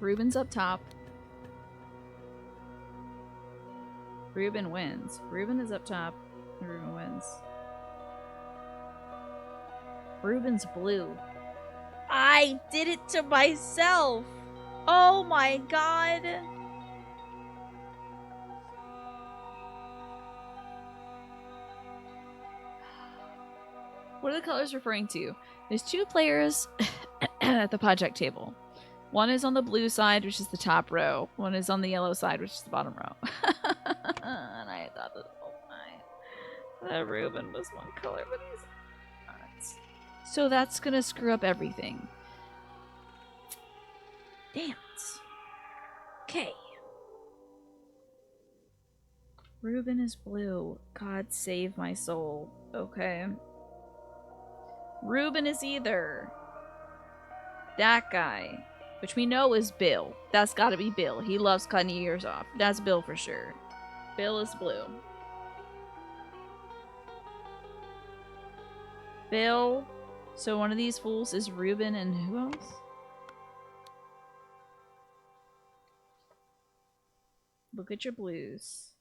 Ruben's up top. Ruben wins. Ruben is up top. Ruben wins. Ruben's blue. I did it to myself. Oh my god. What are the colors referring to? There's 2 players at the project table. One is on the blue side, which is the top row. One is on the yellow side, which is the bottom row. And I thought this whole time that Ruben was one color, but he's not. So that's gonna screw up everything. Damn it. Okay. Ruben is blue. God save my soul. Okay. Ruben is either that guy, which we know is Bill. That's gotta be Bill. He loves cutting your ears off. That's Bill for sure. Bill is blue. Bill. So one of these fools is Ruben and who else? Look at your blues.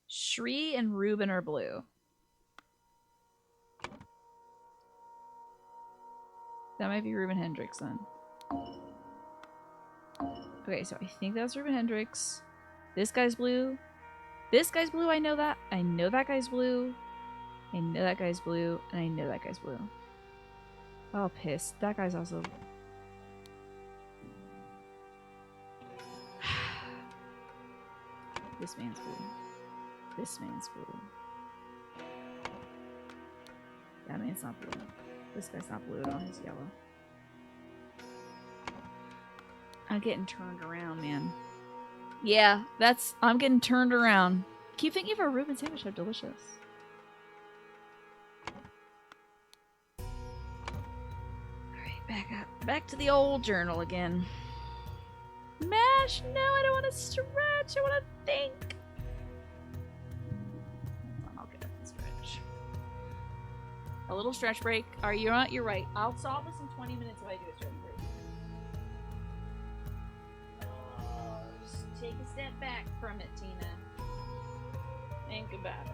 Shree and Ruben are blue. That might be Ruben Hendricks then. Okay, so I think that's Ruben Hendricks. This guy's blue. This guy's blue, I know that. I know that guy's blue. I know that guy's blue. And I know that guy's blue. Oh, pissed. That guy's also... This man's blue. This man's blue. That man's not blue. This guy's not blue at all. He's yellow. I'm getting turned around, man. Yeah, that's... I'm getting turned around. Keep thinking of a Reuben sandwich. How delicious. Alright, back up. Back to the old journal again. Mash! No, I don't want to stretch. I want to think. I'll get up and stretch. A little stretch break. Are you right? You're right. I'll solve this in 20 minutes if I do a stretch break. Just take a step back from it, Tina. Think about it.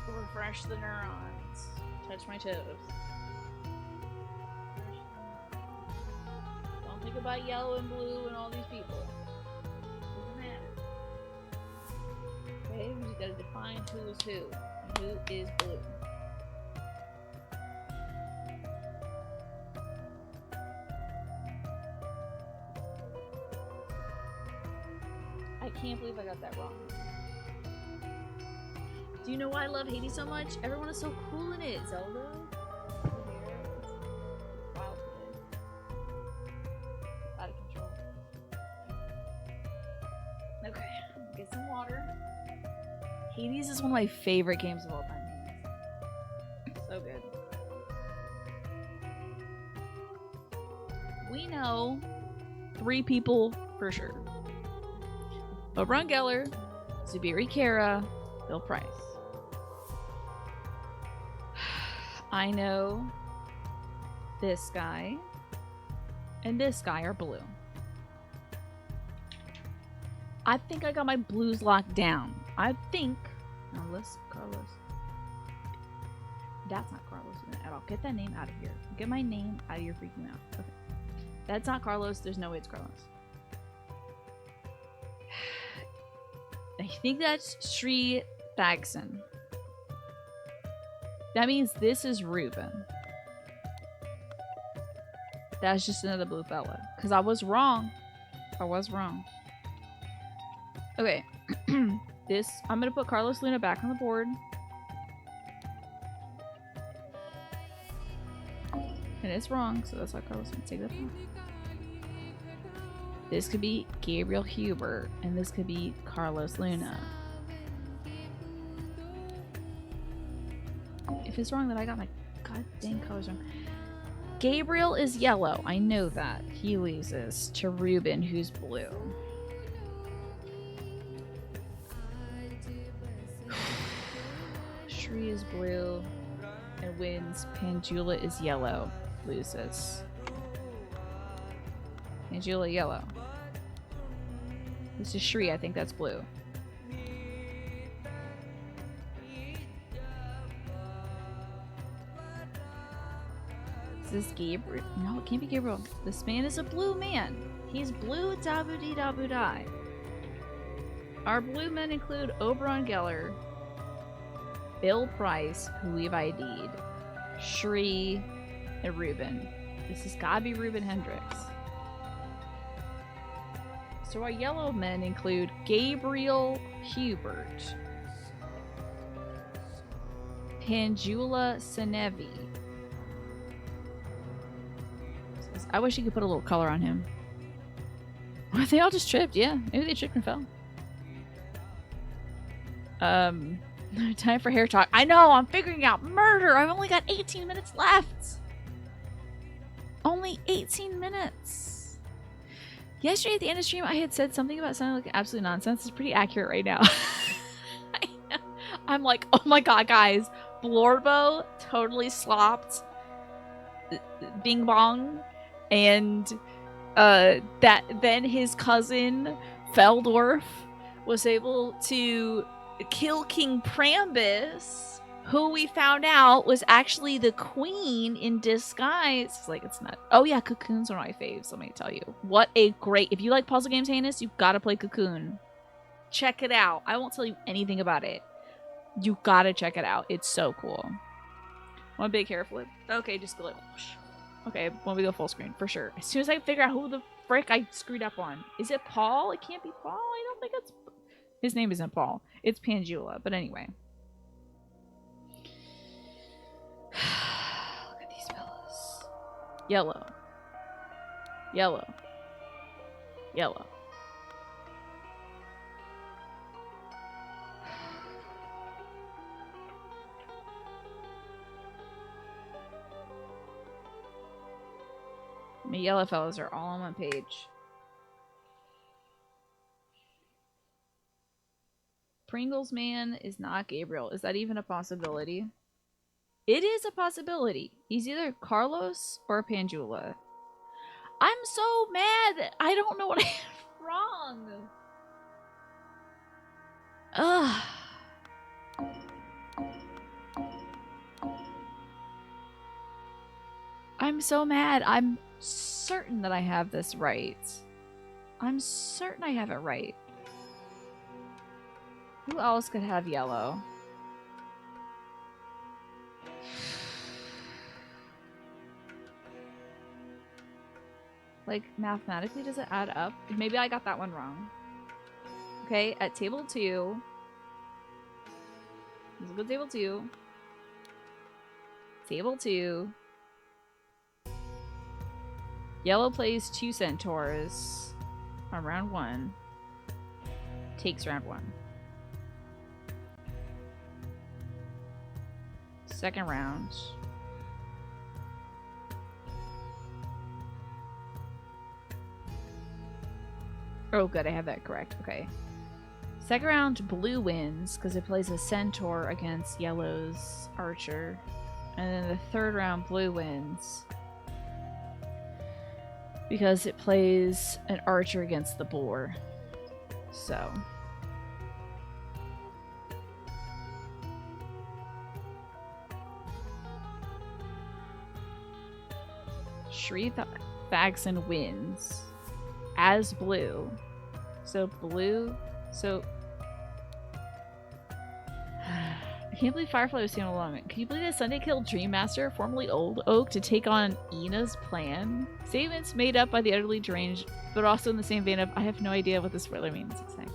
Refresh the neurons. Touch my toes. Don't think about yellow and blue and all these people. Doesn't matter. Okay, we just gotta define who is who. And who is blue. I can't believe I got that wrong. Do you know why I love Hades so much? Everyone is so cool in it, Zelda. Wild today. Out of control. Okay, get some water. Hades is one of my favorite games of all time. So good. We know 3 people for sure. Oberon Geller, Zubiri Kara, Bill Price. I know this guy and this guy are blue. I think I got my blues locked down. I think Carlos. That's not Carlos at all. Get that name out of here. Get my name out of your freaking mouth. Okay. That's not Carlos. There's no way it's Carlos. I think that's Sri Thagson. That means this is Ruben. That's just another blue fella. Because I was wrong. Okay. I'm going to put Carlos Luna back on the board. And it's wrong, so that's why Carlos Luna take that off. This could be Gabriel Hubert, and this could be Carlos Luna. If it's wrong, then I got my goddamn colors wrong. Gabriel is yellow. I know that. He loses to Ruben, who's blue. Shri is blue and wins. Panjula is yellow. Loses. Panjula yellow. This is Shri. I think that's blue. Is this Gabriel? No, it can't be Gabriel. This man is a blue man. He's blue dabu-dee-dabu-die. Our blue men include Oberon Geller, Bill Price, who we've ID'd, Shri, and Ruben. This has gotta be Ruben Hendricks. So our yellow men include Gabriel Hubert, Panjula Senevi. I wish you could put a little color on him. They all just tripped, yeah. Maybe they tripped and fell. Time for hair talk. I know, I'm figuring out murder. I've only got 18 minutes left. Only 18 minutes. Yesterday at the end of stream, I had said something about sounding like absolute nonsense. It's pretty accurate right now. I'm like, oh my god, guys. Blorbo totally slopped Bing Bong. And then his cousin Feldorf was able to kill King Prambus, who we found out was actually the queen in disguise. It's like, it's not. Oh yeah, Cocoon's one of my faves, let me tell you. What a great, if you like puzzle games, Hannes, you've got to play Cocoon. Check it out. I won't tell you anything about it. You gotta check it out. It's so cool. One big hair flip. Okay, just go like, whoosh. Okay, when we go full screen, for sure. As soon as I figure out who the frick I screwed up on. Is it Paul? It can't be Paul. I don't think it's... His name isn't Paul. It's Panjula. But anyway. Look at these fellas. Yellow. Yellow. Yellow. My yellow fellas are all on one page. Pringles man is not Gabriel. Is that even a possibility? It is a possibility. He's either Carlos or Panjula. I'm so mad. I don't know what I have wrong. Ugh. I'm so mad. I'm certain that I have this right. I'm certain I have it right. Who else could have yellow? Like, mathematically, does it add up? Maybe I got that one wrong. Okay, at table 2. Let's go table 2. Table 2. Yellow plays 2 centaurs on round 1. Takes round 1. Second round. Oh, good. I have that correct. Okay. Second round, blue wins because it plays a centaur against yellow's archer. And then the third round, blue wins because it plays an archer against the boar. So. Shri Thaxon wins as blue. So blue. So I can't believe Firefly was seen along. Can you believe that Sunday killed Dream Master, formerly Old Oak, to take on Ina's plan? Statements made up by the utterly deranged, but also in the same vein of, I have no idea what this spoiler means exactly.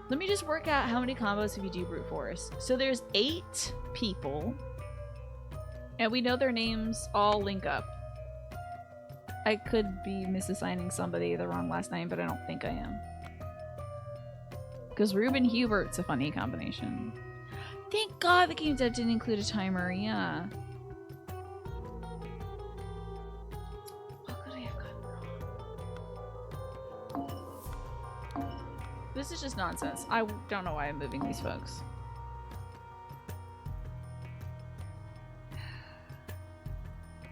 Let me just work out how many combos if you do brute force. So there's 8 people, and we know their names all link up. I could be misassigning somebody the wrong last name, but I don't think I am. Because Reuben Hubert's a funny combination. Thank God the game dev didn't include a timer, yeah. What could I have gotten wrong? This is just nonsense. I don't know why I'm moving these folks.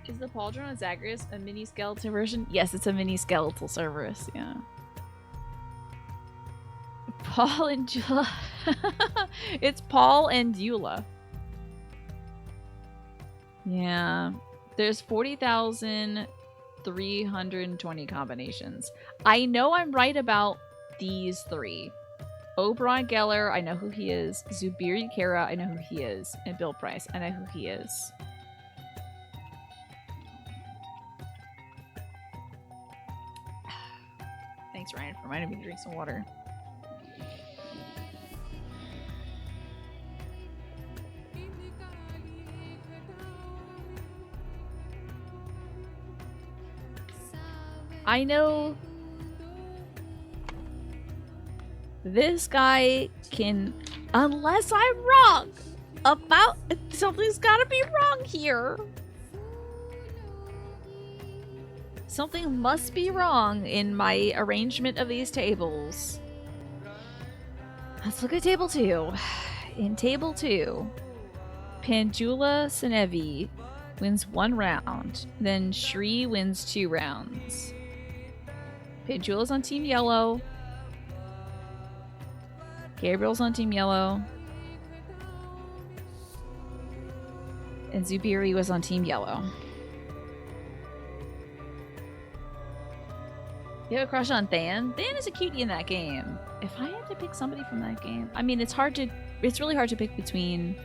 Is the Pauldron on Zagreus a mini skeletal version? Yes, it's a mini skeletal Cerberus, yeah. Paul and Jula. It's Paul and Eula. Yeah. There's 40,320 combinations. I know I'm right about these 3. Oberon Geller, I know who he is. Zubiri Kara, I know who he is. And Bill Price, I know who he is. Thanks, Ryan, for reminding me to drink some water. I know this guy can, unless I'm wrong about, something's gotta be wrong here. Something must be wrong in my arrangement of these tables. Let's look at table 2. In table 2, Panjula Senevi wins 1 round. Then Shri wins 2 rounds. Panjula's on Team Yellow. Gabriel's on Team Yellow. And Zubiri was on Team Yellow. You have a crush on Than? Than is a cutie in that game. If I had to pick somebody from that game, I mean, it's really hard to pick between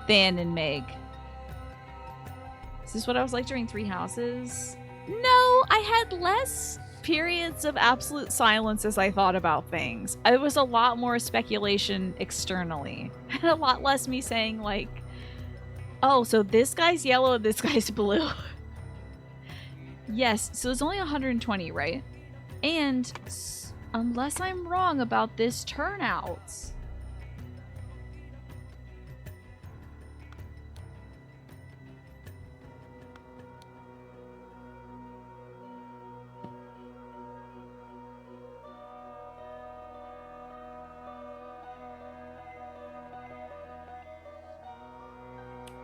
Than and Meg. Is this what I was like during Three Houses? No, I had less periods of absolute silence as I thought about things. It was a lot more speculation externally. And a lot less me saying like, oh, so this guy's yellow and this guy's blue. Yes, so it's only 120, right? And unless I'm wrong about this turnout,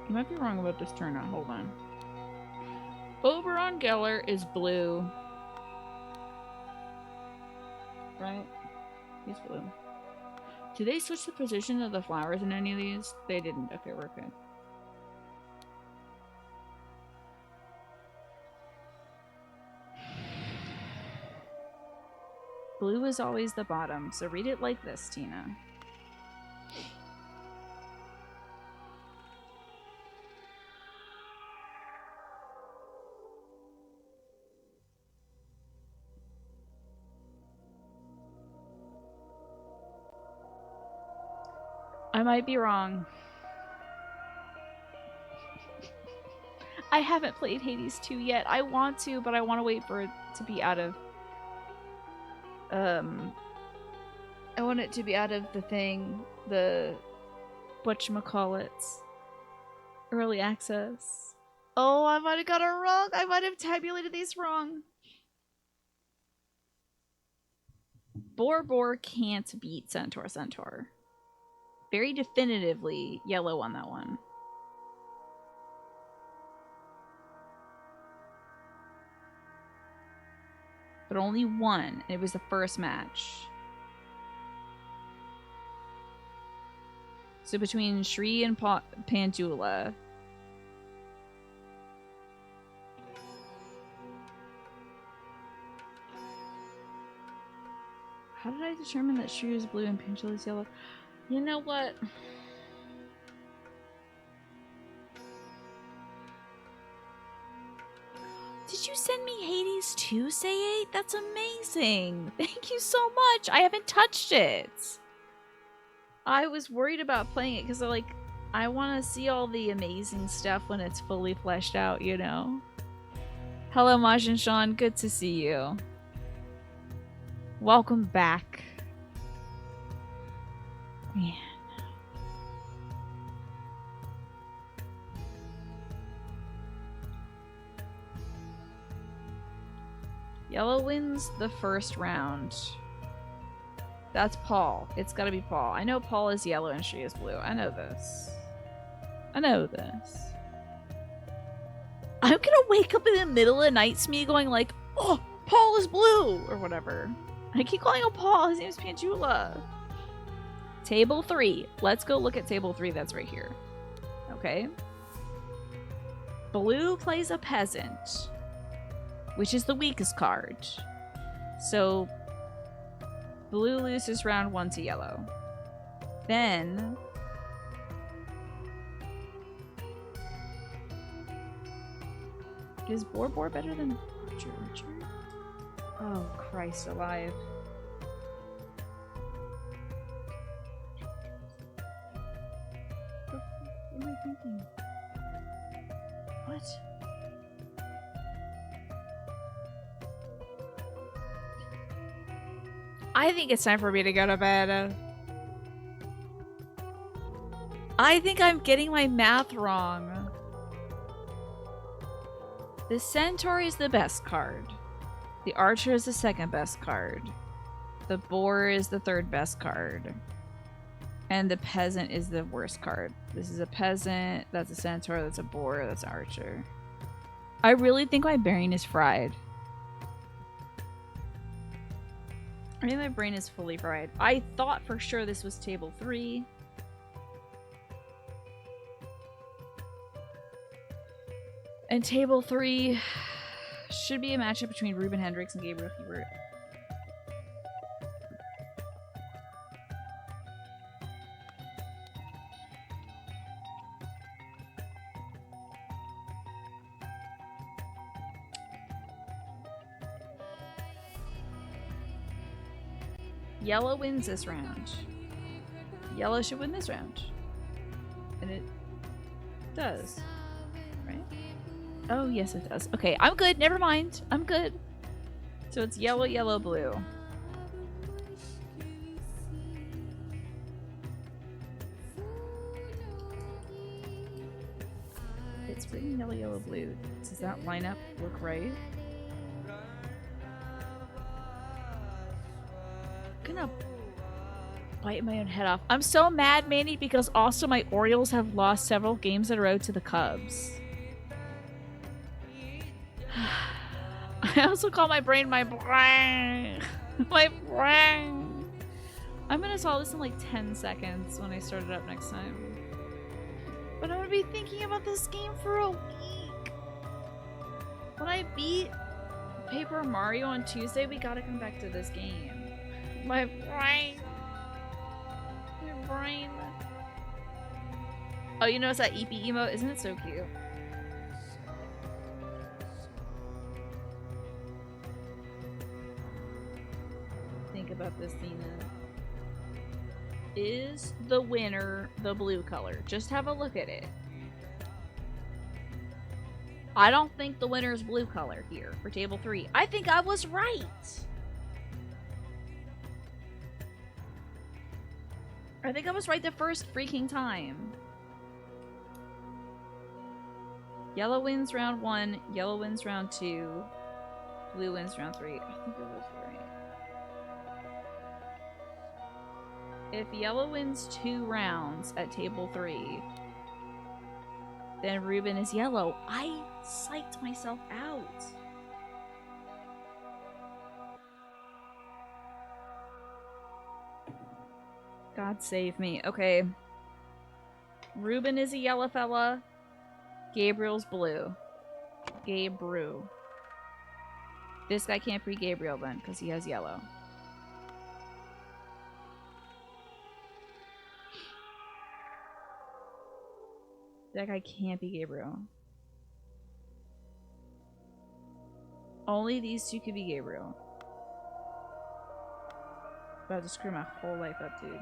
you might be wrong about this turnout. Hold on. Oberon Geller is blue. Right? He's blue. Did they switch the position of the flowers in any of these? They didn't. Okay, we're good. Blue is always the bottom, so read it like this, Tina. I might be wrong. I haven't played Hades 2 yet. I want to, but I want to wait for it to be out of... I want it to be out of the thing, the... whatchamacallits. Early access. Oh, I might have got it wrong. I might have tabulated these wrong. Bor can't beat Centaur. Very definitively yellow on that one. But only one. It was the first match. So between Shri and Panjula. How did I determine that Shrew is blue and Pinchil is yellow? You know what? Did you send me Hades too, Say8? That's amazing. Thank you so much. I haven't touched it. I was worried about playing it because I want to see all the amazing stuff when it's fully fleshed out, you know? Hello, Majin Sean. Good to see you. Welcome back. Man. Yellow wins the first round. That's Paul. It's gotta be Paul. I know Paul is yellow and she is blue. I know this. I know this. I'm gonna wake up in the middle of the night, Smee, going like, oh, Paul is blue! Or whatever. I keep calling him Paul. His name is Panjula. Table 3. Let's go look at table 3 that's right here. Okay. Blue plays a peasant, which is the weakest card. So blue loses round 1 to yellow. Then is Borbor better than Archer? Oh, Christ alive. What am I thinking? What? I think it's time for me to go to bed. I think I'm getting my math wrong. The Centaur is the best card. The Archer is the second best card. The Boar is the third best card. And the Peasant is the worst card. This is a Peasant, that's a Centaur, that's a Boar, that's an Archer. I really think my brain is fried. I think my brain is fully fried. I thought for sure this was table 3. And table 3 should be a matchup between Ruben Hendricks and Gabriel Hebert. Yellow wins this round. Yellow should win this round. And it does. Right? Oh, yes it does. Okay, I'm good. Never mind. I'm good. So it's yellow, yellow, blue. It's written yellow, yellow, blue. Does that lineup look right? I'm gonna bite my own head off. I'm so mad, Manny, because also my Orioles have lost several games in a row to the Cubs. I also call my brain my brain. My brain. I'm gonna solve this in like 10 seconds when I start it up next time. But I'm gonna be thinking about this game for a week. When I beat Paper Mario on Tuesday, we gotta come back to this game. My brain. My brain. Oh, you notice that EP emote? Isn't it so cute? Think about this, Dina. Is the winner the blue color? Just have a look at it. I don't think the winner is blue color here for table 3. I think I was right. I think I was right the first freaking time. Yellow wins round 1, yellow wins round 2, blue wins round 3. I think I was right. If yellow wins 2 rounds at table 3, then Ruben is yellow. I psyched myself out. God save me. Okay. Ruben is a yellow fella. Gabriel's blue. Gabriel. This guy can't be Gabriel then, because he has yellow. That guy can't be Gabriel. Only these two could be Gabriel. About to screw my whole life up, dude.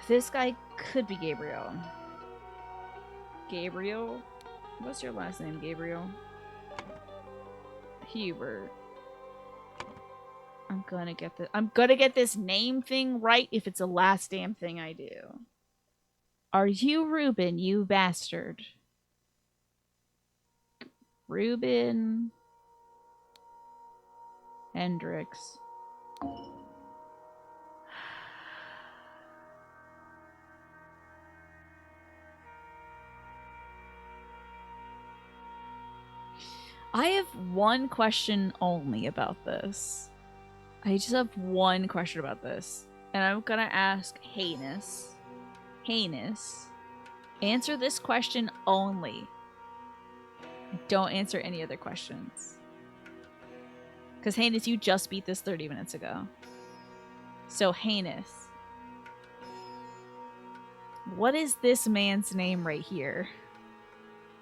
This guy could be Gabriel. Gabriel? What's your last name, Gabriel? Hubert. I'm gonna get this name thing right if it's the last damn thing I do. Are you Ruben, you bastard? Ruben Hendricks. I have one question only about this. I just have one question about this. And I'm gonna ask Heinous. Heinous. Answer this question only. Don't answer any other questions. Because Heinous, you just beat this 30 minutes ago. So Heinous. What is this man's name right here?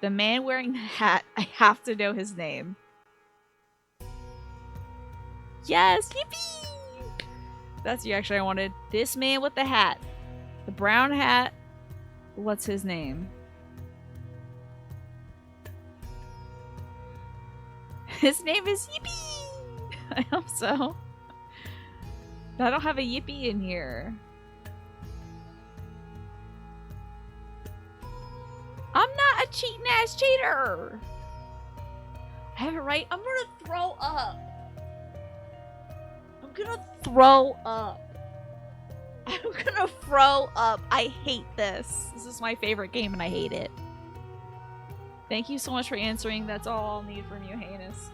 The man wearing the hat. I have to know his name. Yes! Yippee! That's the reaction I wanted. This man with the hat. The brown hat. What's his name? His name is Yippee! I hope so. I don't have a Yippee in here. I'm not a cheating ass cheater! I have it right. I'm gonna throw up. I'm gonna throw up. I'm gonna throw up. I hate this. This is my favorite game and I hate it. Thank you so much for answering. That's all I'll need from you, Heinous.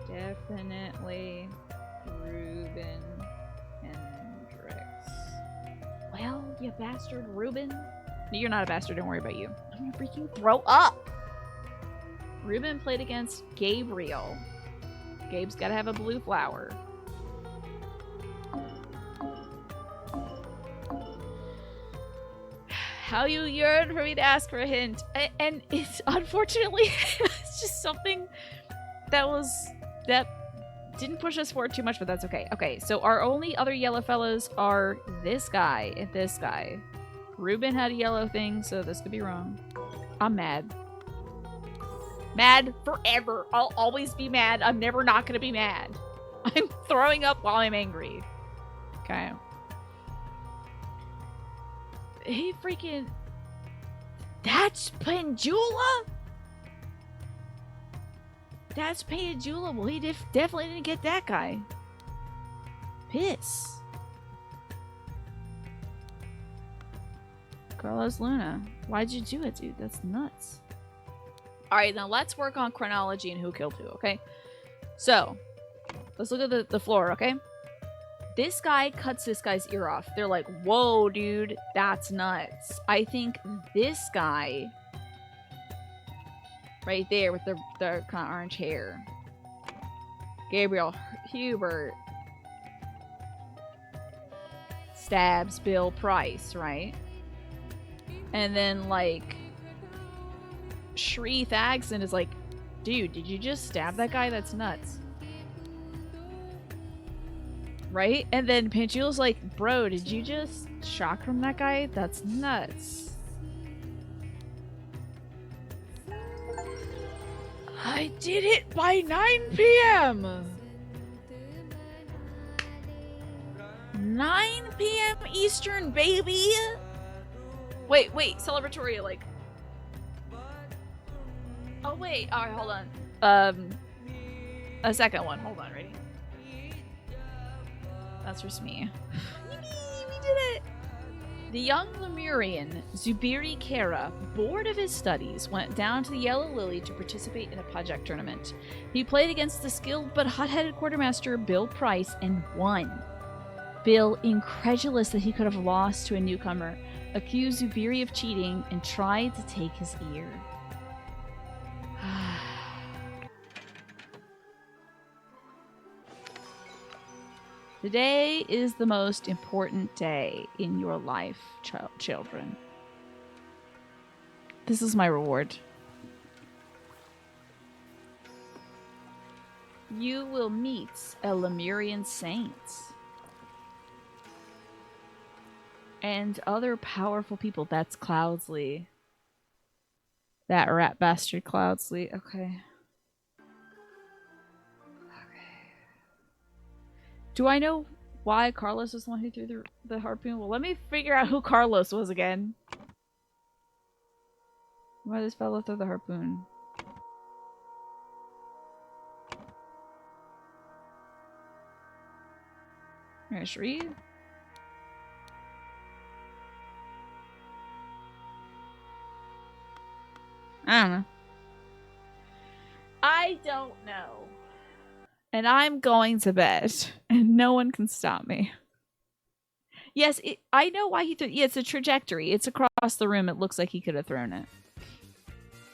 Definitely Ruben Hendricks. Well, you bastard, Ruben. You're not a bastard, don't worry about you. I'm gonna freaking throw up! Ruben played against Gabriel. Gabe's gotta have a blue flower. How you yearn for me to ask for a hint. And it's unfortunately, it's just something that didn't push us forward too much, but that's okay. Okay, so our only other yellow fellows are this guy and this guy. Ruben had a yellow thing, so this could be wrong. I'm mad. Mad forever. I'll always be mad. I'm never not gonna be mad. I'm throwing up while I'm angry. Okay. He freaking... That's Pendula? That's Pendula. Well, he definitely didn't get that guy. Piss. Carlos Luna. Why'd you do it, dude? That's nuts. Alright, now let's work on chronology and who killed who, okay? So, let's look at the floor, okay? This guy cuts this guy's ear off. They're like, whoa, dude, that's nuts. I think this guy right there with the kind of orange hair. Gabriel Hubert stabs Bill Price, right? And then, like, Shree Thagson is like, dude, did you just stab that guy? That's nuts. Right? And then Pendula's like, bro, did you just shock from that guy? That's nuts. I did it by 9 p.m. 9 p.m. Eastern, baby. Wait, celebratory, like. Oh, wait. All right, hold on. A second one. Hold on, ready? That's just me. We did it! The young Lemurian, Zubiri Kara, bored of his studies, went down to the Yellow Lily to participate in a project tournament. He played against the skilled but hot-headed quartermaster Bill Price and won. Bill, incredulous that he could have lost to a newcomer, accused Zubiri of cheating and tried to take his ear. Today is the most important day in your life, children. This is my reward. You will meet a Lemurian saint and other powerful people. That's Cloudsley. That rat bastard Cloudsley. Okay. Do I know why Carlos was the one who threw the harpoon? Well, let me figure out who Carlos was again. Why this fellow threw the harpoon? Can I read? I don't know. I don't know. And I'm going to bed, and no one can stop me. Yes, I know why he threw it. Yeah, it's a trajectory. It's across the room. It looks like he could have thrown it.